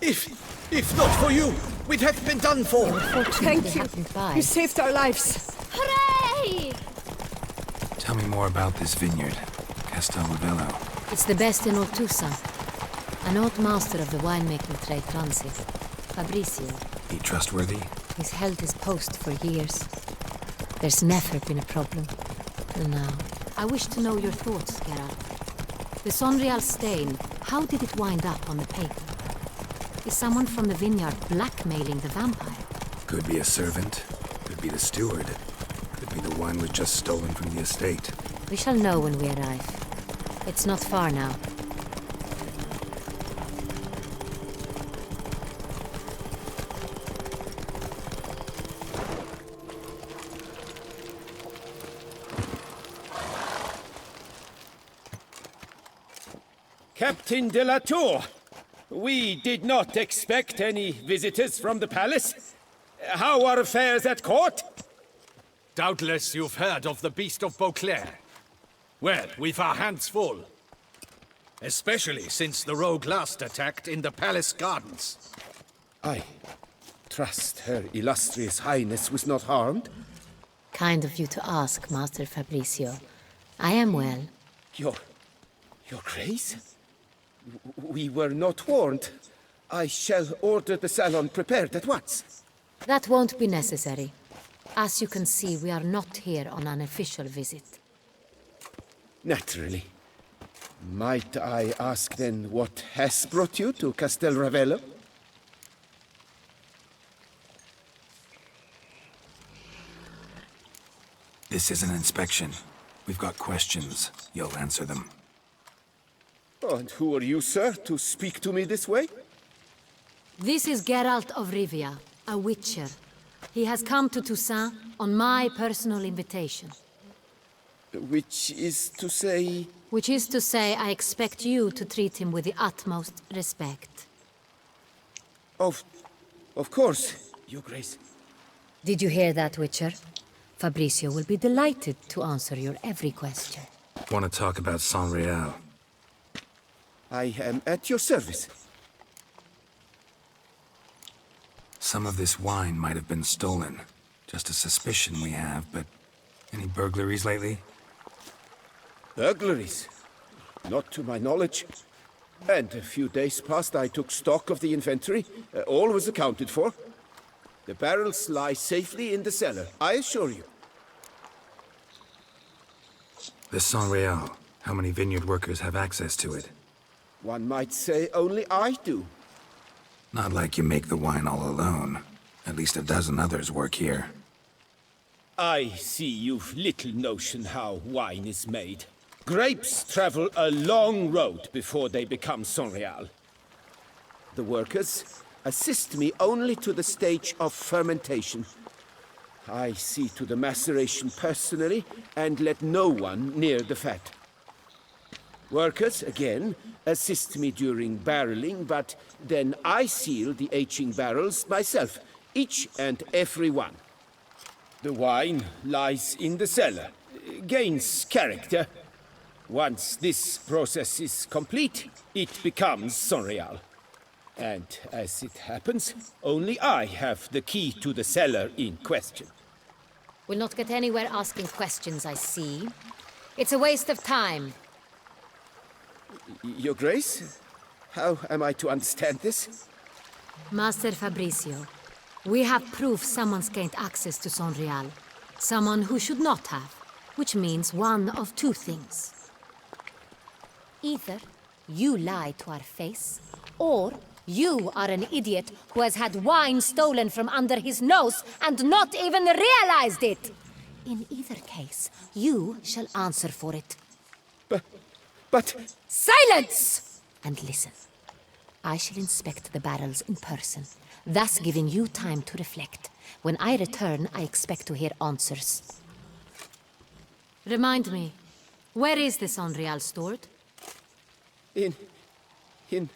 If not for you, we'd have been done for. Thank you. You saved our lives. Hooray! Tell me more about this vineyard, Castel Ravello. It's the best in Oltusa. An old master of the winemaking trade runs it. Fabricio. He trustworthy? He's held his post for years. There's never been a problem. And now, I wish to know your thoughts, Geralt. The Sonreal stain, how did it wind up on the paper? Is someone from the vineyard blackmailing the vampire? Could be a servant. Could be the steward. Could be the wine was just stolen from the estate. We shall know when we arrive. It's not far now. Captain de la Tour, we did not expect any visitors from the palace. How are affairs at court? Doubtless you've heard of the Beast of Beauclair. Well, we've our hands full. Especially since the rogue last attacked in the palace gardens. I trust Her Illustrious Highness was not harmed? Kind of you to ask, Master Fabricio. I am well. Your Grace? We were not warned. I shall order the salon prepared at once. That won't be necessary. As you can see, we are not here on an official visit. Naturally. Might I ask then what has brought you to Castel Ravello? This is an inspection. We've got questions. You'll answer them. Oh, and who are you, sir, to speak to me this way? This is Geralt of Rivia, a witcher. He has come to Toussaint on my personal invitation. Which is to say... Which is to say, I expect you to treat him with the utmost respect. Of course, Your Grace. Did you hear that, Witcher? Fabricio will be delighted to answer your every question. Want to talk about Sonreal? I am at your service. Some of this wine might have been stolen. Just a suspicion we have, but any burglaries lately? Burglaries? Not to my knowledge. And a few days past I took stock of the inventory. All was accounted for. The barrels lie safely in the cellar, I assure you. This Sonreal, how many vineyard workers have access to it? One might say only I do. Not like you make the wine all alone. At least a dozen others work here. I see you've little notion how wine is made. Grapes travel a long road before they become Sonreal. The workers assist me only to the stage of fermentation. I see to the maceration personally and let no one near the fat. Workers, again, assist me during barreling, but then I seal the aging barrels myself, each and every one. The wine lies in the cellar, gains character. Once this process is complete, it becomes Sonreal. And as it happens, only I have the key to the cellar in question. We'll not get anywhere asking questions, I see. It's a waste of time. Your Grace? How am I to understand this? Master Fabricio, we have proof someone's gained access to Sonreal. Someone who should not have, which means one of two things. Either you lie to our face, or you are an idiot who has had wine stolen from under his nose and not even realized it. In either case, you shall answer for it. But... Silence! And listen. I shall inspect the barrels in person, thus giving you time to reflect. When I return, I expect to hear answers. Remind me, where is the Sonreal stored? In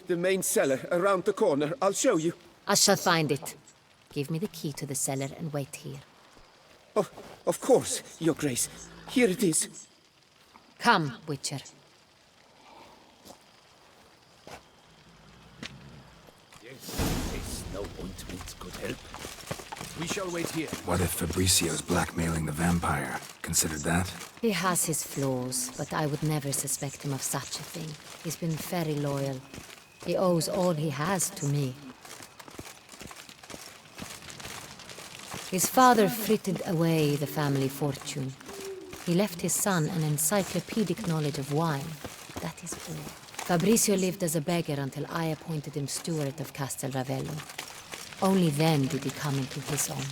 the main cellar, around the corner. I'll show you. I shall find it. Give me the key to the cellar and wait here. Oh, of course, Your Grace. Here it is. Come, Witcher. Yes, no ointment could help. We shall wait here. What if Fabricio's blackmailing the vampire? Considered that? He has his flaws, but I would never suspect him of such a thing. He's been very loyal. He owes all he has to me. His father frittered away the family fortune. He left his son an encyclopedic knowledge of wine. That is all. Fabricio lived as a beggar until I appointed him steward of Castel Ravello. Only then did he come into his own.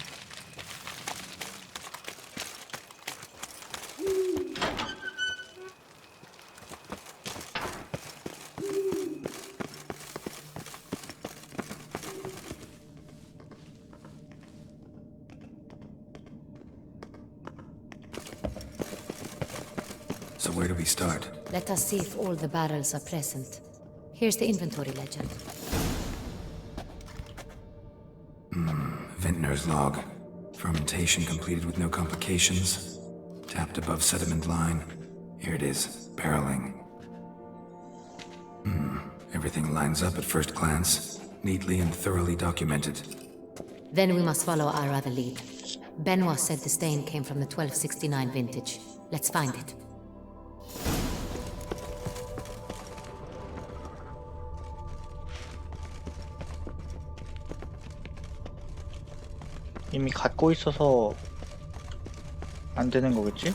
So where do we start? Let us see if all the barrels are present. Here's the inventory ledger. Vintner's log. Fermentation completed with no complications. Tapped above sediment line. Here it is. Barreling. Everything lines up at first glance. Neatly and thoroughly documented. Then we must follow our other lead. Benoit said the stain came from the 1269 vintage. Let's find it. 이미 갖고 있어서 안 되는 거겠지?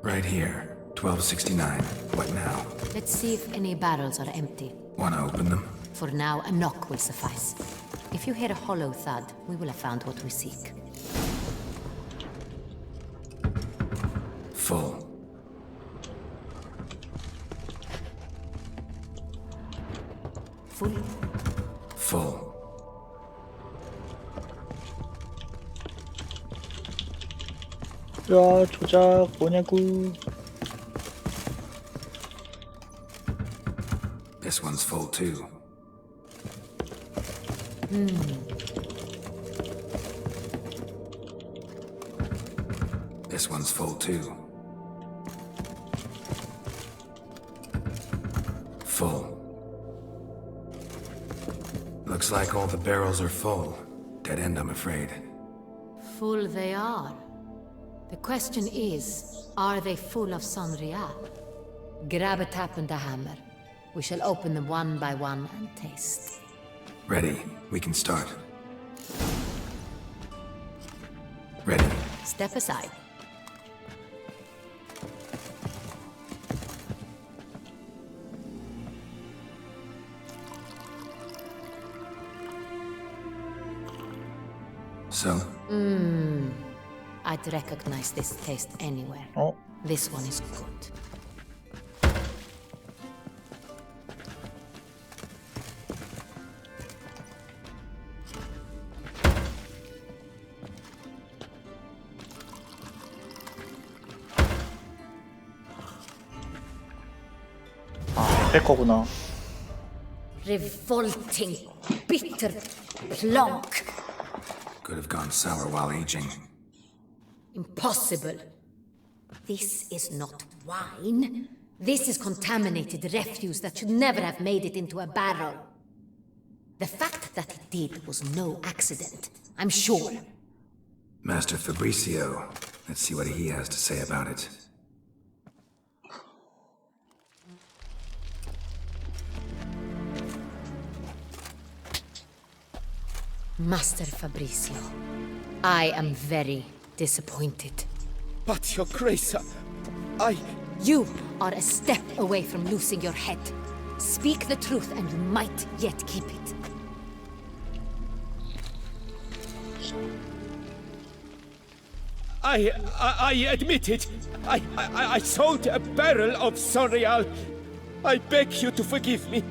Right here. 1269. What now? Let's see if any barrels are empty. Wanna open them? For now, a knock will suffice. If you hear a hollow thud, we will have found what we seek. Full. Full? Full. 야, 조작 뭐냐고. This one's full too. This one's full too. Full. Looks like all the barrels are full. Dead end, I'm afraid. Full they are. The question is, are they full of Sonrial? Grab a tap and a hammer. We shall open them one by one and taste. Ready. We can start. Ready. Step aside. So? I'd recognize this taste anywhere. Oh. This one is good. 뺄 거구나. Revolting, bitter plonk. Could have gone sour while aging. Impossible. This is not wine. This is contaminated refuse that should never have made it into a barrel. The fact that it did was no accident, I'm sure. Master Fabricio. Let's see what he has to say about it. Master Fabricio, I am very disappointed. But, Your Grace, I... You are a step away from losing your head. Speak the truth and you might yet keep it. I admit it. I sold a barrel of Sonrial. I beg you to forgive me.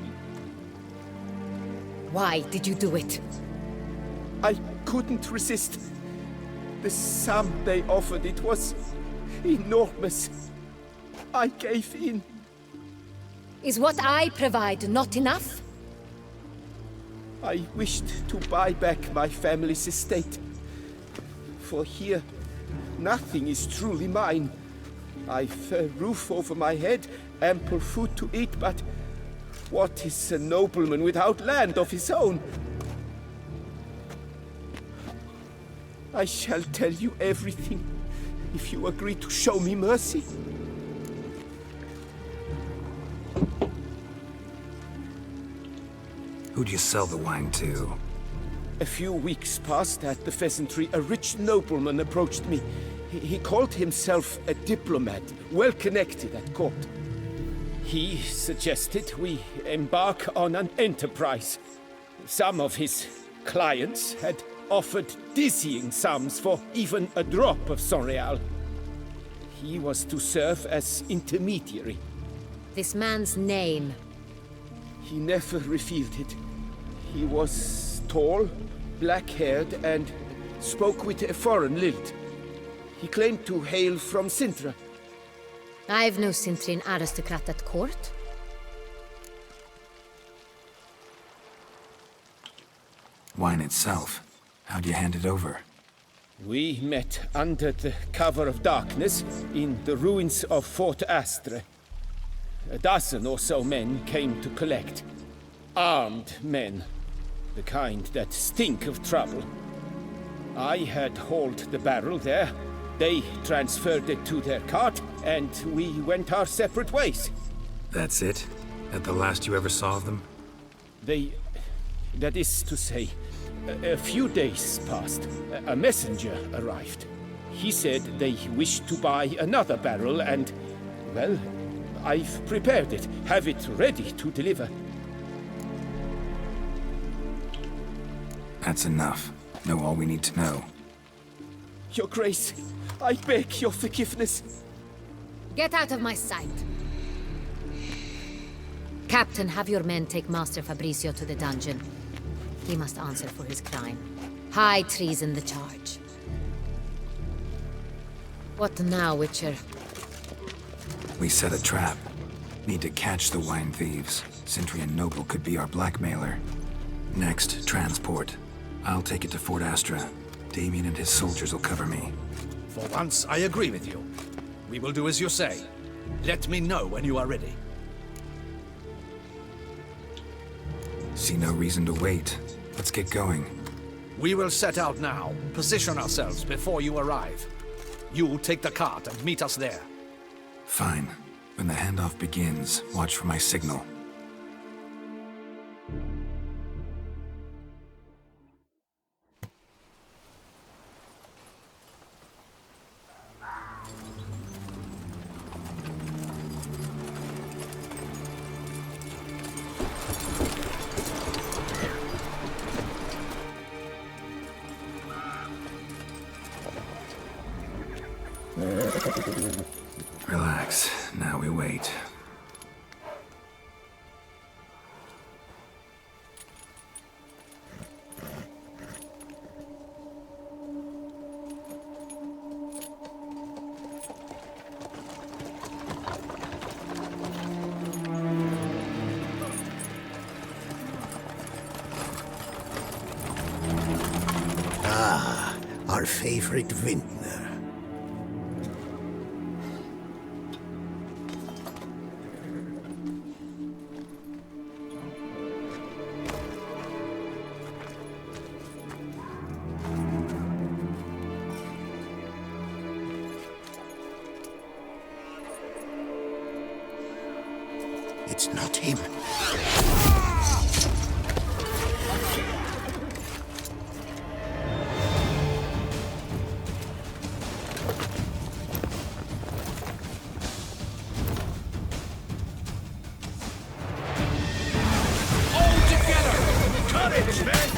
Why did you do it? I couldn't resist. The sum they offered, it was enormous. I gave in. Is what I provide not enough? I wished to buy back my family's estate. For here, nothing is truly mine. I've a roof over my head, ample food to eat, but what is a nobleman without land of his own? I shall tell you everything, if you agree to show me mercy. Who'd you sell the wine to? A few weeks past at the Pheasantry, a rich nobleman approached me. He called himself a diplomat, well connected at court. He suggested we embark on an enterprise. Some of his clients had offered dizzying sums for even a drop of Sonreal. He was to serve as intermediary. This man's name? He never revealed it. He was tall, black-haired, and spoke with a foreign lilt. He claimed to hail from Sintra. I've no Sintrian aristocrat at court. Wine itself. How'd you hand it over? We met under the cover of darkness in the ruins of Fort Astre. A dozen or so men came to collect. Armed men. The kind that stink of trouble. I had hauled the barrel there. They transferred it to their cart, and we went our separate ways. That's it? That the last you ever saw of them? That is to say, a few days passed. A messenger arrived. He said they wished to buy another barrel and, well, I've prepared it, have it ready to deliver. That's enough. Know all we need to know. Your Grace, I beg your forgiveness. Get out of my sight. Captain, have your men take Master Fabrizio to the dungeon. He must answer for his crime. High treason the charge. What now, Witcher? We set a trap. Need to catch the wine thieves. Sintrian Noble could be our blackmailer. Next, transport. I'll take it to Fort Astra. Damien and his soldiers will cover me. For once, I agree with you. We will do as you say. Let me know when you are ready. See no reason to wait. Let's get going. We will set out now. Position ourselves before you arrive. You take the cart and meet us there. Fine. When the handoff begins, watch for my signal. Relax. Now we wait. Ah, our favorite vintner. It's not him. All together! Courage, men!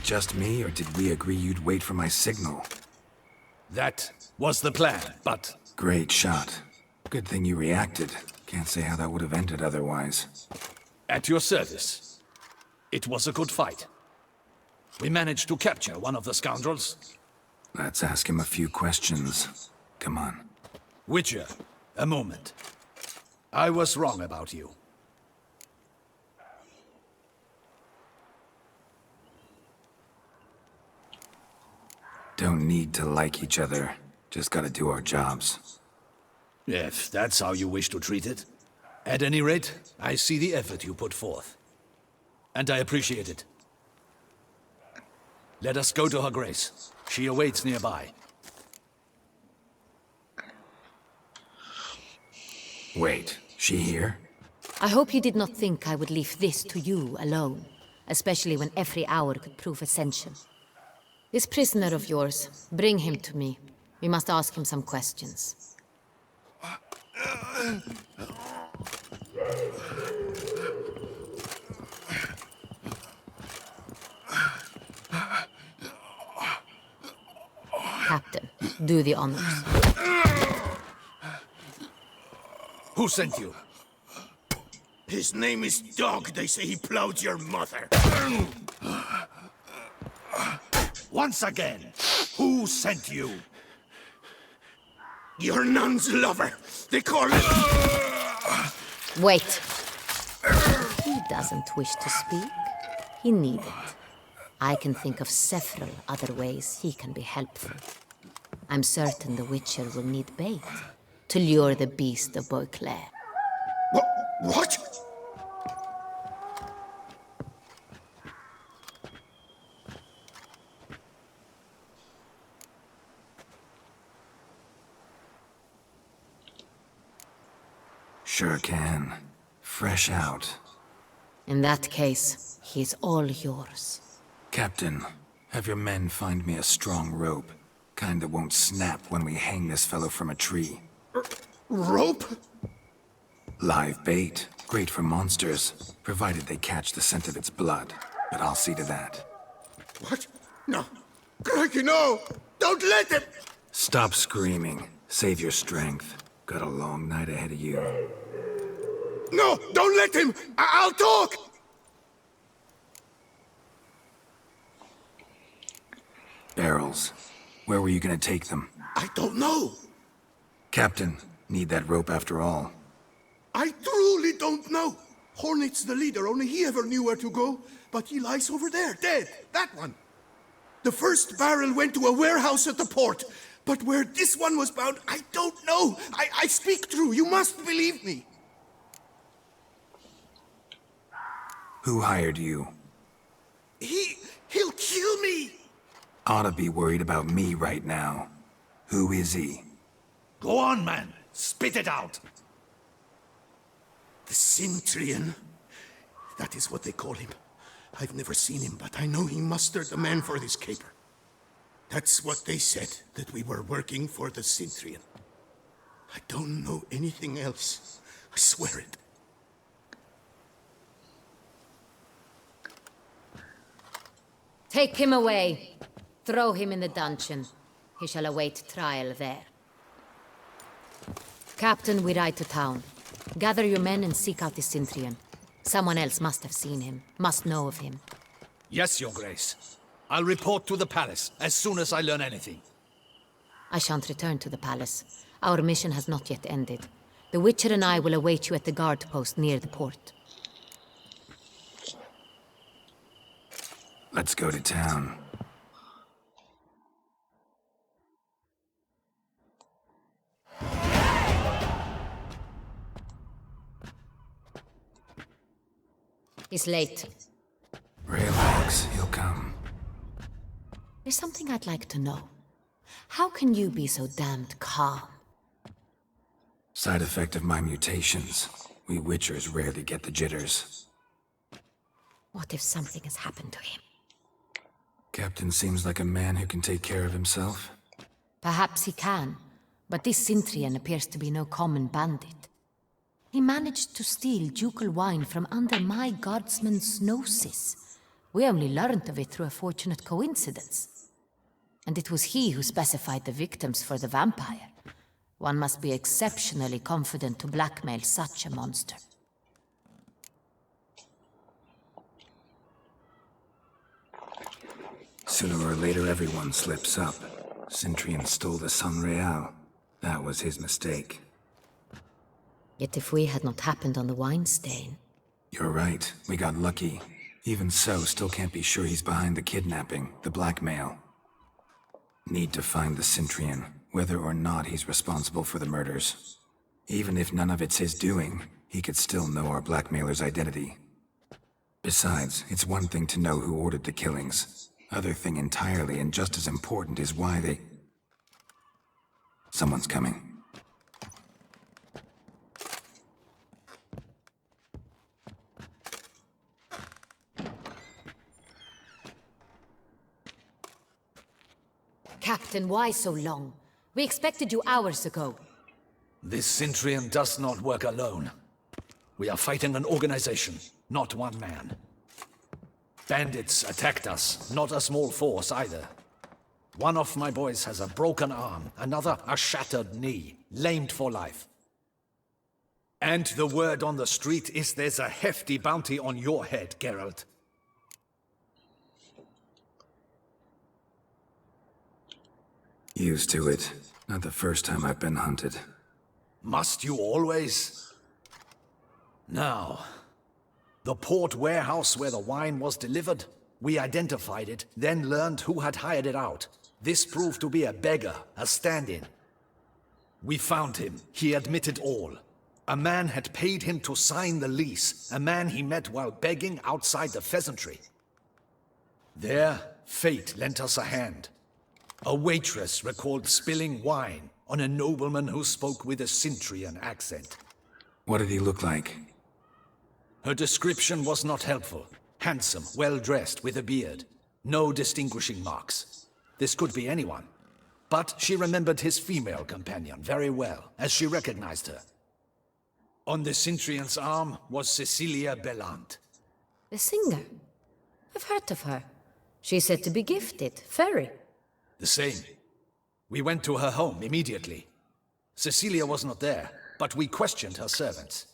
it just me, or did we agree you'd wait for my signal? That was the plan, but... Great shot. Good thing you reacted. Can't say how that would have ended otherwise. At your service. It was a good fight. We managed to capture one of the scoundrels. Let's ask him a few questions. Come on. Witcher, a moment. I was wrong about you. Don't need to like each other. Just gotta do our jobs. If that's how you wish to treat it. At any rate, I see the effort you put forth. And I appreciate it. Let us go to her grace. She awaits nearby. Wait, she here? I hope you did not think I would leave this to you alone, especially when every hour could prove essential. This prisoner of yours, bring him to me. We must ask him some questions. Captain, do the honors. Who sent you? His name is Dog. They say he plowed your mother. Once again, who sent you? Your nun's lover. They call it... Wait. He doesn't wish to speak. He needn't. I can think of several other ways he can be helpful. I'm certain the Witcher will need bait to lure the beast of Beauclair. What? Sure can. Fresh out. In that case, he's all yours. Captain, have your men find me a strong rope. Kind that won't snap when we hang this fellow from a tree. Rope? Live bait. Great for monsters, provided they catch the scent of its blood. But I'll see to that. What? No. Crikey, no! Don't let him! Stop screaming. Save your strength. Got a long night ahead of you. No! Don't let him! I'll talk! Barrels. Where were you gonna take them? I don't know. Captain, need that rope after all. I truly don't know. Hornet's the leader, only he ever knew where to go. But he lies over there, dead. That one. The first barrel went to a warehouse at the port. But where this one was bound, I don't know. I speak true. You must believe me. Who hired you? He'll kill me. Oughta be worried about me right now. Who is he? Go on, man. Spit it out. The Cintrian. That is what they call him. I've never seen him, but I know he mustered the man for this caper. That's what they said, that we were working for the Cintrian. I don't know anything else. I swear it. Take him away. Throw him in the dungeon. He shall await trial there. Captain, we ride to town. Gather your men and seek out the Cintrian. Someone else must have seen him, must know of him. Yes, Your Grace. I'll report to the palace as soon as I learn anything. I shan't return to the palace. Our mission has not yet ended. The Witcher and I will await you at the guard post near the port. Let's go to town. He's late. Relax, he'll come. There's something I'd like to know. How can you be so damned calm? Side effect of my mutations. We Witchers rarely get the jitters. What if something has happened to him? Captain seems like a man who can take care of himself. Perhaps he can, but this Cintrian appears to be no common bandit. He managed to steal ducal wine from under my guardsman's noses. We only learned of it through a fortunate coincidence. And it was he who specified the victims for the vampire. One must be exceptionally confident to blackmail such a monster. Sooner or later, everyone slips up. Centurion stole the Sunreal. That was his mistake. Yet if we had not happened on the wine stain... You're right. We got lucky. Even so, still can't be sure he's behind the kidnapping, the blackmail. Need to find the Centurion, whether or not he's responsible for the murders. Even if none of it's his doing, he could still know our blackmailer's identity. Besides, it's one thing to know who ordered the killings. Other thing entirely, and just as important, is why they... Someone's coming. Captain, why so long? We expected you hours ago. This Centurion does not work alone. We are fighting an organization, not one man. Bandits attacked us, not a small force either. One of my boys has a broken arm, another a shattered knee, lamed for life. And the word on the street is there's a hefty bounty on your head, Geralt. Used to it. Not the first time I've been hunted. Must you always? Now, the port warehouse where the wine was delivered, we identified it, then learned who had hired it out. This proved to be a beggar, a stand-in. We found him. He admitted all. A man had paid him to sign the lease, a man he met while begging outside the pheasantry. There, fate lent us a hand. A waitress recalled spilling wine on a nobleman who spoke with a Centurion accent. What did he look like? Her description was not helpful. Handsome, well-dressed, with a beard. No distinguishing marks. This could be anyone. But she remembered his female companion very well, as she recognized her. On the Centurion's arm was Cecilia Bellant. The singer? I've heard of her. She's said to be gifted, fairy. The same. We went to her home immediately. Cecilia was not there, but we questioned her servants.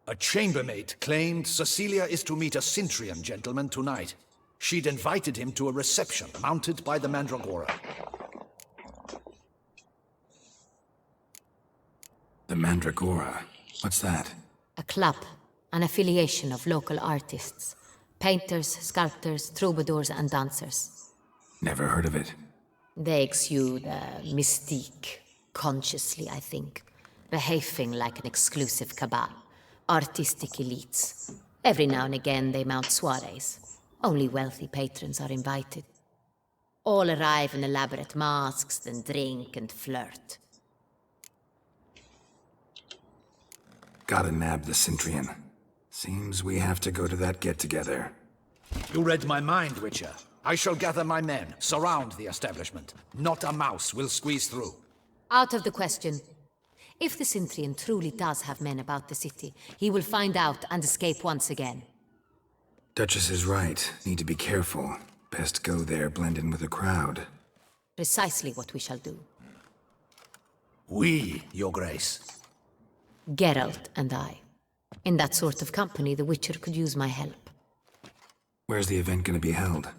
A chambermaid claimed Cecilia is to meet a Centurion gentleman tonight. She'd invited him to a reception mounted by the Mandragora. The Mandragora? What's that? A club, an affiliation of local artists. Painters, sculptors, troubadours and dancers. Never heard of it. They exude mystique, consciously, I think. Behaving like an exclusive cabal. Artistic elites. Every now and again they mount soirees. Only wealthy patrons are invited. All arrive in elaborate masks, then drink and flirt. Gotta nab the Centurion. Seems we have to go to that get-together. You read my mind, Witcher. I shall gather my men, surround the establishment. Not a mouse will squeeze through. Out of the question. If the Centurion truly does have men about the city, he will find out and escape once again. Duchess is right. Need to be careful. Best go there, blend in with the crowd. Precisely what we shall do. We, Your Grace. Geralt and I. In that sort of company, the Witcher could use my help. Where's the event gonna be held?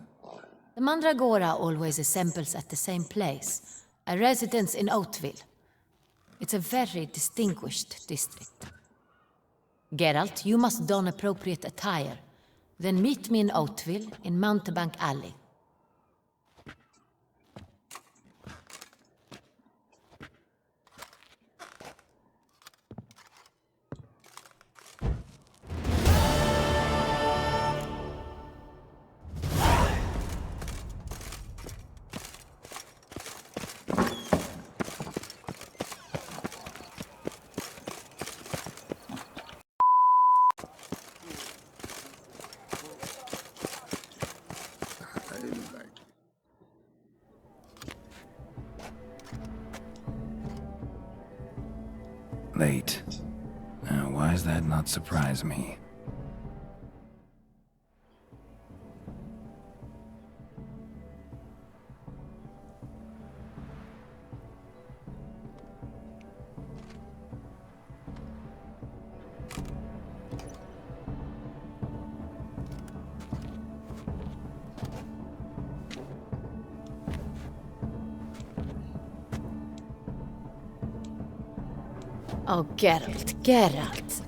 The Mandragora always assembles at the same place, a residence in Oatville. It's a very distinguished district. Geralt, you must don appropriate attire. Then meet me in Oatville, in Mountebank Alley. Late. Now, why does that not surprise me? Oh, Geralt, Geralt.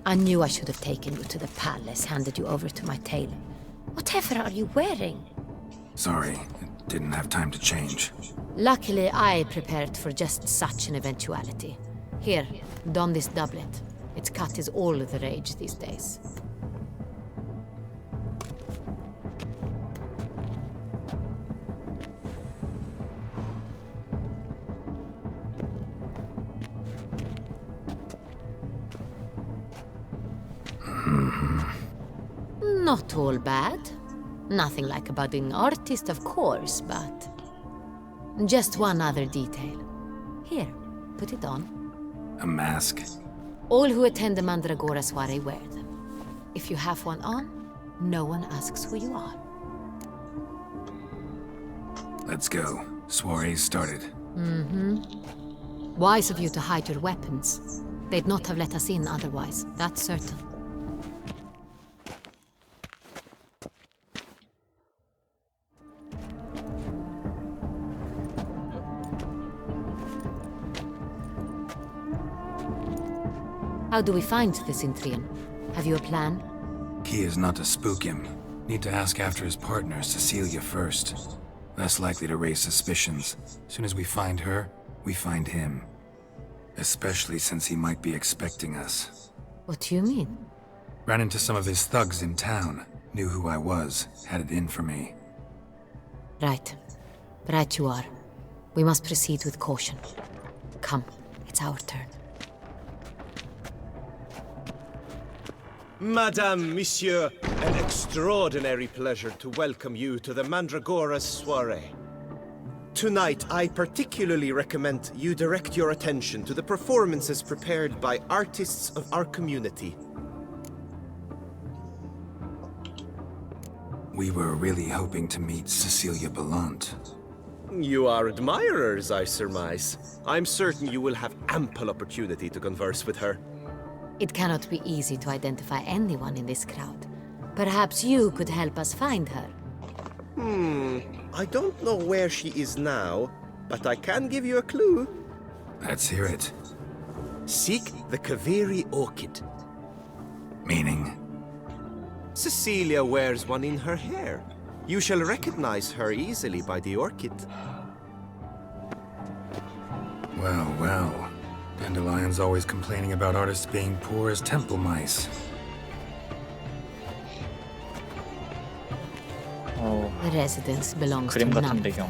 I knew I should have taken you to the palace, handed you over to my tailor. Whatever are you wearing? Sorry, didn't have time to change. Luckily, I prepared for just such an eventuality. Here, don this doublet. Its cut is all the rage these days. Not all bad. Nothing like a budding artist, of course, but... just one other detail. Here, put it on. A mask? All who attend the Mandragora soiree wear them. If you have one on, no one asks who you are. Let's go. Soiree's started. Wise of you to hide your weapons. They'd not have let us in otherwise, that's certain. How do we find this Intrian? Have you a plan? Key is not to spook him. Need to ask after his partner, Cecilia, first. Less likely to raise suspicions. Soon as we find her, we find him. Especially since he might be expecting us. What do you mean? Ran into some of his thugs in town. Knew who I was. Had it in for me. Right. Right you are. We must proceed with caution. Come, it's our turn. Madame, Monsieur, an extraordinary pleasure to welcome you to the Mandragora's soiree. Tonight, I particularly recommend you direct your attention to the performances prepared by artists of our community. We were really hoping to meet Cecilia Belant. You are admirers, I surmise. I'm certain you will have ample opportunity to converse with her. It cannot be easy to identify anyone in this crowd. Perhaps you could help us find her. I don't know where she is now, but I can give you a clue. Let's hear it. Seek the Kaviri orchid. Meaning? Cecilia wears one in her hair. You shall recognize her easily by the orchid. Well, well. Dandelion's always complaining about artists being poor as temple mice. The residence belongs to 그림 같은 none. 배경.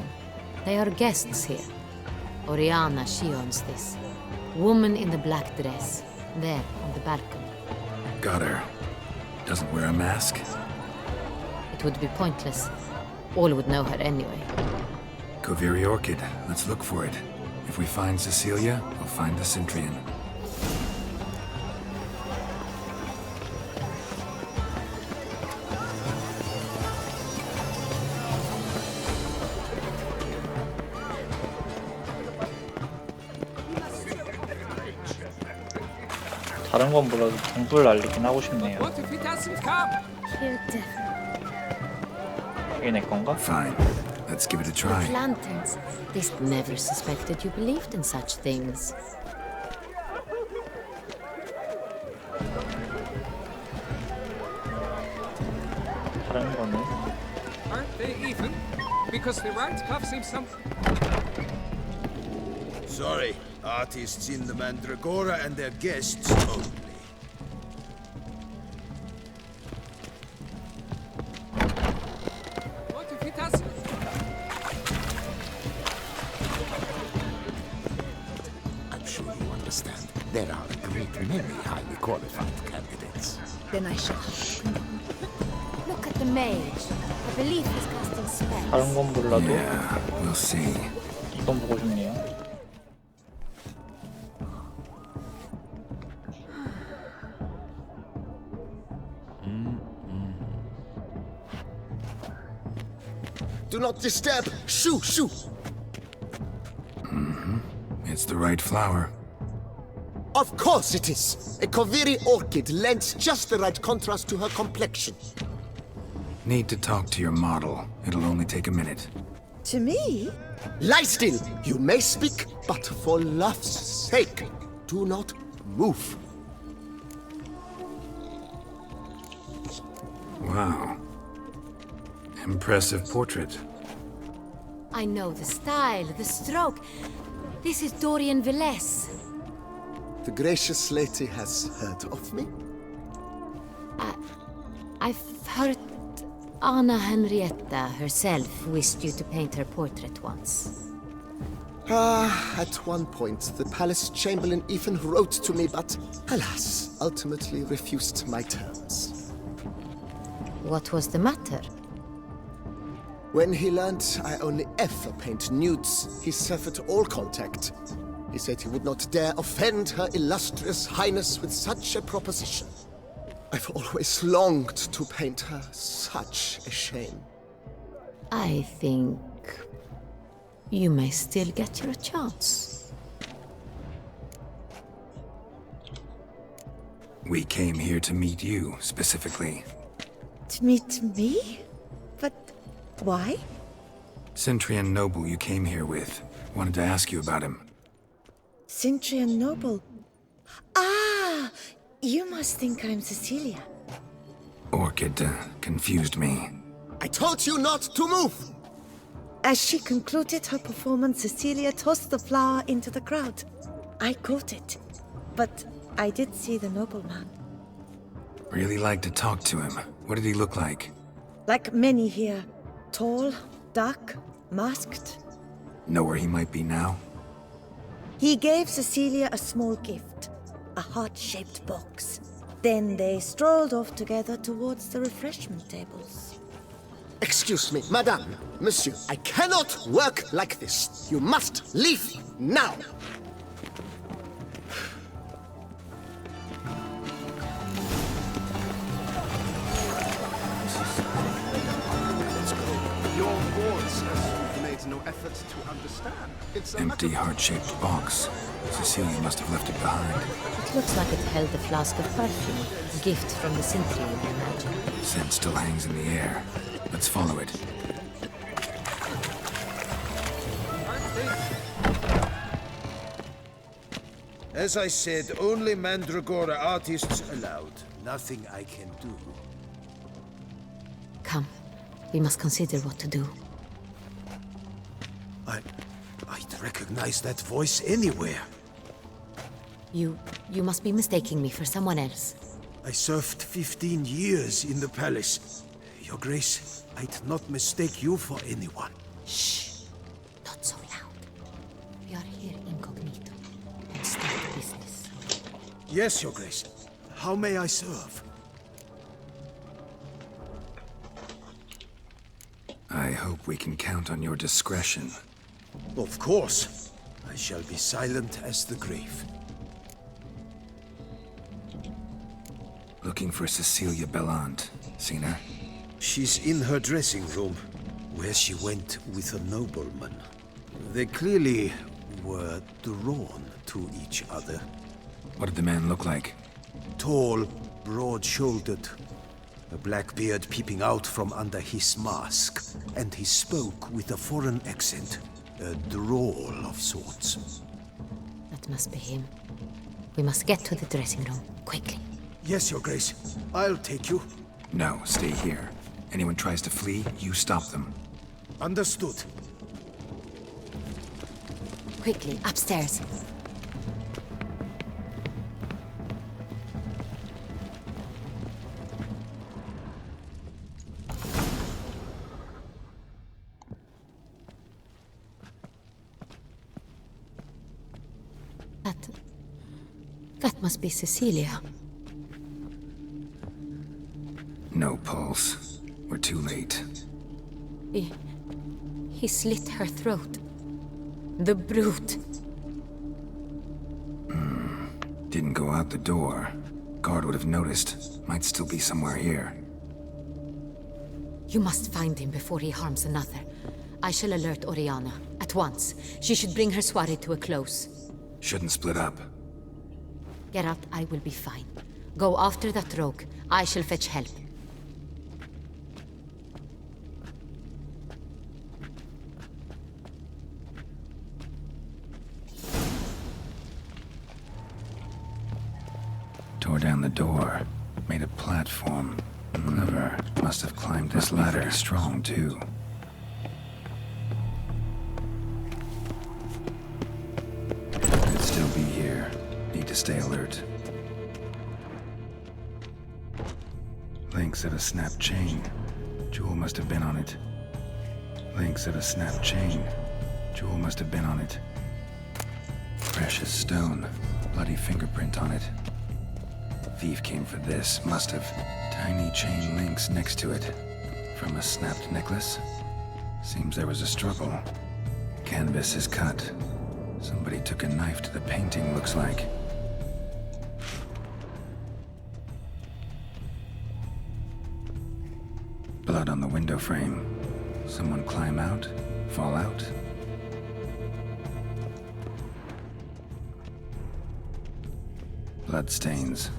They are guests here. Oriana, she owns this. Woman in the black dress. There, on the balcony. Got her. Doesn't wear a mask? It would be pointless. All would know her anyway. Koviri Orchid. Let's look for it. If we find Cecilia, we'll find the Cintrian. 다른 건 몰라도 동굴 날리긴 하고 싶네요. What if he doesn't come? He'll definitely. 이게 내 건가? Fine. Let's give it a try. Lanterns. They never suspected you believed in such things. 다른 거는? Aren't they even? Because the right cuff seems some... Sorry, artists in the Mandragora and their guests only. What if he doesn't? I'm sure you understand. There are a great many highly qualified candidates. Then I shall. Look at the mage. I believe he's casting spells. 다른 건 몰라도 Yeah, we'll see. 이건 보고 싶네요. Do not disturb! Shoo, shoo! It's the right flower. Of course it is! A Koviri orchid lends just the right contrast to her complexion. Need to talk to your model. It'll only take a minute. To me? Lie still! You may speak, but for love's sake, do not move. Wow. Impressive portrait. I know the style, the stroke. This is Dorian Velez. The gracious lady has heard of me? I've heard Anna Henrietta herself wished you to paint her portrait once. At one point, the palace chamberlain even wrote to me, but alas, ultimately refused my terms. What was the matter? When he learned I only ever paint nudes, he severed all contact. He said he would not dare offend her illustrious highness with such a proposition. I've always longed to paint her. Such a shame. I think you may still get your chance. We came here to meet you, specifically. To meet me? But why? Centrian noble you came here with. Wanted to ask you about him. Centrian noble. Ah! You must think I'm Cecilia. Orchid confused me. I told you not to move! As she concluded her performance, Cecilia tossed the flower into the crowd. I caught it, but I did see the nobleman. Really like to talk to him. What did he look like? Like many here. Tall, dark, masked. Know where he might be now? He gave Cecilia a small gift, a heart-shaped box. Then they strolled off together towards the refreshment tables. Excuse me, madame, monsieur, I cannot work like this. You must leave now. Your words as you've made no effort to understand. It's a Empty heart-shaped box. Cecilia must have left it behind. It looks like it held a flask of perfume. A gift from the Centrian, I imagine. Scent still hangs in the air. Let's follow it. As I said, only Mandragora artists allowed. Nothing I can do. Come, we must consider what to do. I'd recognize that voice anywhere. You must be mistaking me for someone else. I served 15 years in the palace. Your Grace, I'd not mistake you for anyone. Shh! Not so loud. We are here incognito. And start business. Yes, Your Grace. How may I serve? I hope we can count on your discretion. Of course. I shall be silent as the grave. Looking for Cecilia Bellant. Seen her? She's in her dressing room, where she went with a nobleman. They clearly were drawn to each other. What did the man look like? Tall, broad-shouldered, a black beard peeping out from under his mask, and he spoke with a foreign accent, a drawl of sorts. That must be him. We must get to the dressing room, quickly. Yes, Your Grace. I'll take you. No, stay here. Anyone tries to flee, you stop them. Understood. Quickly, upstairs. That must be Cecilia. No pulse. We're too late. He slit her throat. The brute. Didn't go out the door. Guard would have noticed. Might still be somewhere here. You must find him before he harms another. I shall alert Oriana. At once. She should bring her soirée to a close. Shouldn't split up. Geralt, I will be fine. Go after that rogue. I shall fetch help. down the door. Made a platform. Clever. Must have climbed this ladder. Strong, too. Could still be here. Need to stay alert. Links of a snapped chain. Jewel must have been on it. Links of a snapped chain. Jewel must have been on it. Precious stone. Bloody fingerprint on it. Thief came for this. Must have. Tiny chain links next to it. From a snapped necklace? Seems there was a struggle. Canvas is cut. Somebody took a knife to the painting, looks like. Blood on the window frame. Someone climb out? Fall out? Bloodstains.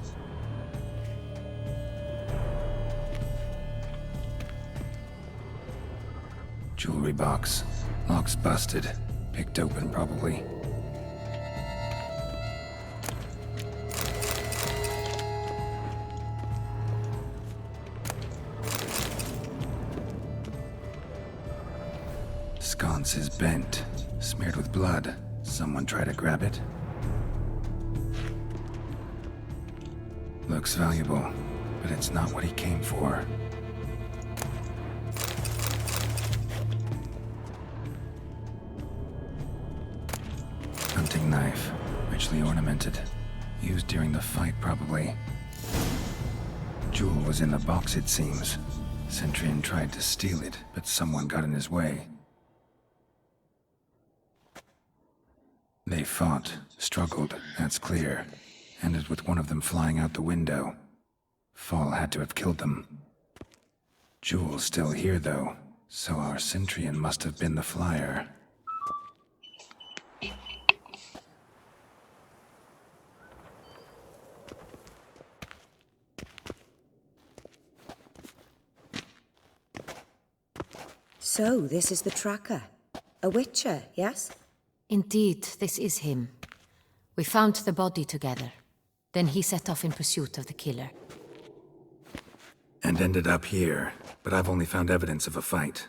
Jewelry box. Lock's busted. Picked open, probably. Sconce is bent. Smeared with blood. Someone try to grab it? Looks valuable, but it's not what he came for. Hunting knife, richly ornamented. Used during the fight, probably. Jewel was in the box, it seems. Centurion tried to steal it, but someone got in his way. They fought, struggled, that's clear. Ended with one of them flying out the window. Fall had to have killed them. Jewel's still here, though, so our Centurion must have been the flyer. So, this is the tracker. A witcher, yes? Indeed, this is him. We found the body together. Then he set off in pursuit of the killer. And ended up here, but I've only found evidence of a fight.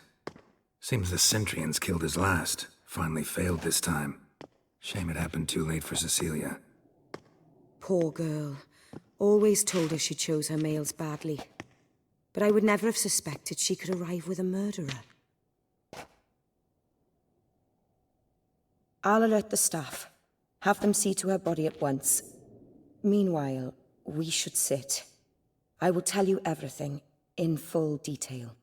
Seems the Centurions killed his last. Finally failed this time. Shame it happened too late for Cecilia. Poor girl. Always told her she chose her males badly. But I would never have suspected she could arrive with a murderer. I'll alert the staff. Have them see to her body at once. Meanwhile, we should sit. I will tell you everything in full detail.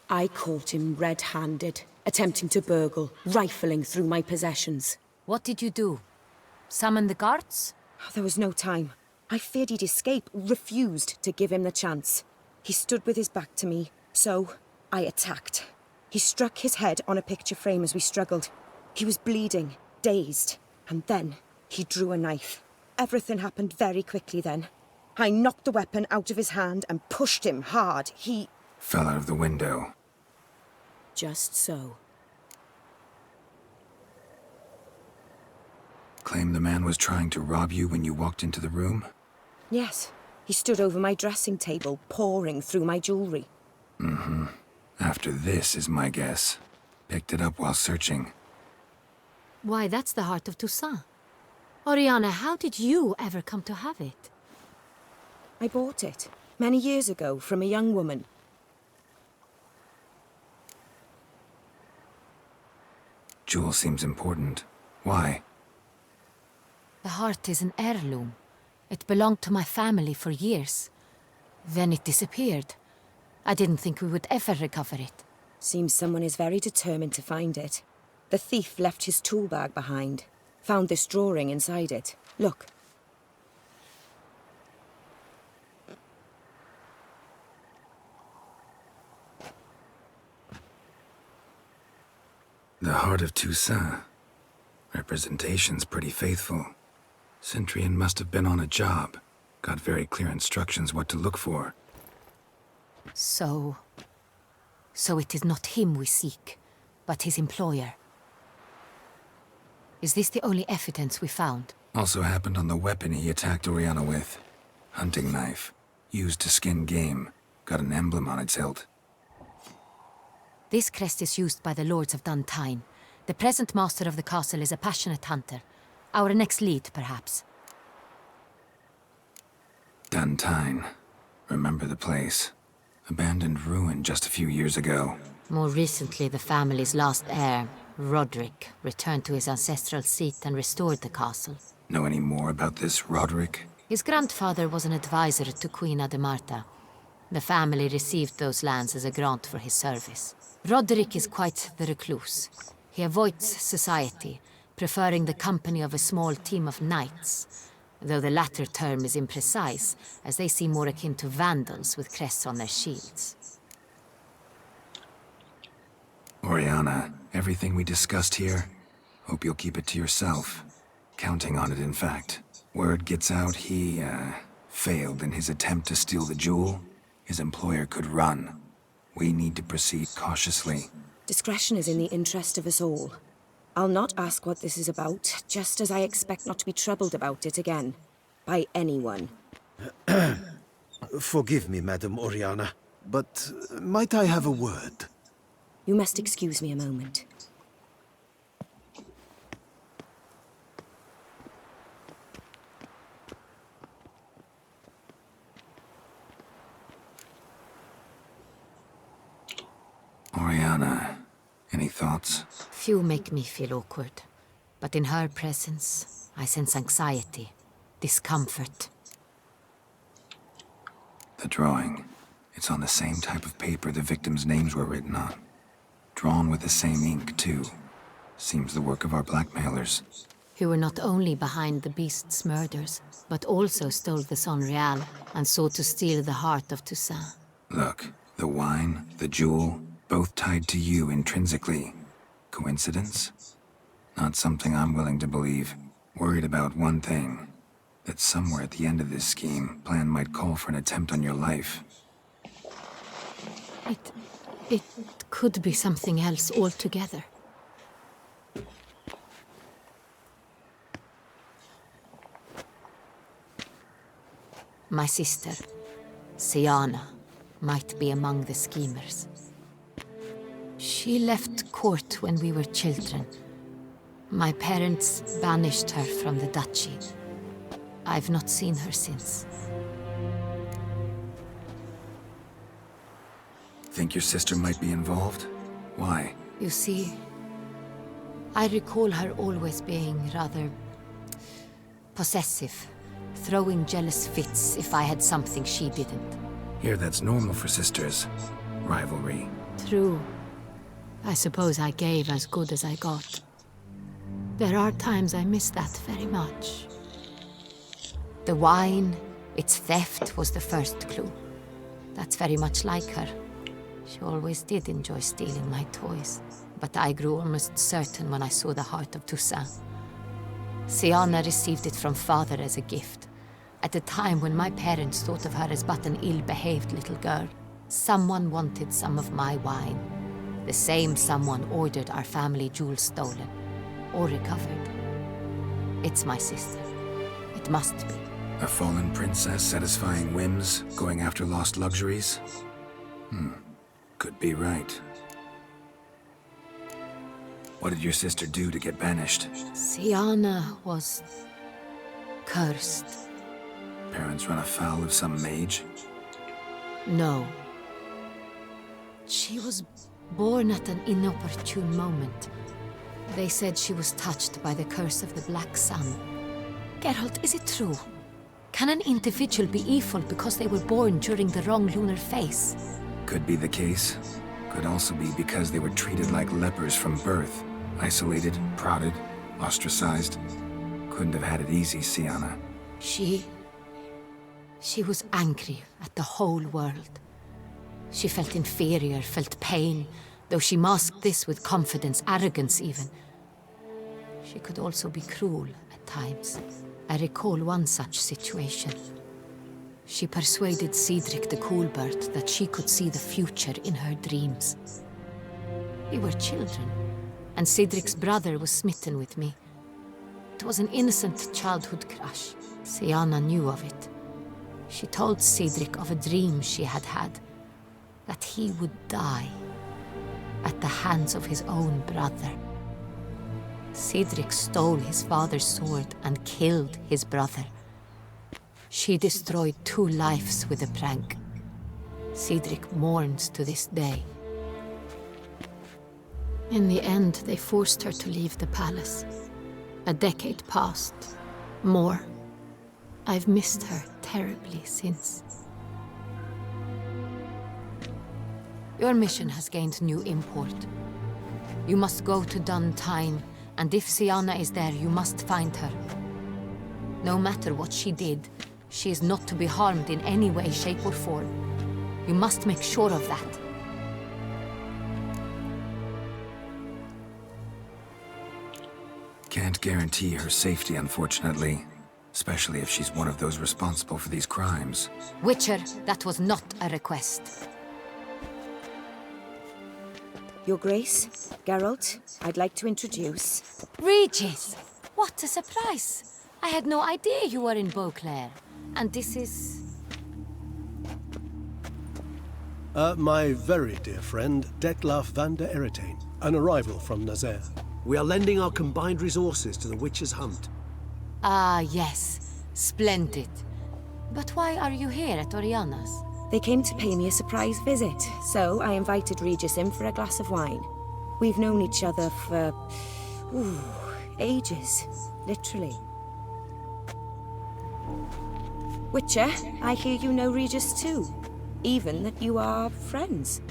I caught him red-handed, attempting to burgle, rifling through my possessions. What did you do? Summon the guards? There was no time. I feared he'd escape, refused to give him the chance. He stood with his back to me, so I attacked. He struck his head on a picture frame as we struggled. He was bleeding, dazed, and then he drew a knife. Everything happened very quickly then. I knocked the weapon out of his hand and pushed him hard. He fell out of the window. Just so. Claim the man was trying to rob you when you walked into the room? Yes. He stood over my dressing table, pouring through my jewelry. Mm-hmm. After this is my guess. Picked it up while searching. Why, that's the heart of Toussaint. Oriana, how did you ever come to have it? I bought it, many years ago, from a young woman. Jewel seems important. Why? The heart is an heirloom. It belonged to my family for years. Then it disappeared. I didn't think we would ever recover it. Seems someone is very determined to find it. The thief left his tool bag behind. Found this drawing inside it. Look. The heart of Toussaint. Representation's pretty faithful. Centurion must have been on a job. Got very clear instructions what to look for. So, So it is not him we seek, but his employer. Is this the only evidence we found? Also happened on the weapon he attacked Oriana with. Hunting knife. Used to skin game. Got an emblem on its hilt. This crest is used by the Lords of Duntine. The present master of the castle is a passionate hunter. Our next lead, perhaps. Duntine. Remember the place. Abandoned ruin just a few years ago. More recently, the family's last heir, Roderick, returned to his ancestral seat and restored the castle. Know any more about this Roderick? His grandfather was an advisor to Queen Ademarta. The family received those lands as a grant for his service. Roderick is quite the recluse. He avoids society, preferring the company of a small team of knights, though the latter term is imprecise, as they seem more akin to vandals with crests on their shields. Oriana, everything we discussed here, hope you'll keep it to yourself. Counting on it, in fact. Word gets out he, failed in his attempt to steal the jewel. His employer could run. We need to proceed cautiously. Discretion is in the interest of us all. I'll not ask what this is about, just as I expect not to be troubled about it again. By anyone. Forgive me, Madam Oriana, but might I have a word? You must excuse me a moment. Oriana, any thoughts? Few make me feel awkward, but in her presence, I sense anxiety, discomfort. The drawing. It's on the same type of paper the victims' names were written on. Drawn with the same ink, too. Seems the work of our blackmailers. Who were not only behind the beast's murders, but also stole the Sonreal and sought to steal the heart of Toussaint. Look, the wine, the jewel, both tied to you intrinsically. Coincidence? Not something I'm willing to believe. Worried about one thing. That somewhere at the end of this scheme, plan might call for an attempt on your life. It could be something else altogether. My sister, Siana, might be among the schemers. She left court when we were children. My parents banished her from the duchy. I've not seen her since. Think your sister might be involved? Why? You see, I recall her always being rather possessive, throwing jealous fits if I had something she didn't. Here that's normal for sisters. Rivalry. True. I suppose I gave as good as I got. There are times I miss that very much. The wine, its theft, was the first clue. That's very much like her. She always did enjoy stealing my toys, but I grew almost certain when I saw the heart of Toussaint. Siana received it from father as a gift, at a time when my parents thought of her as but an ill-behaved little girl. Someone wanted some of my wine. The same someone ordered our family jewels stolen, or recovered. It's my sister. It must be. A fallen princess satisfying whims, going after lost luxuries? Could be right. What did your sister do to get banished? Siana was cursed. Parents run afoul of some mage? No. She was born at an inopportune moment. They said she was touched by the curse of the Black Sun. Geralt, is it true? Can an individual be evil because they were born during the wrong lunar phase? Could be the case. Could also be because they were treated like lepers from birth. Isolated, prodded, ostracized. Couldn't have had it easy, Siana. She was angry at the whole world. She felt inferior, felt pain, though she masked this with confidence, arrogance even. She could also be cruel at times. I recall one such situation. She persuaded Cedric the Coolbird that she could see the future in her dreams. We were children, and Cedric's brother was smitten with me. It was an innocent childhood crush. Syanna knew of it. She told Cedric of a dream she had had, that he would die at the hands of his own brother. Cedric stole his father's sword and killed his brother. She destroyed 2 lives with a prank. Cedric mourns to this day. In the end, they forced her to leave the palace. A decade passed. More. I've missed her terribly since. Your mission has gained new import. You must go to Dun Thyne, and if Syanna is there, you must find her. No matter what she did, she is not to be harmed in any way, shape, or form. You must make sure of that. Can't guarantee her safety, unfortunately. Especially if she's one of those responsible for these crimes. Witcher, that was not a request. Your Grace, Geralt, I'd like to introduce... Regis! What a surprise! I had no idea you were in Beauclair. And this is... My very dear friend, Detlaf van der Eretain, an arrival from Nazaire. We are lending our combined resources to the Witcher's hunt. Ah, yes. Splendid. But why are you here at Oriana's? They came to pay me a surprise visit, so I invited Regis in for a glass of wine. We've known each other for... ages. Literally. Witcher, I hear you know Regis too. Even that you are friends.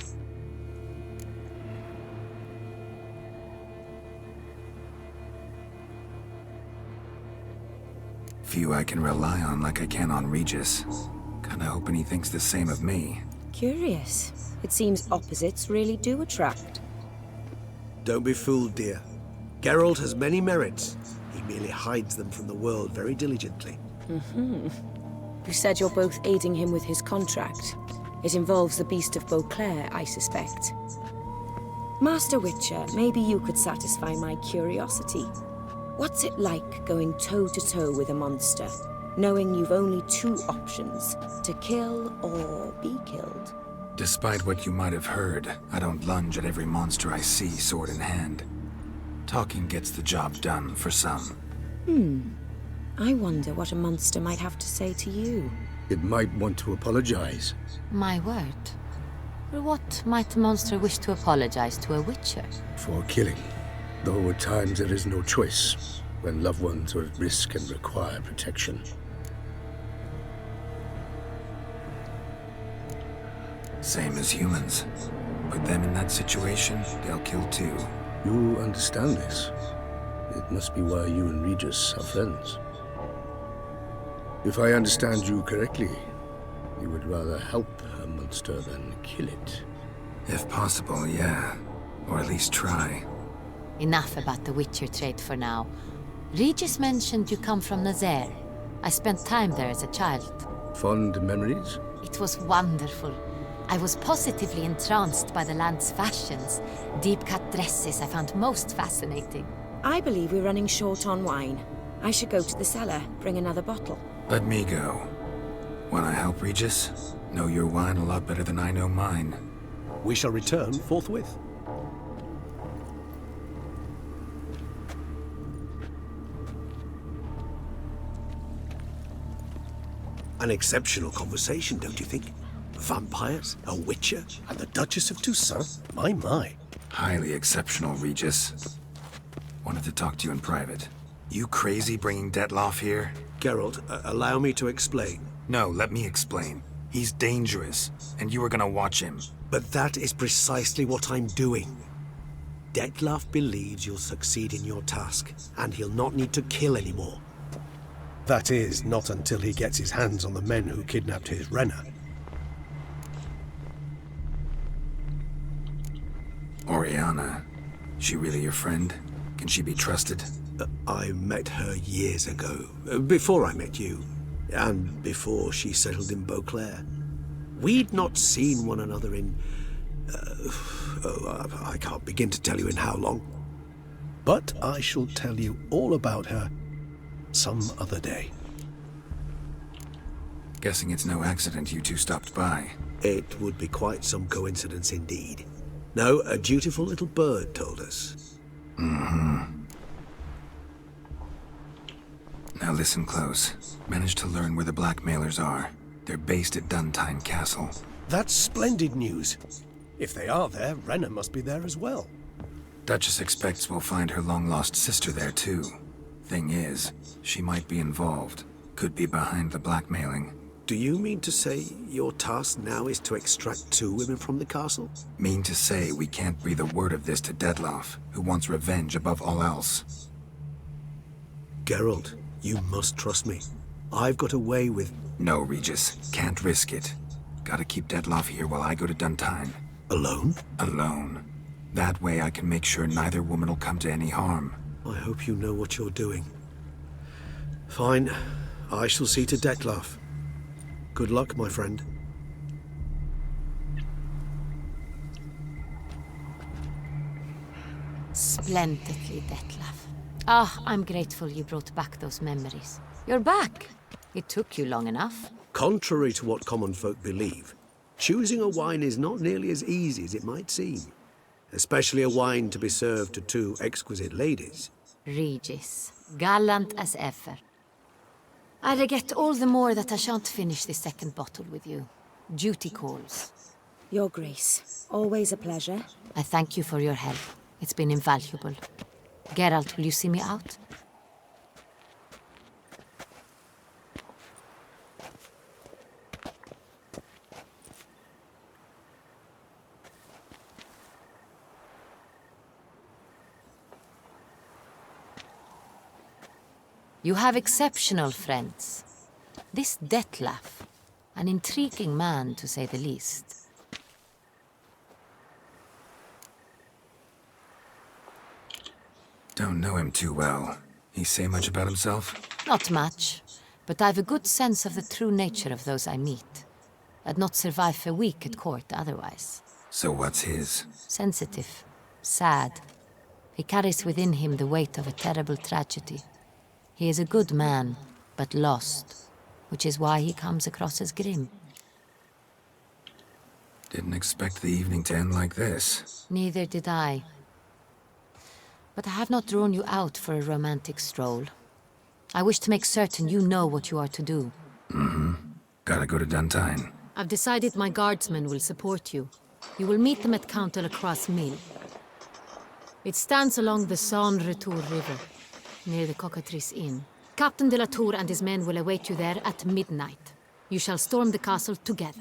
Few I can rely on like I can on Regis. Kinda hoping he thinks the same of me. Curious. It seems opposites really do attract. Don't be fooled, dear. Geralt has many merits. He merely hides them from the world very diligently. You said you're both aiding him with his contract. It involves the Beast of Beauclair, I suspect. Master Witcher, maybe you could satisfy my curiosity. What's it like going toe-to-toe with a monster, knowing you've only 2 options, to kill or be killed? Despite what you might have heard, I don't lunge at every monster I see sword in hand. Talking gets the job done for some. I wonder what a monster might have to say to you. It might want to apologize. My word. For what might a monster wish to apologize to a Witcher? For killing. Though at times there is no choice, when loved ones are at risk and require protection. Same as humans. Put them in that situation, they'll kill too. You understand this. It must be why you and Regis are friends. If I understand you correctly, you would rather help a monster than kill it. If possible, yeah. Or at least try. Enough about the Witcher trait for now. Regis mentioned you come from Nazaire. I spent time there as a child. Fond memories? It was wonderful. I was positively entranced by the land's fashions. Deep-cut dresses I found most fascinating. I believe we're running short on wine. I should go to the cellar, bring another bottle. Let me go. Wanna help, Regis? Know your wine a lot better than I know mine. We shall return forthwith. An exceptional conversation, don't you think? Vampires, a Witcher, and the Duchess of Toussaint? My. Highly exceptional, Regis. Wanted to talk to you in private. You crazy bringing Detlaf here? Geralt, allow me to explain. No, let me explain. He's dangerous, and you were gonna watch him. But that is precisely what I'm doing. Detlaf believes you'll succeed in your task, and he'll not need to kill anymore. That is, not until he gets his hands on the men who kidnapped his Renna. Oriana. She really your friend? Can she be trusted? I met her years ago, before I met you. and before she settled in Beauclair. We'd not seen one another in... I can't begin to tell you in how long. But I shall tell you all about her some other day. Guessing it's no accident you two stopped by. It would be quite some coincidence indeed. No, a dutiful little bird told us. Mm-hmm. Now listen close. Managed to learn where the blackmailers are. They're based at Duntine Castle. That's splendid news. If they are there, Renna must be there as well. Duchess expects we'll find her long-lost sister there, too. Thing is, she might be involved. Could be behind the blackmailing. Do you mean to say your task now is to extract 2 women from the castle? Mean to say we can't breathe a word of this to Dettlaff, who wants revenge above all else. Geralt, you must trust me. I've got a way with... No, Regis. Can't risk it. Gotta keep Dettlaff here while I go to Duntine. Alone? Alone. That way I can make sure neither woman will come to any harm. I hope you know what you're doing. Fine. I shall see to Dettlaff. Good luck, my friend. Splendidly, Dettlaff. Ah, I'm grateful you brought back those memories. You're back! It took you long enough. Contrary to what common folk believe, choosing a wine is not nearly as easy as it might seem. Especially a wine to be served to 2 exquisite ladies. Regis, gallant as ever. I regret all the more that I shan't finish the second bottle with you. Duty calls. Your Grace, always a pleasure. I thank you for your help. It's been invaluable. Geralt, will you see me out? You have exceptional friends. This Dettlaff, an intriguing man to say the least. Don't know him too well. He say much about himself? Not much, but I've a good sense of the true nature of those I meet. I'd not survive a week at court otherwise. So what's his? Sensitive, sad. He carries within him the weight of a terrible tragedy. He is a good man, but lost, which is why he comes across as grim. Didn't expect the evening to end like this. Neither did I. But I have not drawn you out for a romantic stroll. I wish to make certain you know what you are to do. Mm-hmm. Gotta go to Duntine. I've decided my guardsmen will support you. You will meet them at Count de la Croix Mill. It stands along the Saône-Retour River, near the Cockatrice Inn. Captain de la Tour and his men will await you there at midnight. You shall storm the castle together.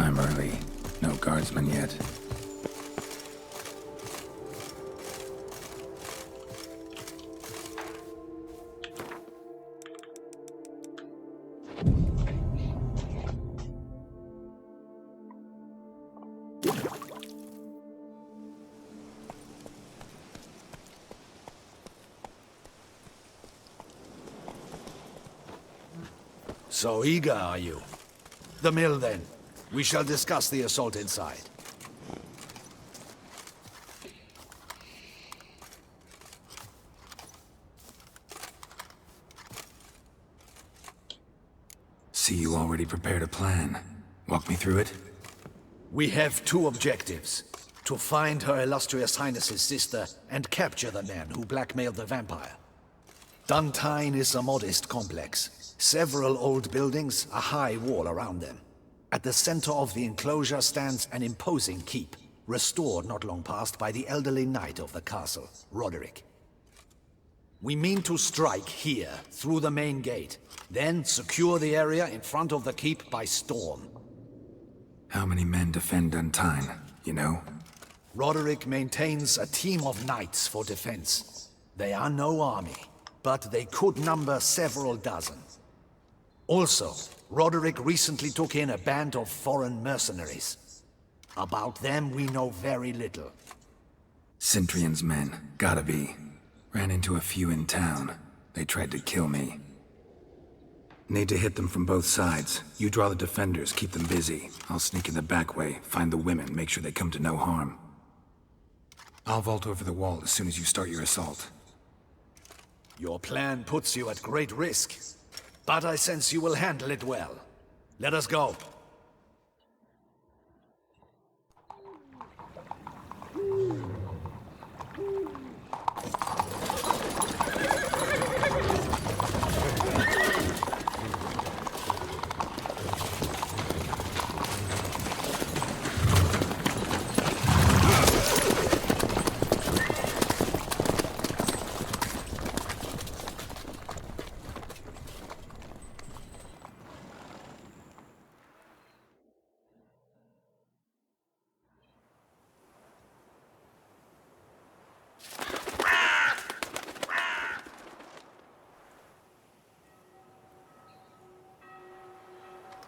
I'm early. No guardsmen yet. So eager, are you? The mill, then. We shall discuss the assault inside. See, you already prepared a plan. Walk me through it? We have 2 objectives. To find Her Illustrious Highness's sister and capture the man who blackmailed the vampire. Duntine is a modest complex. Several old buildings, a high wall around them. At the center of the enclosure stands an imposing keep, restored not long past by the elderly knight of the castle, Roderick. We mean to strike here, through the main gate, then secure the area in front of the keep by storm. How many men defend Duntine, you know? Roderick maintains a team of knights for defense. They are no army, but they could number several dozen. Also, Roderick recently took in a band of foreign mercenaries. About them we know very little. Cintrian's men, gotta be. Ran into a few in town. They tried to kill me. Need to hit them from both sides. You draw the defenders, keep them busy. I'll sneak in the back way, find the women, make sure they come to no harm. I'll vault over the wall as soon as you start your assault. Your plan puts you at great risk, but I sense you will handle it well. Let us go.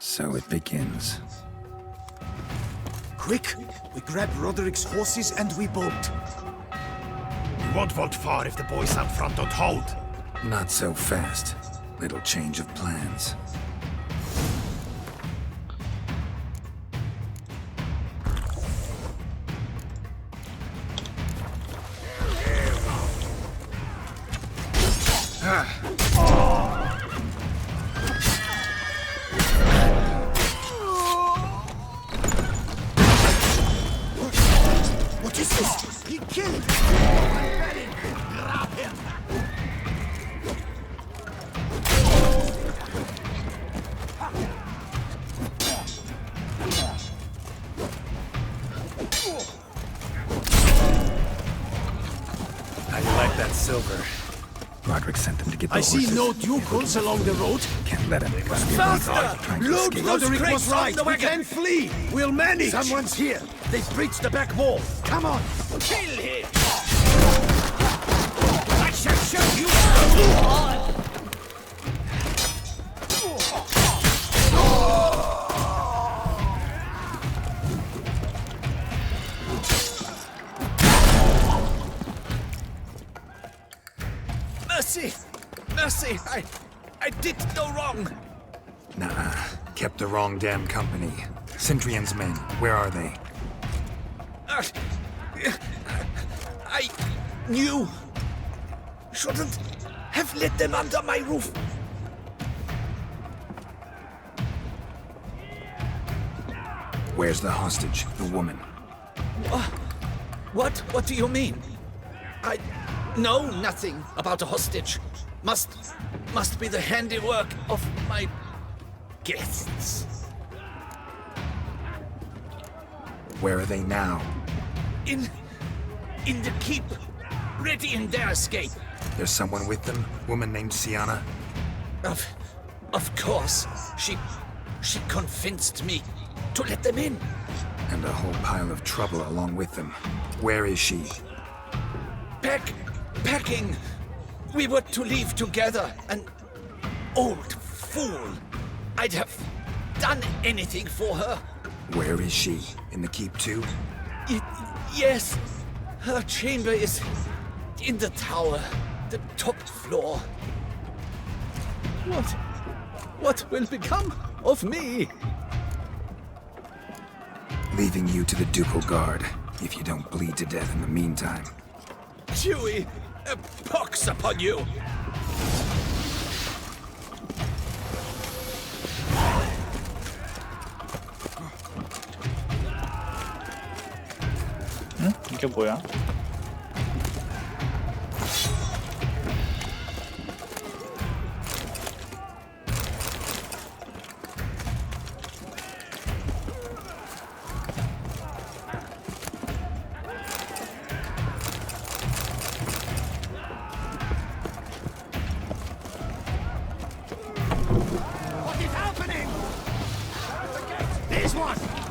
So it begins. Quick! We grab Roderick's horses and we bolt. We won't vault far if the boys up front don't hold. Not so fast. Little change of plans. What is this? He killed! Grab him! How you like that silver? Roderick sent them to get the I horses. see no Ducals along the road. Can't let him. Must be Faster! Load those Roderick crates was right. off the wagon. We can flee. We'll manage. Someone's here. They've breached the back wall. Come on. Kill him! I shall show you! Mercy! Mercy! I did no wrong! Nah, kept the wrong damn company. Cintrian's men, where are they? I knew. Shouldn't have let them under my roof. Where's the hostage, the woman? What do you mean? I know nothing about a hostage. Must be the handiwork of my guests. Where are they now? In the keep, ready in their escape. There's someone with them? Woman named Sienna? Of course. She convinced me to let them in. And a whole pile of trouble along with them. Where is she? Packing. We were to leave together. An old fool. I'd have done anything for her. Where is she? In the keep too? Yes. Her chamber is in the tower, the top floor. What will become of me? Leaving you to the Ducal Guard, if you don't bleed to death in the meantime. Chewie, a pox upon you! 응? 이게 뭐야?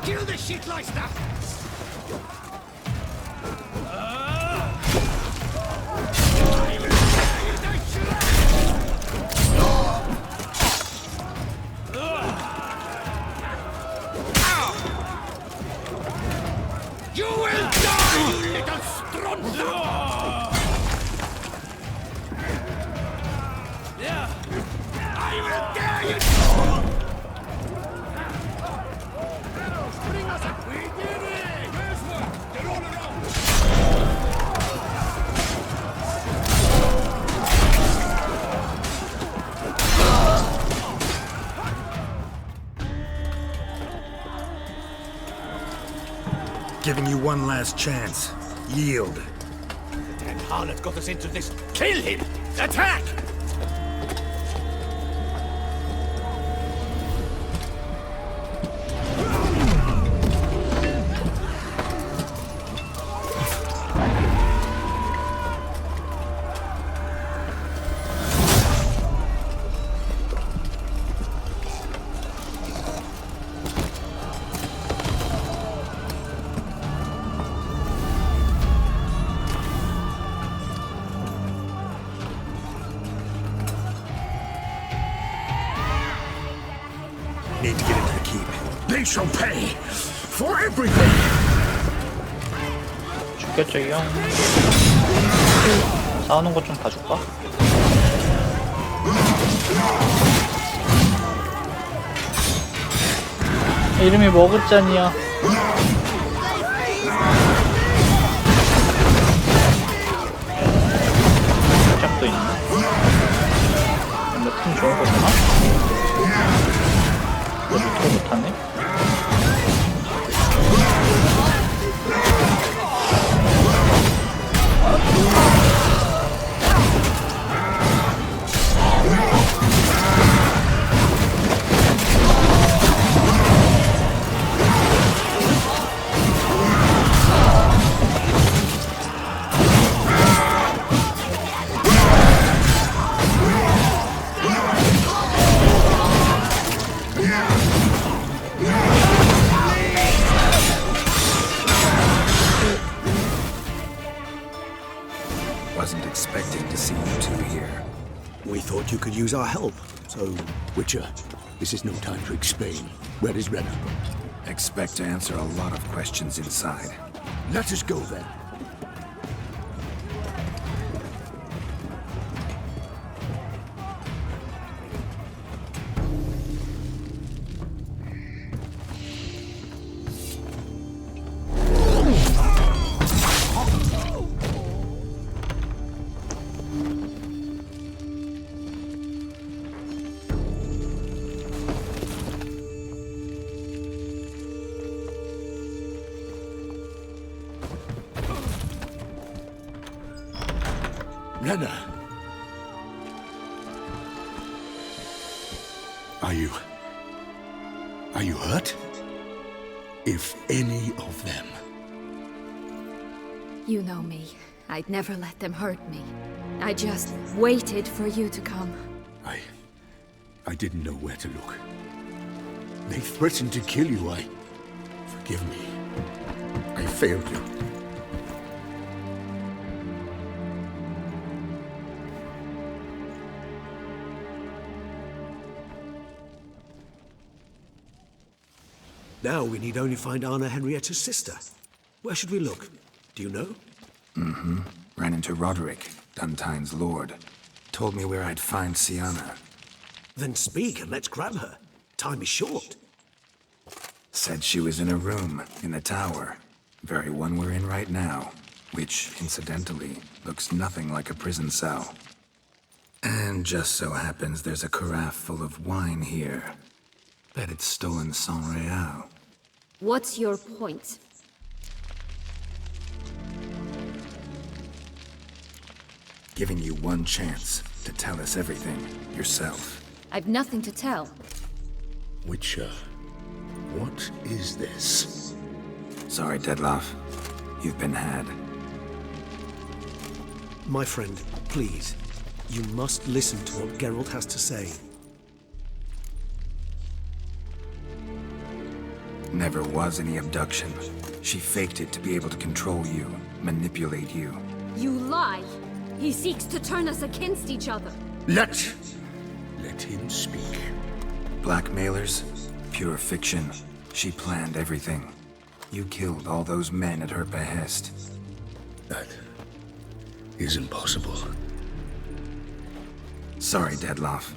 Kill the shitleister! You will die, you little stronza! I will dare you! Bring us a... We did it! Where's one? They're all around! Giving you one last chance. Yield. The damn harlot got us into this. Kill him! Attack! Need to get into the keep. They shall pay for everything. 죽겠죠 이 형. 싸우는 것 좀 봐줄까? 이름이 머그짠이야. 짝도 있네. 근데 팀 좋은 거구나? 너 루트를 못하네? Wasn't expecting to see you two here. We thought you could use our help, so... Witcher, this is no time to explain. Where is Renna? Expect to answer a lot of questions inside. Let us go then. Renna! Are you hurt? If any of them. You know me. I'd never let them hurt me. I just waited for you to come. I didn't know where to look. They threatened to kill you. Forgive me. I failed you. Now we need only find Anna Henrietta's sister. Where should we look? Do you know? Mm-hmm. Ran into Roderick, Duntine's lord. Told me where I'd find Sienna. Then speak and let's grab her. Time is short. Said she was in a room in the tower. Very one we're in right now. Which, incidentally, looks nothing like a prison cell. And just so happens there's a carafe full of wine here. Bet it's stolen Saint-Réal. What's your point? Giving you one chance to tell us everything yourself. I've nothing to tell. Witcher, what is this? Sorry, Dettlaff. You've been had. My friend, please. You must listen to what Geralt has to say. Never was any abduction. She faked it to be able to control you, manipulate you. You lie! He seeks to turn us against each other. Let him speak. Blackmailers? Pure fiction. She planned everything. You killed all those men at her behest. That is impossible. Sorry, Dettlaff.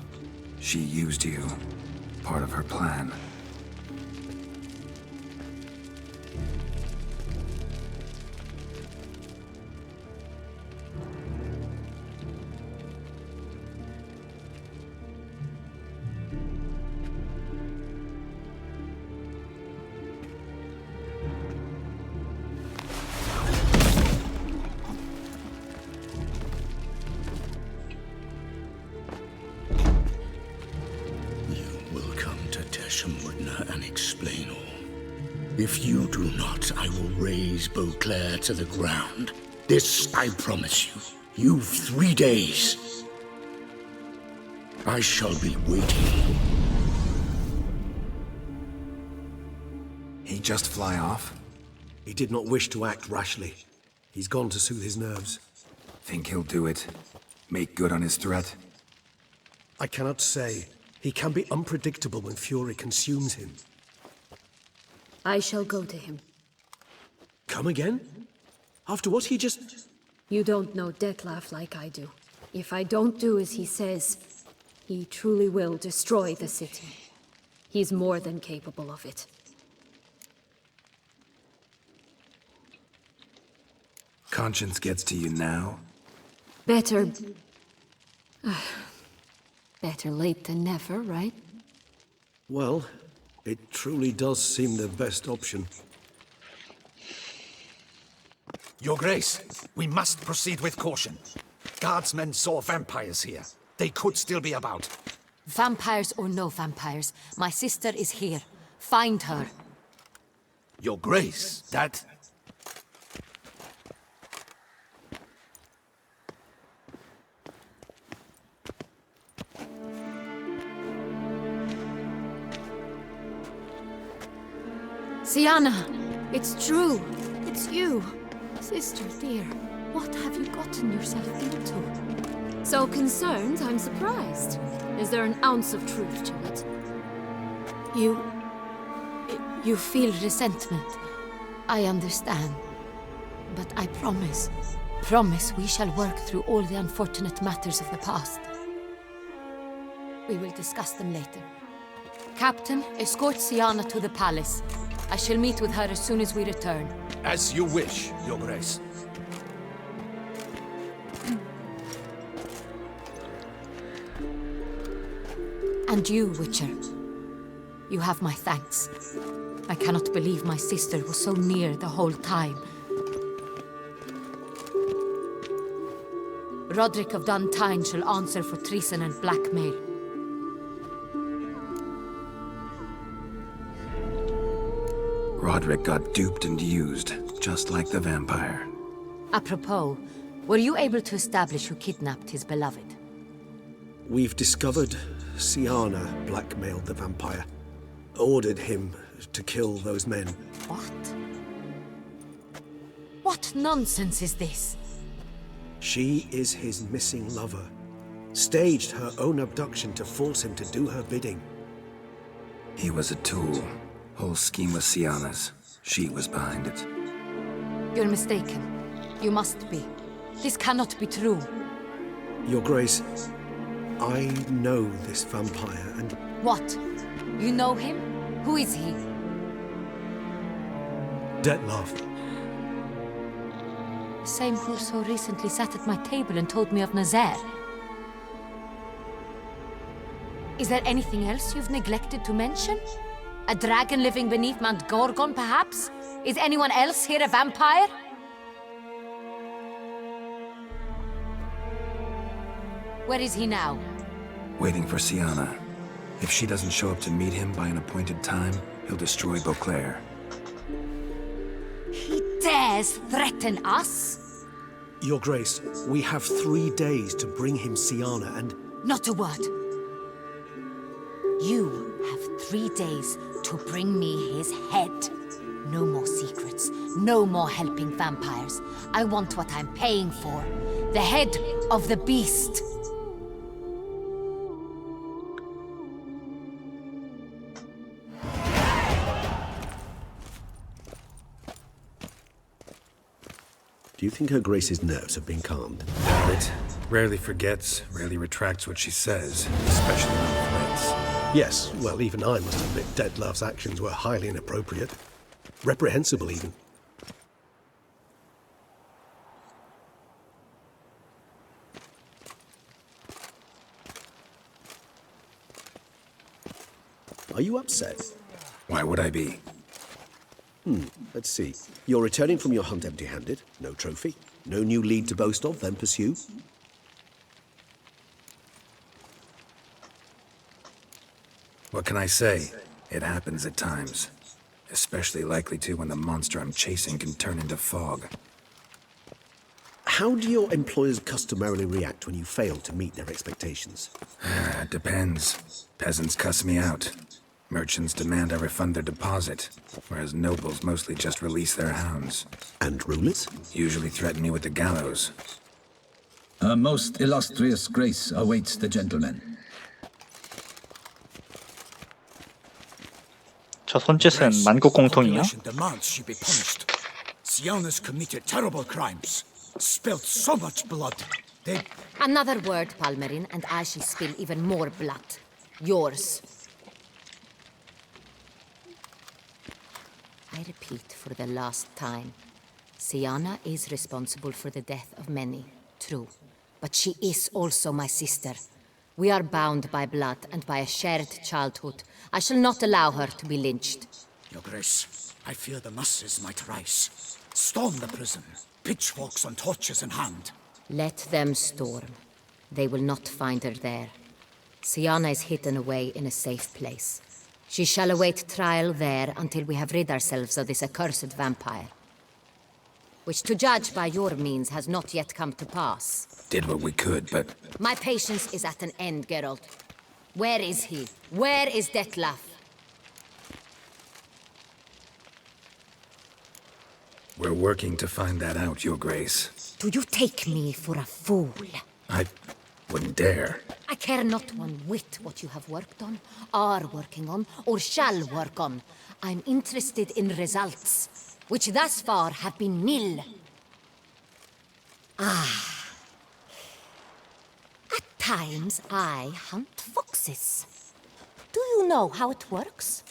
She used you. Part of her plan. And explain all. If you do not, I will raise Beauclair to the ground. This I promise you. You've 3 days. I shall be waiting. He just fly off? He did not wish to act rashly. He's gone to soothe his nerves. Think he'll do it? Make good on his threat? I cannot say. He can be unpredictable when fury consumes him. I shall go to him. Come again? After what he just... You don't know Dettlaff like I do. If I don't do as he says, he truly will destroy the city. He's more than capable of it. Conscience gets to you now? Better... better late than never, right? Well, it truly does seem the best option. Your Grace, we must proceed with caution. Guardsmen saw vampires here. They could still be about. Vampires or no vampires, my sister is here. Find her. Your Grace, that... Siana, it's true. It's you. Sister, dear, what have you gotten yourself into? So concerned, I'm surprised. Is there an ounce of truth to it? You feel resentment. I understand. But I promise we shall work through all the unfortunate matters of the past. We will discuss them later. Captain, escort Siana to the palace. I shall meet with her as soon as we return. As you wish, Your Grace. And you, Witcher. You have my thanks. I cannot believe my sister was so near the whole time. Roderick of Duntine shall answer for treason and blackmail. Roderick got duped and used, just like the vampire. Apropos, were you able to establish who kidnapped his beloved? We've discovered Siana blackmailed the vampire. Ordered him to kill those men. What? What nonsense is this? She is his missing lover. Staged her own abduction to force him to do her bidding. He was a tool. Whole scheme was Siana's. She was behind it. You're mistaken. You must be. This cannot be true. Your Grace, I know this vampire and... What? You know him? Who is he? Dettlaff. The same who so recently sat at my table and told me of Nazaire. Is there anything else you've neglected to mention? A dragon living beneath Mount Gorgon, perhaps? Is anyone else here a vampire? Where is he now? Waiting for Siana. If she doesn't show up to meet him by an appointed time, he'll destroy Beauclair. He dares threaten us? Your Grace, we have 3 days to bring him Siana and... Not a word. You have 3 days to bring me his head. No more secrets. No more helping vampires. I want what I'm paying for. The head of the beast. Do you think Her Grace's nerves have been calmed? It rarely forgets, rarely retracts what she says, especially on threats. Yes, well, even I must admit Detlav's actions were highly inappropriate. Reprehensible, even. Are you upset? Why would I be? Let's see. You're returning from your hunt empty-handed. No trophy. No new lead to boast of, then pursue. What can I say? It happens at times. Especially likely to when the monster I'm chasing can turn into fog. How do your employers customarily react when you fail to meet their expectations? It depends. Peasants cuss me out. Merchants demand I refund their deposit, whereas nobles mostly just release their hounds. And rulers? Usually threaten me with the gallows. Her most illustrious grace awaits the gentleman. 저 손짓은 만국 공통이야? Demands she be punished. Siana's committed terrible crimes. Spilled so much blood. They... Another word, Palmerin, and I shall spill even more blood. Yours. I repeat for the last time. Siana is responsible for the death of many, true. But she is also my sister. We are bound by blood and by a shared childhood. I shall not allow her to be lynched. Your Grace, I fear the masses might rise. Storm the prison, pitchforks and torches in hand. Let them storm. They will not find her there. Siana is hidden away in a safe place. She shall await trial there until we have rid ourselves of this accursed vampire. Which, to judge by your means, has not yet come to pass. Did what we could, but... My patience is at an end, Geralt. Where is he? Where is Detlaf? We're working to find that out, Your Grace. Do you take me for a fool? I wouldn't dare. I care not one whit what you have worked on, are working on, or shall work on. I'm interested in results, which thus far have been nil. At times, I hunt foxes. Do you know how it works?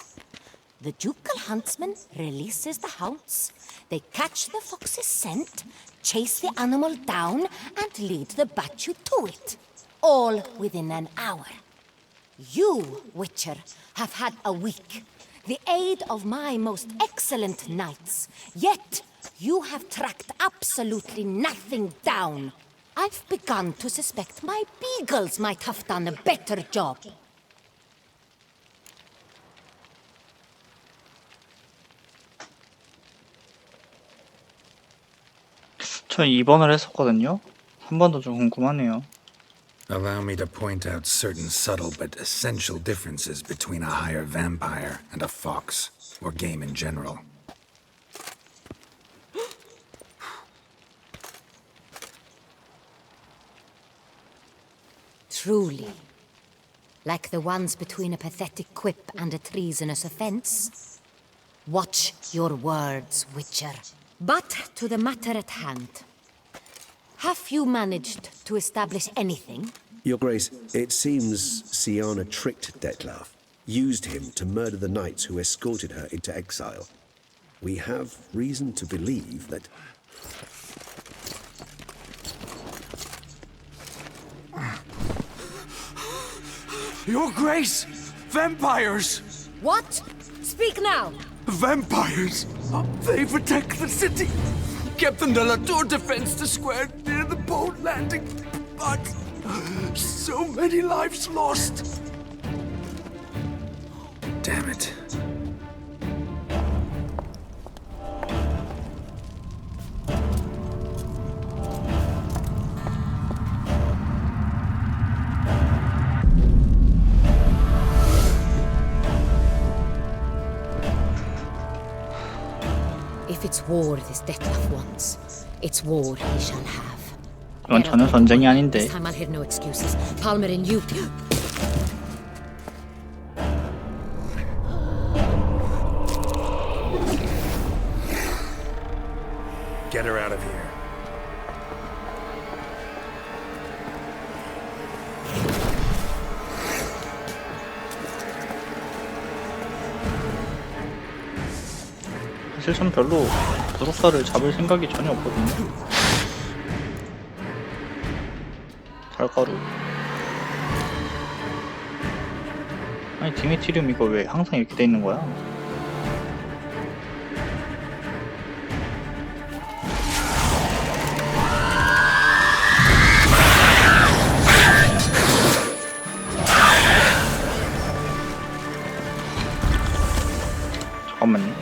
The ducal huntsman releases the hounds. They catch the fox's scent, chase the animal down, and lead the Bachu to it. All within an hour. You, Witcher, have had a week. The aid of my most excellent knights. Yet, you have tracked absolutely nothing down. I've begun to suspect my beagles might have done a better job. 전 2번을 했었거든요. 한 번도 좀 궁금하네요. Allow me to point out certain subtle but essential differences between a higher vampire and a fox, or game in general. Truly. Like the ones between a pathetic quip and a treasonous offense. Watch your words, Witcher. But to the matter at hand. Have you managed to establish anything? Your Grace, it seems Siana tricked Detlaf, used him to murder the knights who escorted her into exile. We have reason to believe that... Your Grace! Vampires! What? Speak now! Vampires! They protect the city! Captain de la Tour defends the square near the boat landing, but so many lives lost! Damn it. If it's war this Dettlaff wants, it's war he shall have. 이건 전혀 전쟁이 아닌데. This time I'll hear no excuses. Palmer and you. Get her out of here. 사실 전 별로 도둑사를 잡을 생각이 전혀 없거든요. 달가루. 아니 디메트리움 이거 왜 항상 이렇게 돼 있는 거야? 잠깐만요.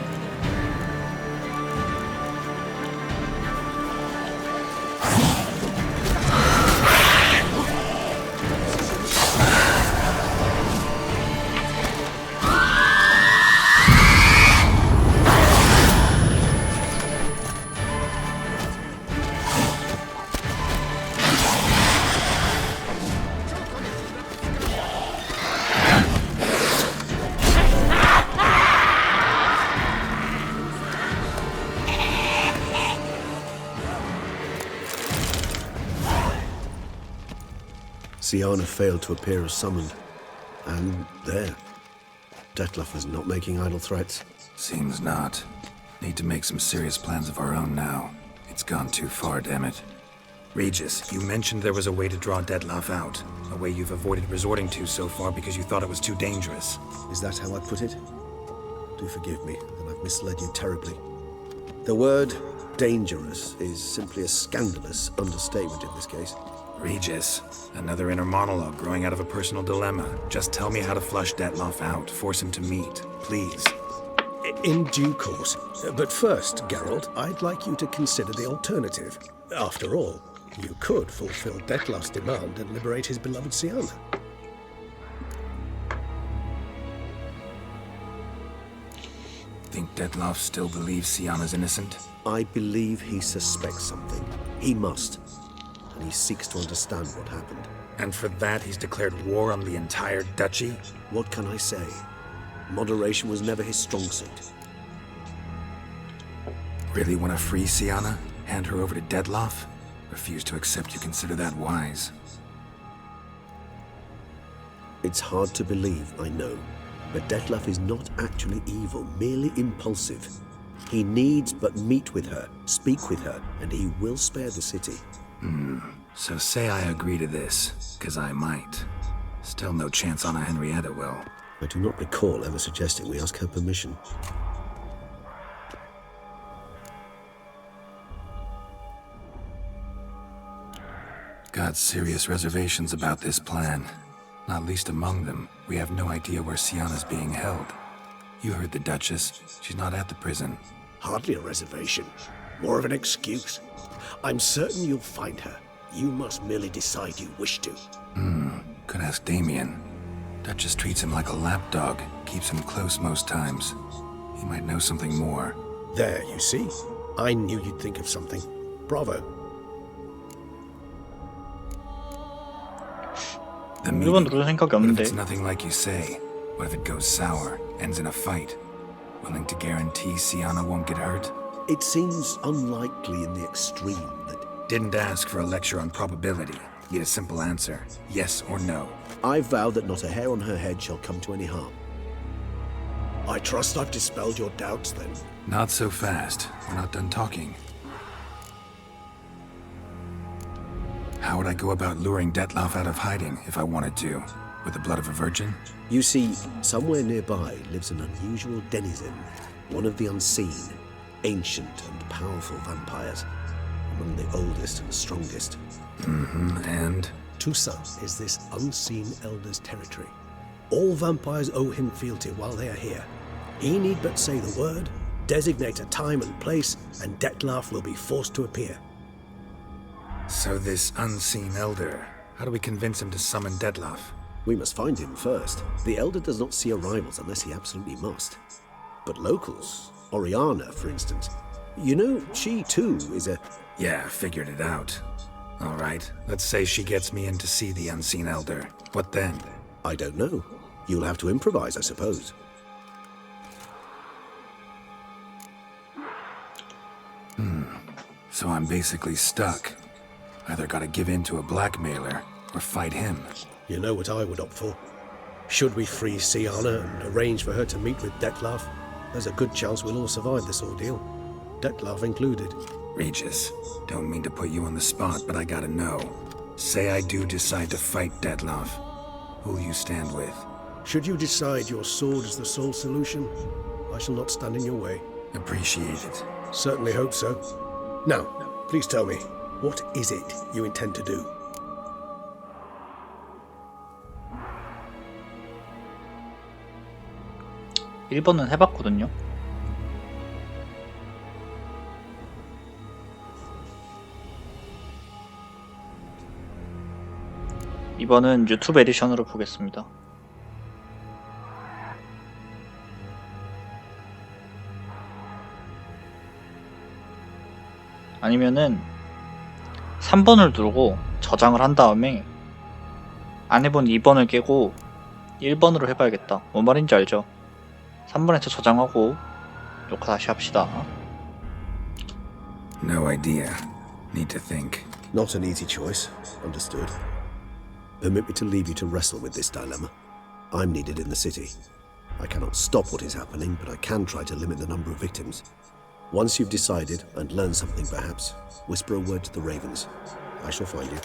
Siana failed to appear as summoned. And there. Dettlaff is not making idle threats. Seems not. Need to make some serious plans of our own now. It's gone too far, damn it. Regis, you mentioned there was a way to draw Dettlaff out. A way you've avoided resorting to so far because you thought it was too dangerous. Is that how I put it? Do forgive me that I've misled you terribly. The word dangerous is simply a scandalous understatement in this case. Regis, another inner monologue growing out of a personal dilemma. Just tell me how to flush Dettlaff out. Force him to meet, please. In due course. But first, Geralt, I'd like you to consider the alternative. After all, you could fulfill Dettlaff's demand and liberate his beloved Siana. Think Dettlaff still believes Siana's innocent? I believe he suspects something. He must. And he seeks to understand what happened. And for that, he's declared war on the entire duchy? What can I say? Moderation was never his strong suit. Really want to free Siana? Hand her over to Dettlaff? Refuse to accept you consider that wise. It's hard to believe, I know. But Dettlaff is not actually evil, merely impulsive. He needs but meet with her, speak with her, and he will spare the city. So say I agree to this, 'cause I might. Still no chance Anna Henrietta will. I do not recall ever suggesting we ask her permission. Got serious reservations about this plan. Not least among them, we have no idea where Siana's being held. You heard the Duchess. She's not at the prison. Hardly a reservation. More of an excuse. I'm certain you'll find her. You must merely decide you wish to. Could ask Damien. Duchess treats him like a lapdog. Keeps him close most times. He might know something more. There, you see? I knew you'd think of something. Bravo. The 이건 누를 생각이 What if 없는데. it's nothing like you say? What if it goes sour, ends in a fight? Willing to guarantee Siana won't get hurt? It seems unlikely in the extreme that... Didn't ask for a lecture on probability. Need a simple answer. Yes or no. I vow that not a hair on her head shall come to any harm. I trust I've dispelled your doubts, then. Not so fast. We're not done talking. How would I go about luring Dettlaff out of hiding if I wanted to? With the blood of a virgin? You see, somewhere nearby lives an unusual denizen, one of the unseen, ancient and powerful vampires, among the oldest and strongest. And? Toussaint is this unseen elder's territory. All vampires owe him fealty while they are here. He need but say the word, designate a time and place, and Dettlaff will be forced to appear. So this unseen elder, how do we convince him to summon Dettlaff? We must find him first. The elder does not see arrivals unless he absolutely must. But locals, Oriana, for instance, You know, she too is a... Yeah, figured it out. All right, let's say she gets me in to see the Unseen Elder. What then? I don't know. You'll have to improvise, I suppose. So I'm basically stuck. Either gotta give in to a blackmailer, or fight him. You know what I would opt for? Should we free Siana and arrange for her to meet with Dettlaff, there's a good chance we'll all survive this ordeal. Dettlaff included. Regis, don't mean to put you on the spot, but I gotta know. Say I do decide to fight Dettlaff. Who'll you stand with? Should you decide your sword is the sole solution, I shall not stand in your way. Appreciate it. Certainly hope so. Now, please tell me, what is it you intend to do? (1번은) 해봤거든요. (2번은) 유튜브 에디션으로 보겠습니다. 아니면은 3번을 누르고 저장을 한 다음에 안 해본 2번을 깨고 1번으로 해봐야겠다. 뭔 말인지 알죠? 3번에서 저장하고 녹화 다시 합시다. No idea. Need to think. Not an easy choice. Understood. Permit me to leave you to wrestle with this dilemma. I'm needed in the city. I cannot stop what is happening, but I can try to limit the number of victims. Once you've decided and learned something perhaps, whisper a word to the Ravens. I shall find you.